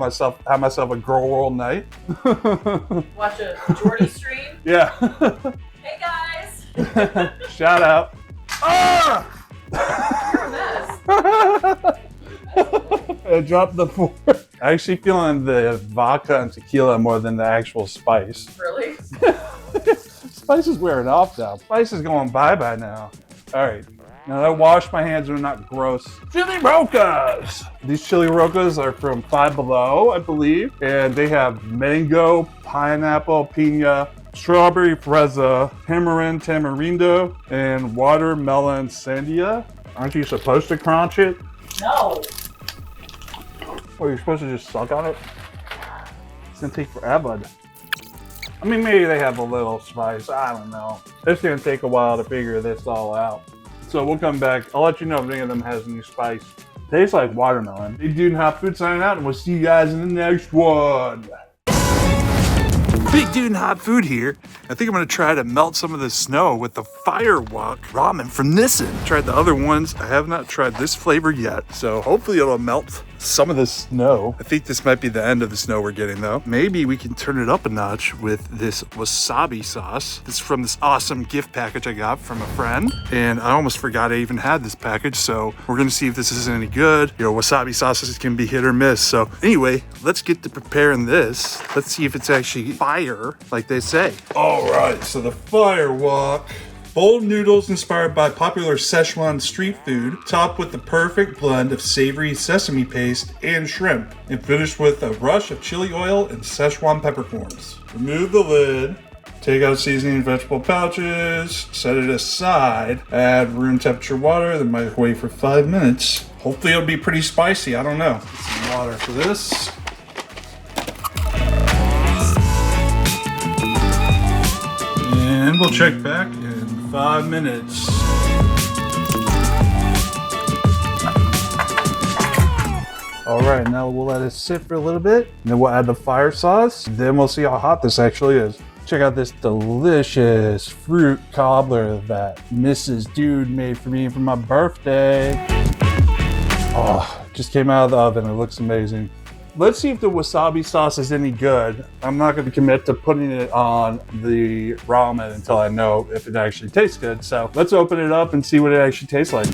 myself a girl world night. Watch a Jordy stream. Yeah. Hey guys! Shout out. Ah! You're a mess. I dropped the fork. I actually feeling the vodka and tequila more than the actual spice. Really? Spice is wearing off now. Spice is going bye-bye now. All right. Now that I washed my hands and they're not gross. Chili Rocas! These Chili Rocas are from Five Below, I believe. And they have mango, pineapple, piña, strawberry fresa, tamarindo, and watermelon sandia. Aren't you supposed to crunch it? No. Or you're supposed to just suck on it? It's gonna take forever. I mean, maybe they have a little spice. I don't know. It's gonna take a while to figure this all out. So we'll come back. I'll let you know if any of them has any spice. Tastes like watermelon. Big Dude and Hot Food signing out, and we'll see you guys in the next one. Big Dude and Hot Food here. I think I'm gonna try to melt some of the snow with the Firewalk ramen from Nissan. Tried the other ones. I have not tried this flavor yet, so hopefully it'll melt some of the snow. I think this might be the end of the snow we're getting though. Maybe we can turn it up a notch with this wasabi sauce. This is from this awesome gift package I got from a friend. And I almost forgot I even had this package. So we're gonna see if this is any good. You know, wasabi sauces can be hit or miss. So anyway, let's get to preparing this. Let's see if it's actually fire, like they say. All right, so the fire walk. Bold noodles inspired by popular Szechuan street food, topped with the perfect blend of savory sesame paste and shrimp, and finished with a rush of chili oil and Szechuan peppercorns. Remove the lid, take out seasoning and vegetable pouches, set it aside, add room temperature water, then microwave for 5 minutes. Hopefully it'll be pretty spicy, I don't know. Get some water for this. And we'll check back in 5 minutes. All right, now we'll let it sit for a little bit. And then we'll add the fire sauce. Then we'll see how hot this actually is. Check out this delicious fruit cobbler that Mrs. Dude made for me for my birthday. Oh, just came out of the oven. It looks amazing. Let's see if the wasabi sauce is any good. I'm not going to commit to putting it on the ramen until I know if it actually tastes good. So let's open it up and see what it actually tastes like.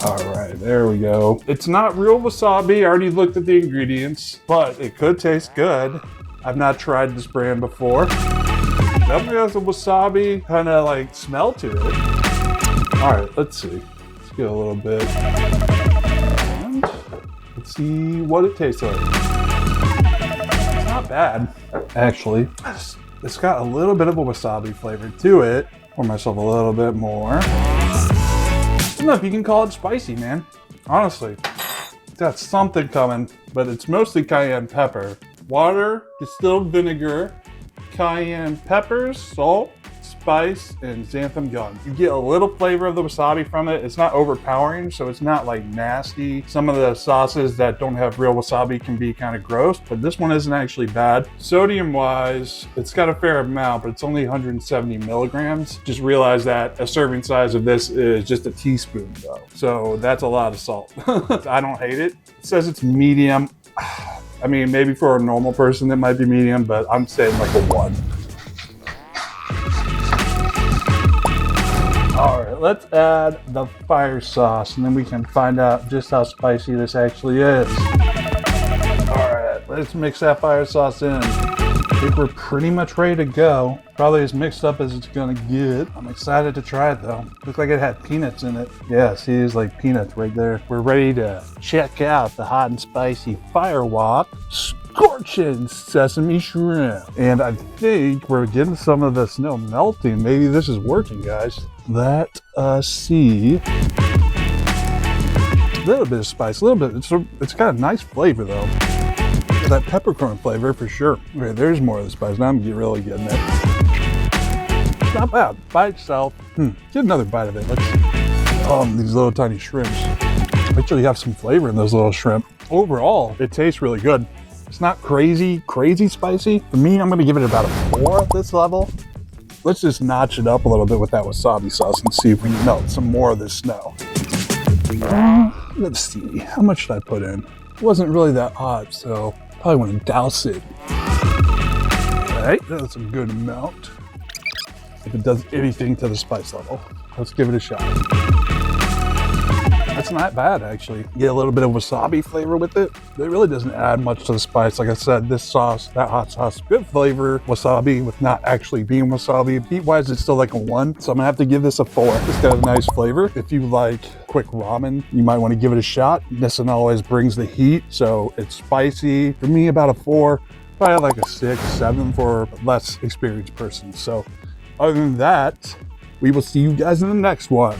All right, there we go. It's not real wasabi. I already looked at the ingredients, but it could taste good. I've not tried this brand before. Definitely has a wasabi kind of like smell to it. All right, let's see. Let's get a little bit. Let's see what it tastes like. It's not bad, actually. It's got a little bit of a wasabi flavor to it. Pour myself a little bit more. I don't know if you can call it spicy, man. Honestly, it's got something coming, but it's mostly cayenne pepper. Water, distilled vinegar, cayenne peppers, salt, spice, and xanthan gum. You get a little flavor of the wasabi from it. It's not overpowering, so it's not like nasty. Some of the sauces that don't have real wasabi can be kind of gross, but this one isn't actually bad. Sodium wise, it's got a fair amount, but it's only 170 milligrams. Just realize that a serving size of this is just a teaspoon though. So that's a lot of salt. I don't hate it. It says it's medium. I mean, maybe for a normal person it might be medium, but I'm saying like a 1. All right, let's add the fire sauce and then we can find out just how spicy this actually is. All right, let's mix that fire sauce in. I think we're pretty much ready to go. Probably as mixed up as it's gonna get. I'm excited to try it though. Looks like it had peanuts in it. Yeah, see, there's like peanuts right there. We're ready to check out the hot and spicy fire wok. Scorching sesame shrimp. And I think we're getting some of the snow melting. Maybe this is working, guys. Let us see. A little bit of spice, a little bit. It's got a nice flavor though. That peppercorn flavor for sure. Okay, there's more of the spice. Now I'm really getting it. It's not bad by itself. Get another bite of it. Let's see. These little tiny shrimps. Actually have some flavor in those little shrimp. Overall, it tastes really good. It's not crazy spicy. For me, I'm gonna give it about a 4 at this level. Let's just notch it up a little bit with that wasabi sauce and see if we can melt some more of this snow. Let's see, how much should I put in? It wasn't really that hot, so probably want to douse it. All right, that's a good amount. If it does anything to the spice level, let's give it a shot. That's not bad, actually. Get a little bit of wasabi flavor with it. It really doesn't add much to the spice. Like I said, this sauce, that hot sauce, good flavor. Wasabi with not actually being wasabi. Heat-wise, it's still like a 1, so I'm gonna have to give this a 4. It's got a nice flavor. If you like quick ramen, you might want to give it a shot. This one always brings the heat, so it's spicy. For me, about a 4. Probably like a 6, 7 for a less experienced person. So other than that, we will see you guys in the next one.